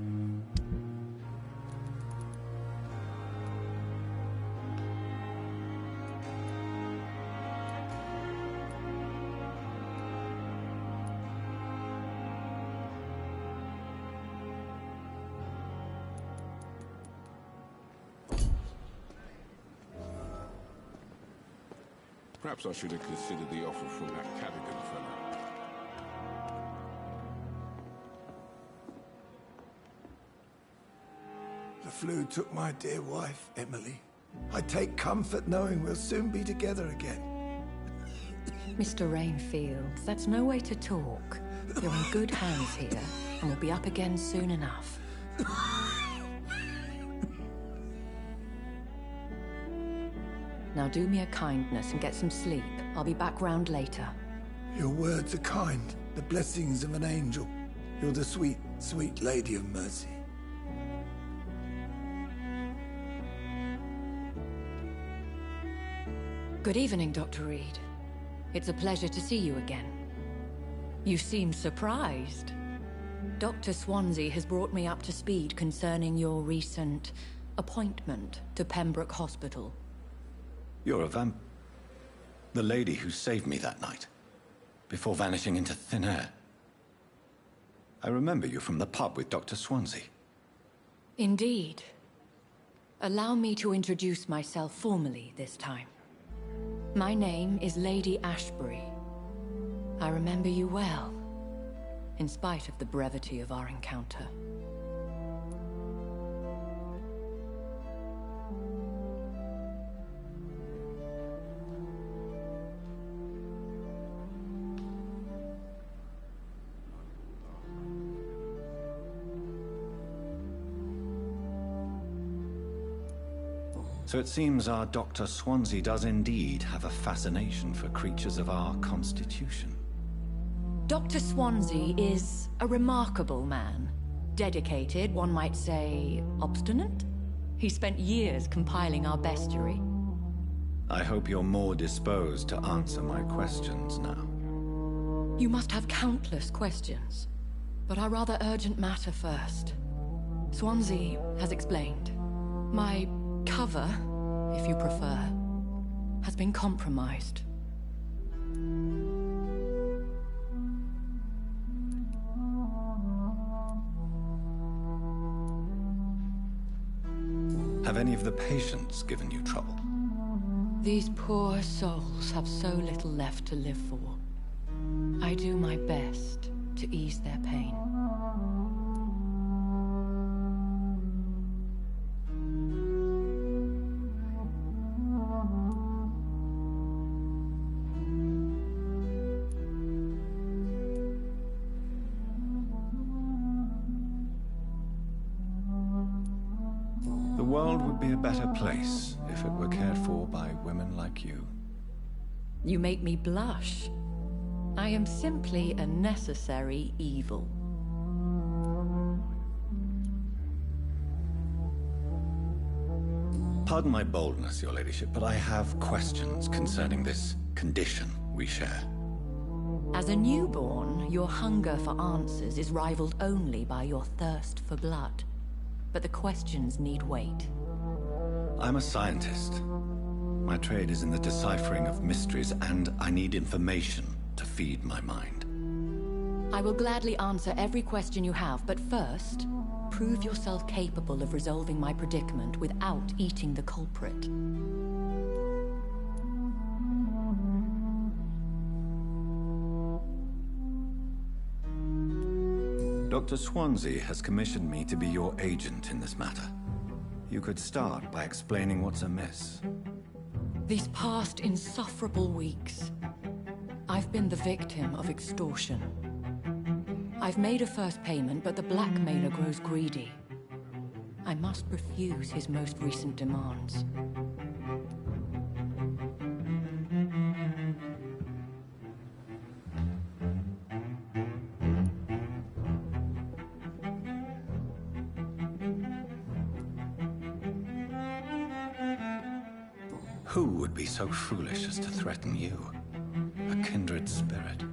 Speaker 8: Perhaps I should have considered the offer from that Cadigan fellow.
Speaker 13: The flu took my dear wife, Emily. I take comfort knowing we'll soon be together again.
Speaker 12: Mr. Rainfield, that's no way to talk. You're in good hands here, and we'll be up again soon enough. Now do me a kindness and get some sleep. I'll be back round later.
Speaker 13: Your words are kind, the blessings of an angel. You're the sweet, sweet Lady of Mercy.
Speaker 12: Good evening, Dr. Reed. It's a pleasure to see you again. You seem surprised. Dr. Swansea has brought me up to speed concerning your recent appointment to Pembroke Hospital.
Speaker 4: You're a the lady who saved me that night, before vanishing into thin air. I remember you from the pub with Dr. Swansea.
Speaker 12: Indeed. Allow me to introduce myself formally this time. My name is Lady Ashbury. I remember you well, in spite of the brevity of our encounter.
Speaker 4: So it seems our Dr. Swansea does indeed have a fascination for creatures of our constitution.
Speaker 12: Dr. Swansea is a remarkable man. Dedicated, one might say, obstinate. He spent years compiling our bestiary.
Speaker 4: I hope you're more disposed to answer my questions now.
Speaker 12: You must have countless questions, but our rather urgent matter first. Swansea has explained. My cover, if you prefer, has been compromised.
Speaker 4: Have any of the patients given you trouble?
Speaker 12: These poor souls have so little left to live for. I do my best to ease their pain.
Speaker 4: The world would be a better place if it were cared for by women like you.
Speaker 12: You make me blush. I am simply a necessary evil.
Speaker 4: Pardon my boldness, your ladyship, but I have questions concerning this condition we share.
Speaker 12: As a newborn, your hunger for answers is rivaled only by your thirst for blood. But the questions need wait.
Speaker 4: I'm a scientist. My trade is in the deciphering of mysteries, and I need information to feed my mind.
Speaker 12: I will gladly answer every question you have, but first, prove yourself capable of resolving my predicament without eating the culprit.
Speaker 4: Dr. Swansea has commissioned me to be your agent in this matter. You could start by explaining what's amiss.
Speaker 12: These past insufferable weeks, I've been the victim of extortion. I've made a first payment, but the blackmailer grows greedy. I must refuse his most recent demands.
Speaker 4: Who would be so foolish as to threaten you? A kindred spirit.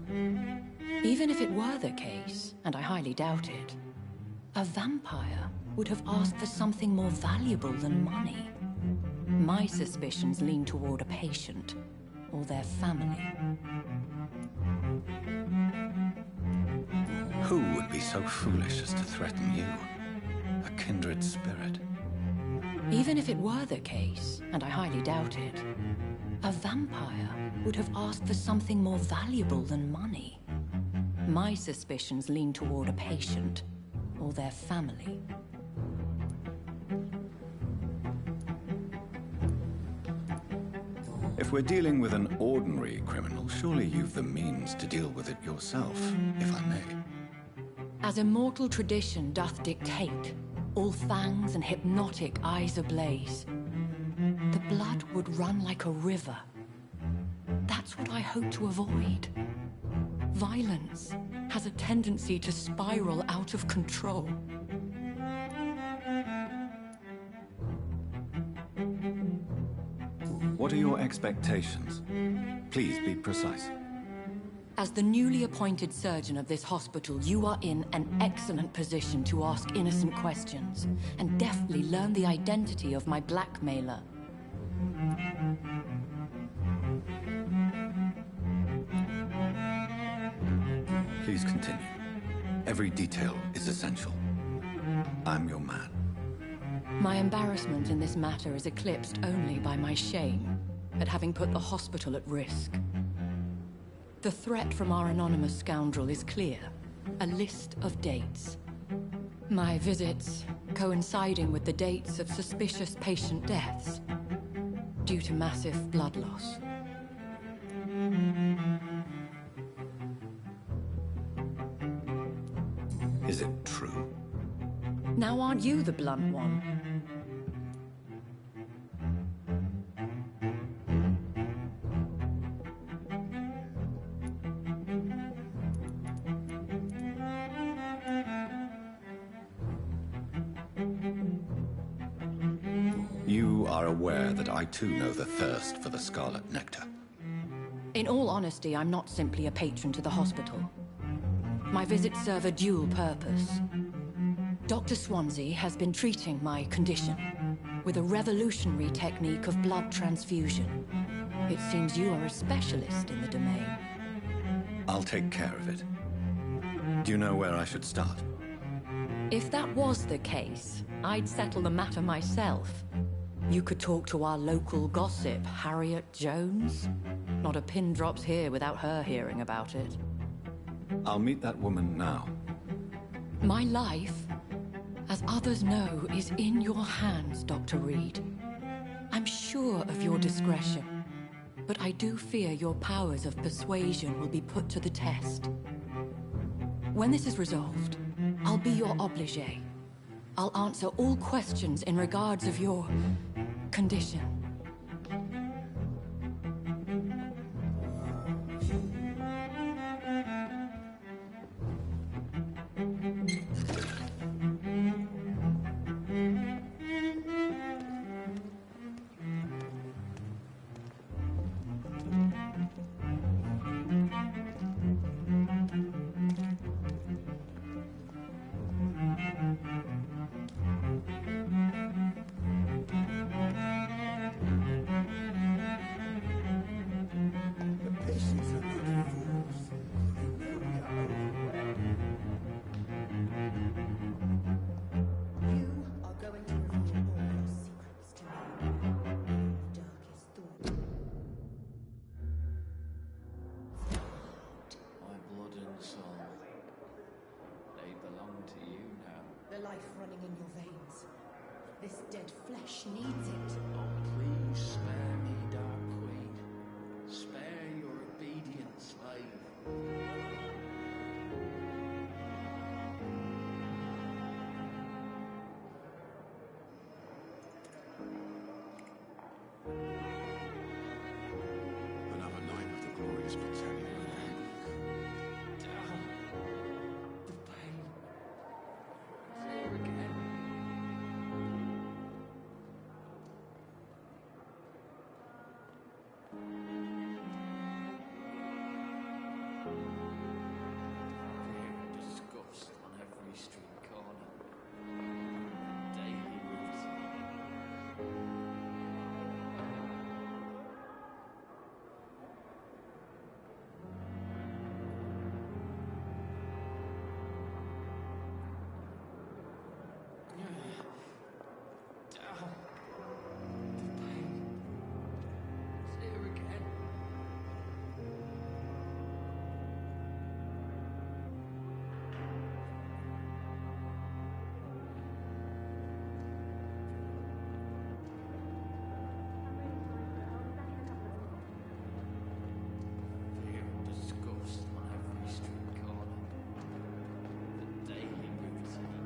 Speaker 12: Even if it were the case, and I highly doubt it, a vampire would have asked for something more valuable than money. My suspicions lean toward a patient, or their family.
Speaker 4: Who would be so foolish as to threaten you? A kindred spirit.
Speaker 12: Even if it were the case, and I highly doubt it, a vampire would have asked for something more valuable than money. My suspicions lean toward a patient, or their family.
Speaker 4: If we're dealing with an ordinary criminal, surely you've the means to deal with it yourself, if I may.
Speaker 12: As immortal tradition doth dictate, all fangs and hypnotic eyes ablaze, the blood would run like a river. That's what I hope to avoid. Violence has a tendency to spiral out of control.
Speaker 4: What are your expectations? Please be precise.
Speaker 12: As the newly appointed surgeon of this hospital, you are in an excellent position to ask innocent questions and deftly learn the identity of my blackmailer.
Speaker 4: Please continue. Every detail is essential. I'm your man.
Speaker 12: My embarrassment in this matter is eclipsed only by my shame at having put the hospital at risk. The threat from our anonymous scoundrel is clear. A list of dates. My visits coinciding with the dates of suspicious patient deaths due to massive blood loss.
Speaker 4: Is it true?
Speaker 12: Now aren't you the blunt one?
Speaker 11: You are aware that I too know the thirst for the scarlet nectar.
Speaker 12: In all honesty, I'm not simply a patron to the hospital. My visits serve a dual purpose. Dr. Swansea has been treating my condition with a revolutionary technique of blood transfusion. It seems you are a specialist in the domain.
Speaker 11: I'll take care of it. Do you know where I should start?
Speaker 12: If that was the case, I'd settle the matter myself. You could talk to our local gossip, Harriet Jones. Not a pin drops here without her hearing about it.
Speaker 11: I'll meet that woman now.
Speaker 12: My life, as others know, is in your hands, Dr. Reed. I'm sure of your discretion, but I do fear your powers of persuasion will be put to the test. When this is resolved, I'll be your obligé. I'll answer all questions in regards of your condition.
Speaker 3: Needs it.
Speaker 2: Oh, please spare me, Dark Queen. Spare your obedient slave.
Speaker 8: Another night with the glorious battalion.
Speaker 2: Down. The pain. It's here again. Disgust on every street corner. Daily routine. Down. The pain. It's here again. Disgust on every street corner. The daily routine.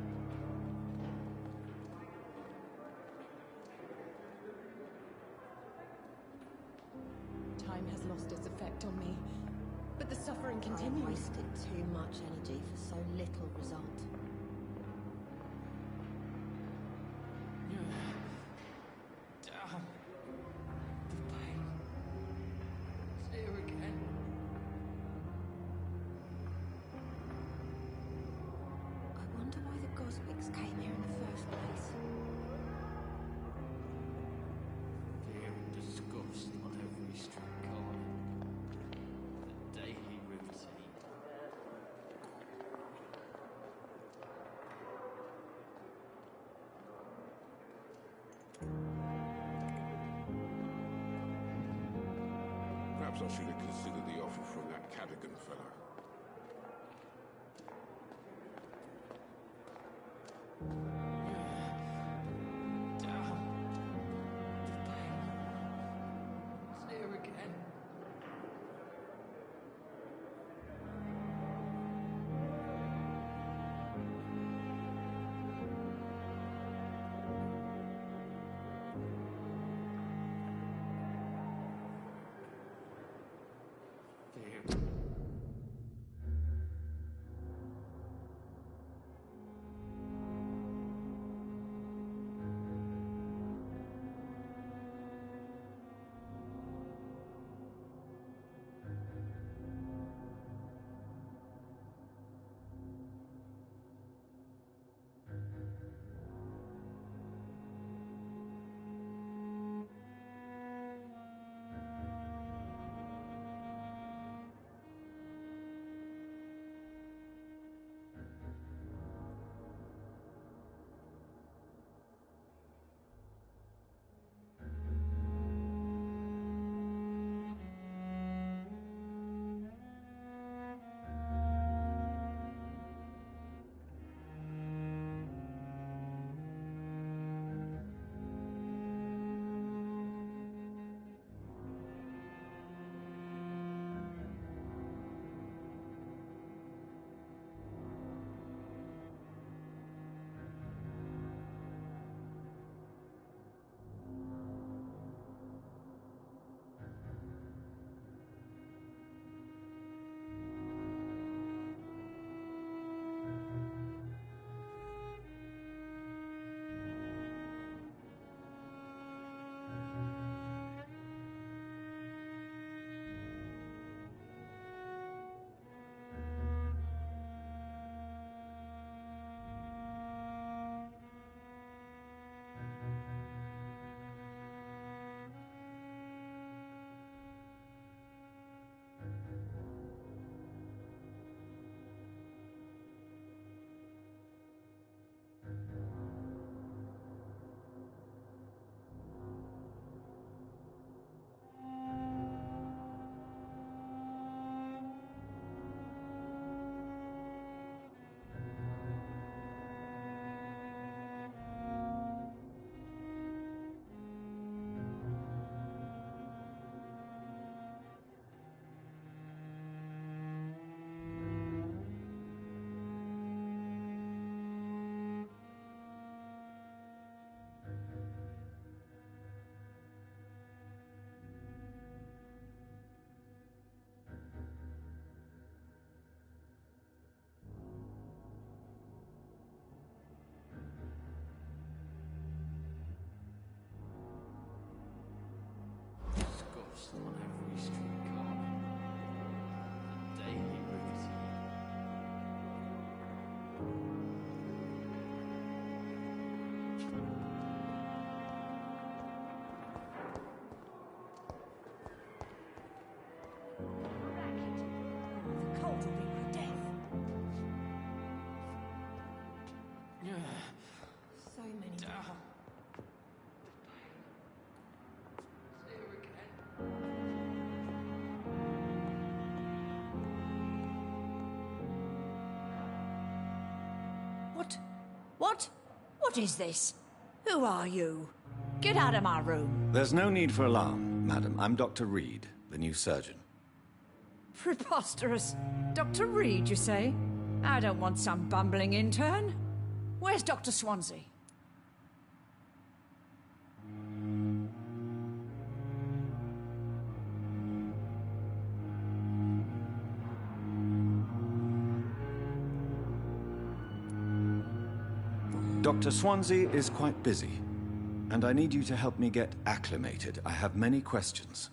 Speaker 10: Time has lost its effect on me, but the suffering
Speaker 19: I
Speaker 10: continues.
Speaker 19: wasted too much energy for so little result.
Speaker 2: Down. The pain. It's here again.
Speaker 19: I wonder why the Goswicks came here in the first place.
Speaker 2: Fear and disgust on every street corner. The daily routine.
Speaker 8: Perhaps I should have considered the offer from that Cadogan fellow.
Speaker 2: Down. The pain. It's here again. Fear.
Speaker 1: What? What is this? Who are you? Get out of my room.
Speaker 21: There's no need for alarm, madam. I'm Dr. Reed, the new surgeon.
Speaker 1: Preposterous. Dr. Reed, you say? I don't want some bumbling intern. Where's Dr. Swansea?
Speaker 21: Dr. Swansea is quite busy, and I need you to help me get acclimated. I have many questions.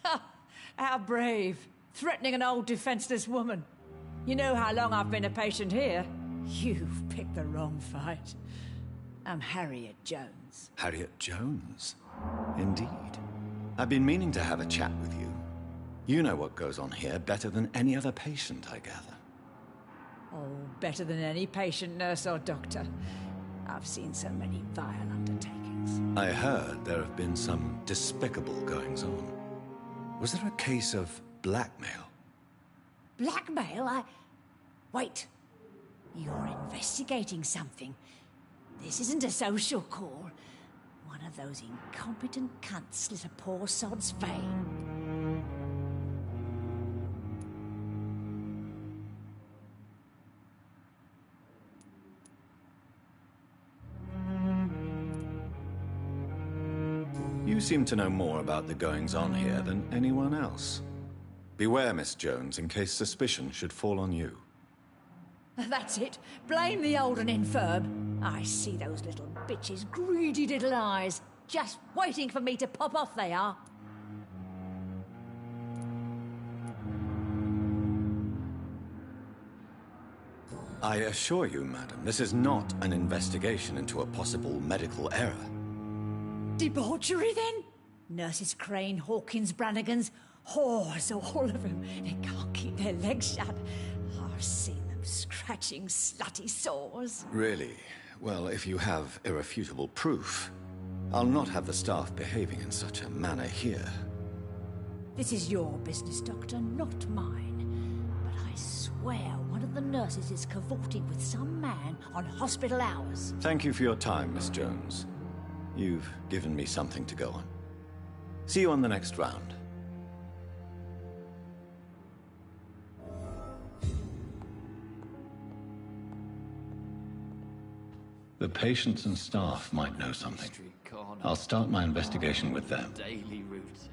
Speaker 1: How brave. Threatening an old defenseless woman. You know how long I've been a patient here? You've picked the wrong fight. I'm Harriet Jones.
Speaker 21: Harriet Jones? Indeed. I've been meaning to have a chat with you. You know what goes on here better than any other patient, I gather.
Speaker 1: Oh, better than any patient, nurse, or doctor. I've seen so many vile undertakings.
Speaker 21: I heard there have been some despicable goings-on. Was there a case of blackmail?
Speaker 1: Blackmail? Wait. You're investigating something. This isn't a social call. One of those incompetent cunts slit a poor sod's vein.
Speaker 21: You seem to know more about the goings-on here than anyone else. Beware, Miss Jones, in case suspicion should fall on you.
Speaker 1: That's it. Blame the old and infirm. I see those little bitches' greedy little eyes. Just waiting for me to pop off, they are.
Speaker 21: I assure you, madam, this is not an investigation into a possible medical error.
Speaker 1: Debauchery, then? Nurses Crane, Hawkins, Brannigans, whores, all of them. They can't keep their legs shut. I've seen them scratching slutty sores.
Speaker 21: Really? Well, if you have irrefutable proof, I'll not have the staff behaving in such a manner here.
Speaker 1: This is your business, Doctor, not mine. But I swear one of the nurses is cavorting with some man on hospital hours.
Speaker 21: Thank you for your time, Miss Jones. You've given me something to go on. See you on the next round. The patients and staff might know something. I'll start my investigation with them.
Speaker 20: Daily routine.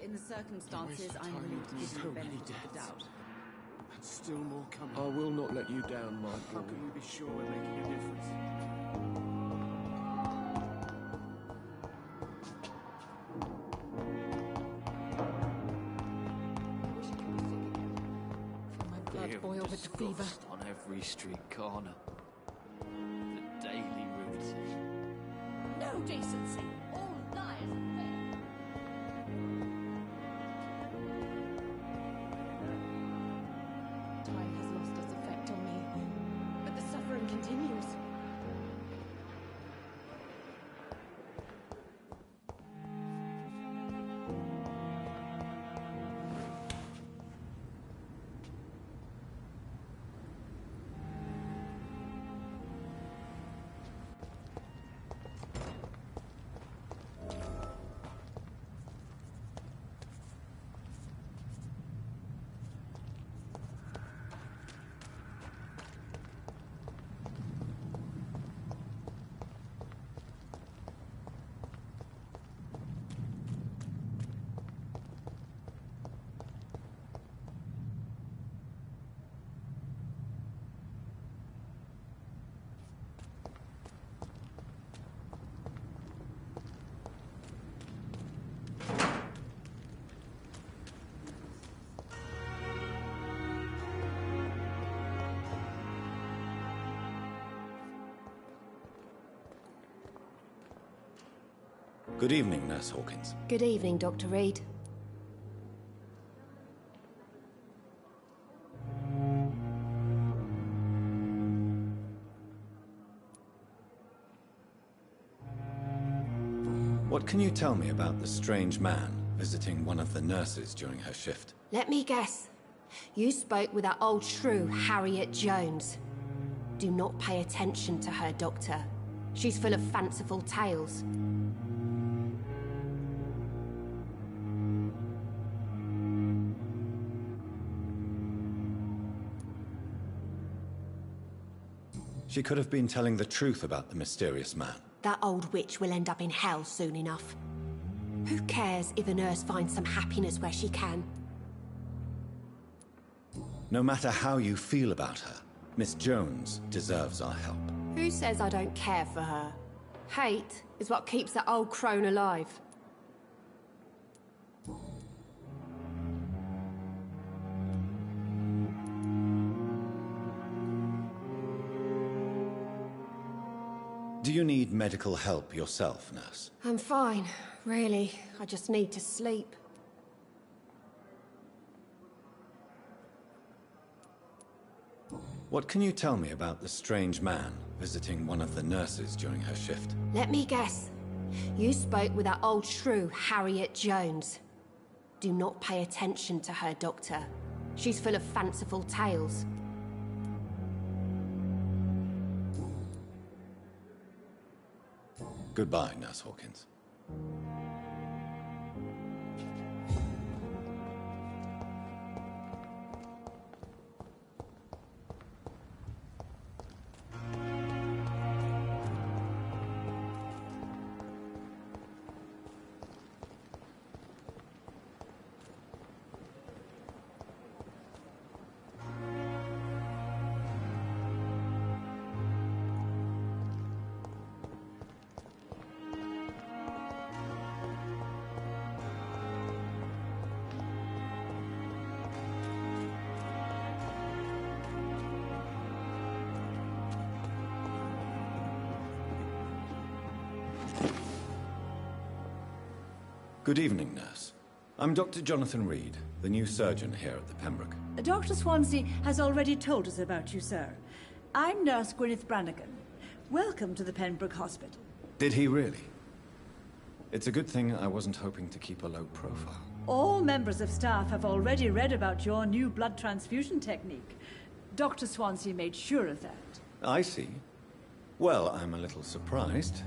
Speaker 7: In the circumstances, I'm willing to give you the benefit of the doubt.
Speaker 15: And still more coming. I will not let you down, my boy. How can we be sure we're making a difference?
Speaker 12: Feel my blood boil with the fever.
Speaker 20: On every street corner. The daily routine.
Speaker 1: No decency. All lies and fake.
Speaker 12: Time has lost its effect on me, but the suffering continues.
Speaker 21: Good evening, Nurse Hawkins.
Speaker 19: Good evening, Dr. Reed.
Speaker 21: What can you tell me about the strange man visiting one of the nurses during her shift?
Speaker 19: Let me guess. You spoke with that old shrew, Harriet Jones. Do not pay attention to her, Doctor. She's full of fanciful tales.
Speaker 21: She could have been telling the truth about the mysterious man.
Speaker 19: That old witch will end up in hell soon enough. Who cares if a nurse finds some happiness where she can?
Speaker 21: No matter how you feel about her, Miss Jones deserves our help.
Speaker 19: Who says I don't care for her? Hate is what keeps that old crone alive.
Speaker 21: Do you need medical help yourself, nurse?
Speaker 19: I'm fine, really. I just need to sleep.
Speaker 21: What can you tell me about the strange man visiting one of the nurses during her shift?
Speaker 19: Let me guess. You spoke with that old shrew, Harriet Jones. Do not pay attention to her, Doctor. She's full of fanciful tales.
Speaker 21: Goodbye, Nurse Hawkins. Good evening, nurse. I'm Dr. Jonathan Reed, the new surgeon here at the Pembroke.
Speaker 1: Dr. Swansea has already told us about you, sir. I'm Nurse Gwyneth Brannigan. Welcome to the Pembroke Hospital.
Speaker 21: Did he really? It's a good thing I wasn't hoping to keep a low profile.
Speaker 1: All members of staff have already read about your new blood transfusion technique. Dr. Swansea made sure of that.
Speaker 21: I see. Well, I'm a little surprised,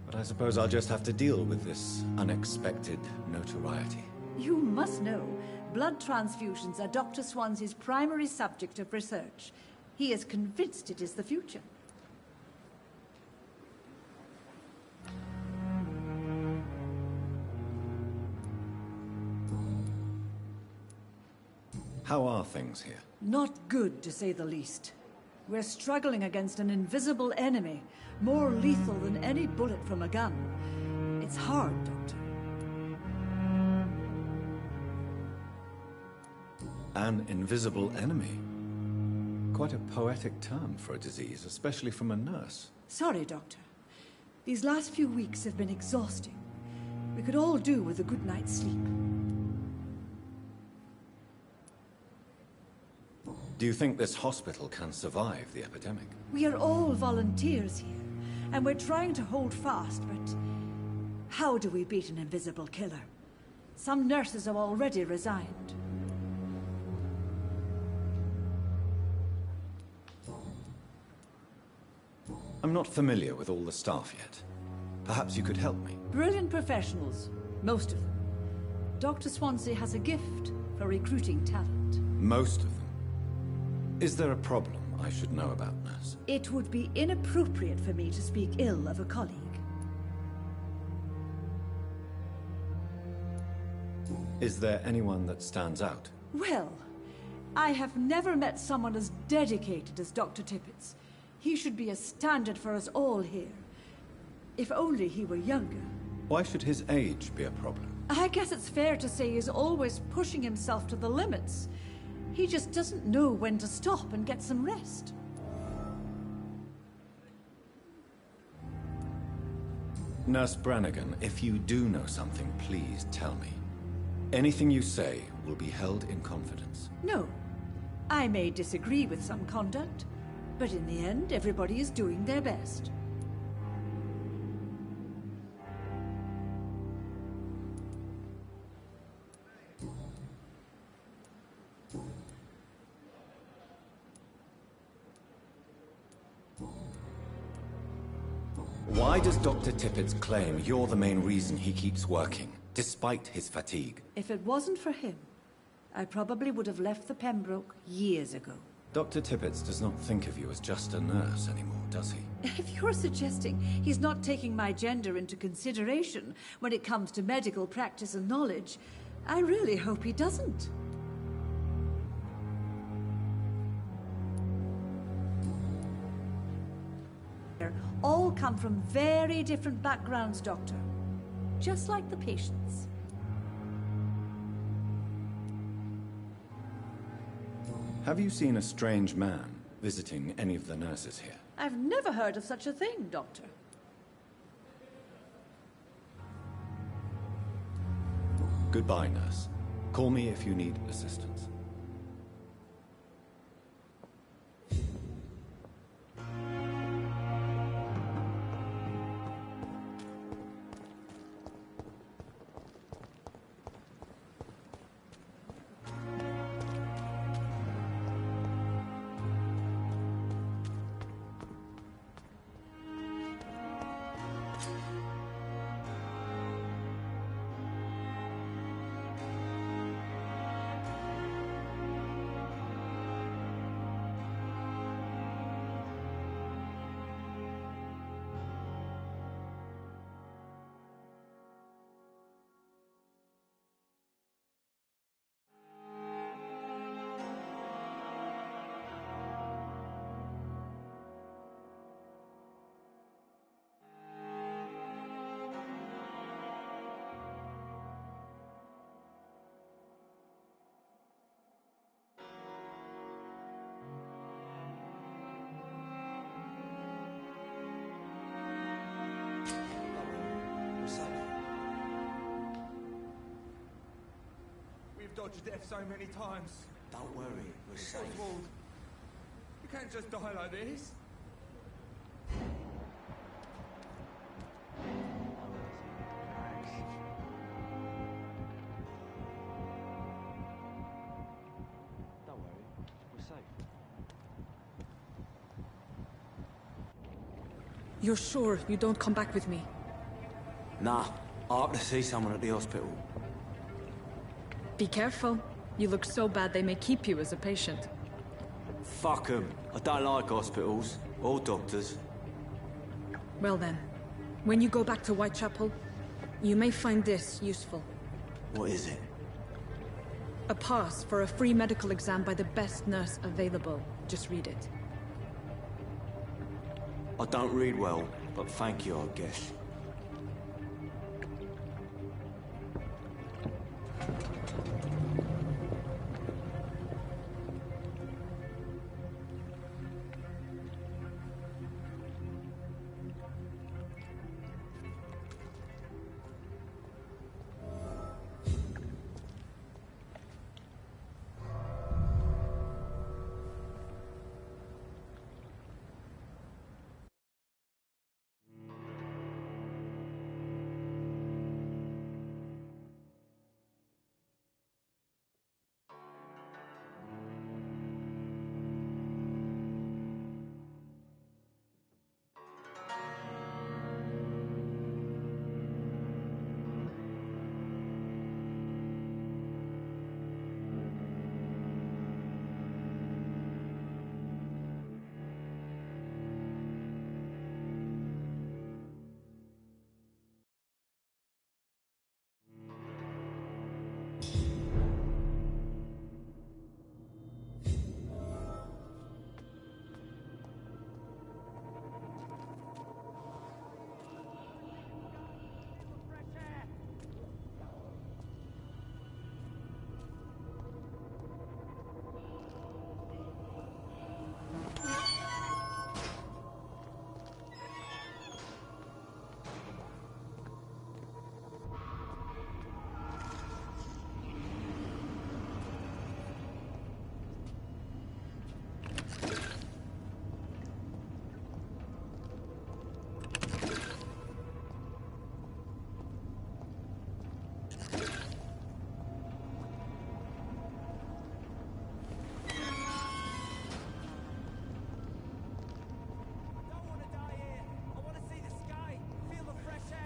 Speaker 21: but I suppose I'll just have to deal with this unexpected notoriety.
Speaker 1: You must know, blood transfusions are Dr. Swansea's primary subject of research. He is convinced it is the future.
Speaker 21: How are things here?
Speaker 1: Not good, to say the least. We're struggling against an invisible enemy, more lethal than any bullet from a gun. It's hard, Doctor.
Speaker 21: An invisible enemy? Quite a poetic term for a disease, especially from a nurse.
Speaker 1: Sorry, Doctor. These last few weeks have been exhausting. We could all do with a good night's sleep.
Speaker 21: Do you think this hospital can survive the epidemic?
Speaker 1: We are all volunteers here, and we're trying to hold fast, but how do we beat an invisible killer? Some nurses have already resigned.
Speaker 21: I'm not familiar with all the staff yet. Perhaps you could help me.
Speaker 1: Brilliant professionals, most of them. Dr. Swansea has a gift for recruiting talent.
Speaker 21: Most of them? Is there a problem I should know about, nurse?
Speaker 1: It would be inappropriate for me to speak ill of a colleague.
Speaker 21: Is there anyone that stands out?
Speaker 1: Well, I have never met someone as dedicated as Dr. Tippett's. He should be a standard for us all here. If only he were younger.
Speaker 21: Why should his age be a problem?
Speaker 1: I guess it's fair to say he's always pushing himself to the limits. He just doesn't know when to stop and get some rest.
Speaker 4: Nurse Brannigan, if you do know something, please tell me. Anything you say will be held in confidence.
Speaker 1: No. I may disagree with some conduct, but in the end, everybody is doing their best.
Speaker 4: Why does Dr. Tippett's claim you're the main reason he keeps working, despite his fatigue?
Speaker 1: If it wasn't for him, I probably would have left the Pembroke years ago.
Speaker 4: Dr. Tippett does not think of you as just a nurse anymore, does he?
Speaker 1: If you're suggesting he's not taking my gender into consideration when it comes to medical practice and knowledge, I really hope he doesn't. All come from very different backgrounds, Doctor. Just like the patients.
Speaker 4: Have you seen a strange man visiting any of the nurses here?
Speaker 1: I've never heard of such a thing, Doctor.
Speaker 4: Goodbye, nurse. Call me if you need assistance.
Speaker 18: We've dodged death so many times.
Speaker 6: Don't worry, we're safe.
Speaker 18: Oswald, you can't just die like this.
Speaker 9: Don't worry, we're safe.
Speaker 16: You're sure you don't come back with me?
Speaker 9: Nah, I have to see someone at the hospital.
Speaker 16: Be careful. You look so bad they may keep you as a patient.
Speaker 9: Fuck 'em. I don't like hospitals. Or doctors.
Speaker 16: Well then, when you go back to Whitechapel, you may find this useful.
Speaker 9: What is it?
Speaker 16: A pass for a free medical exam by the best nurse available. Just read it.
Speaker 9: I don't read well, but thank you, I guess.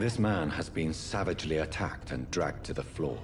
Speaker 4: This man has been savagely attacked and dragged to the floor.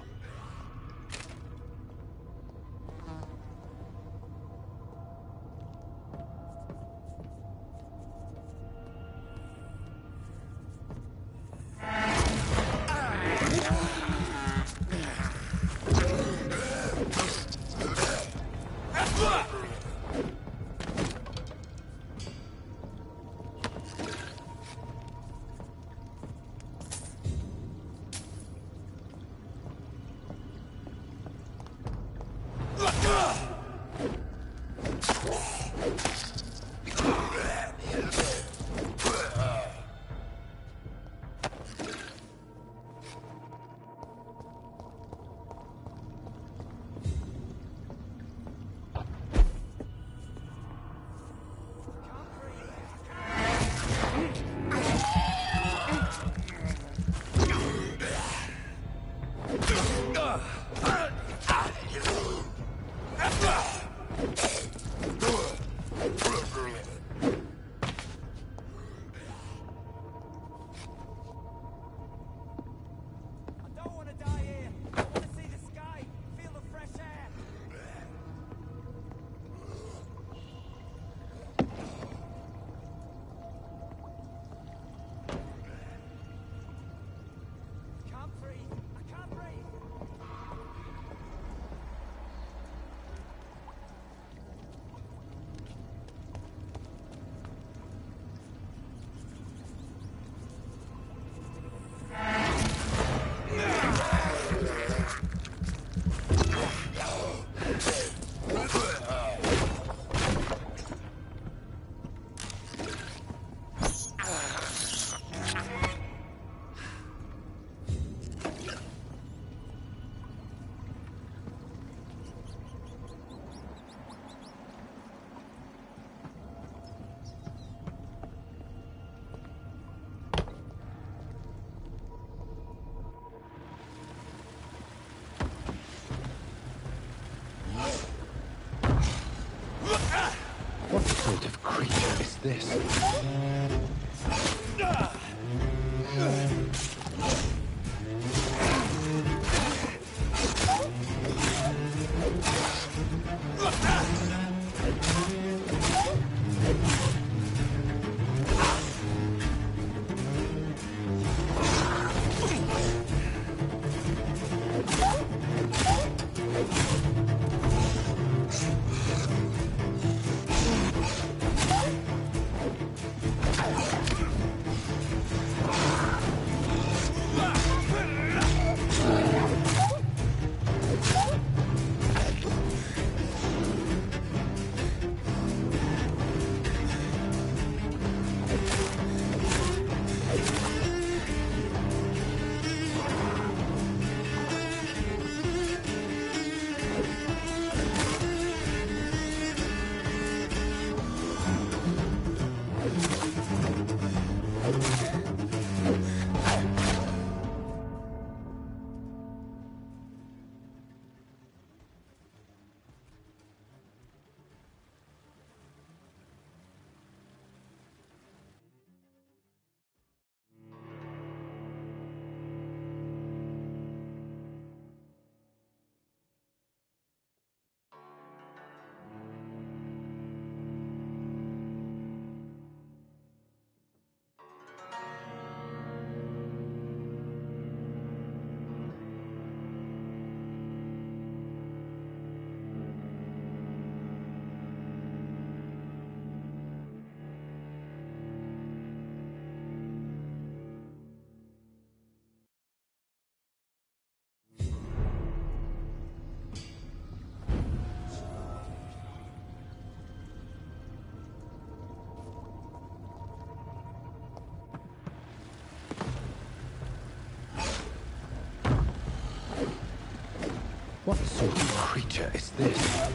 Speaker 4: What sort of creature is this? What sort of creature is this?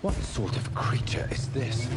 Speaker 14: What sort of creature is this?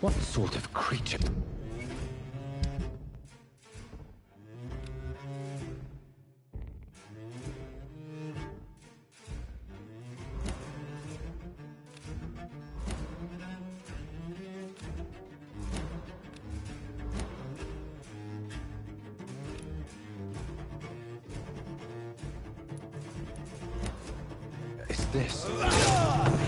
Speaker 14: What sort of creature? Is this?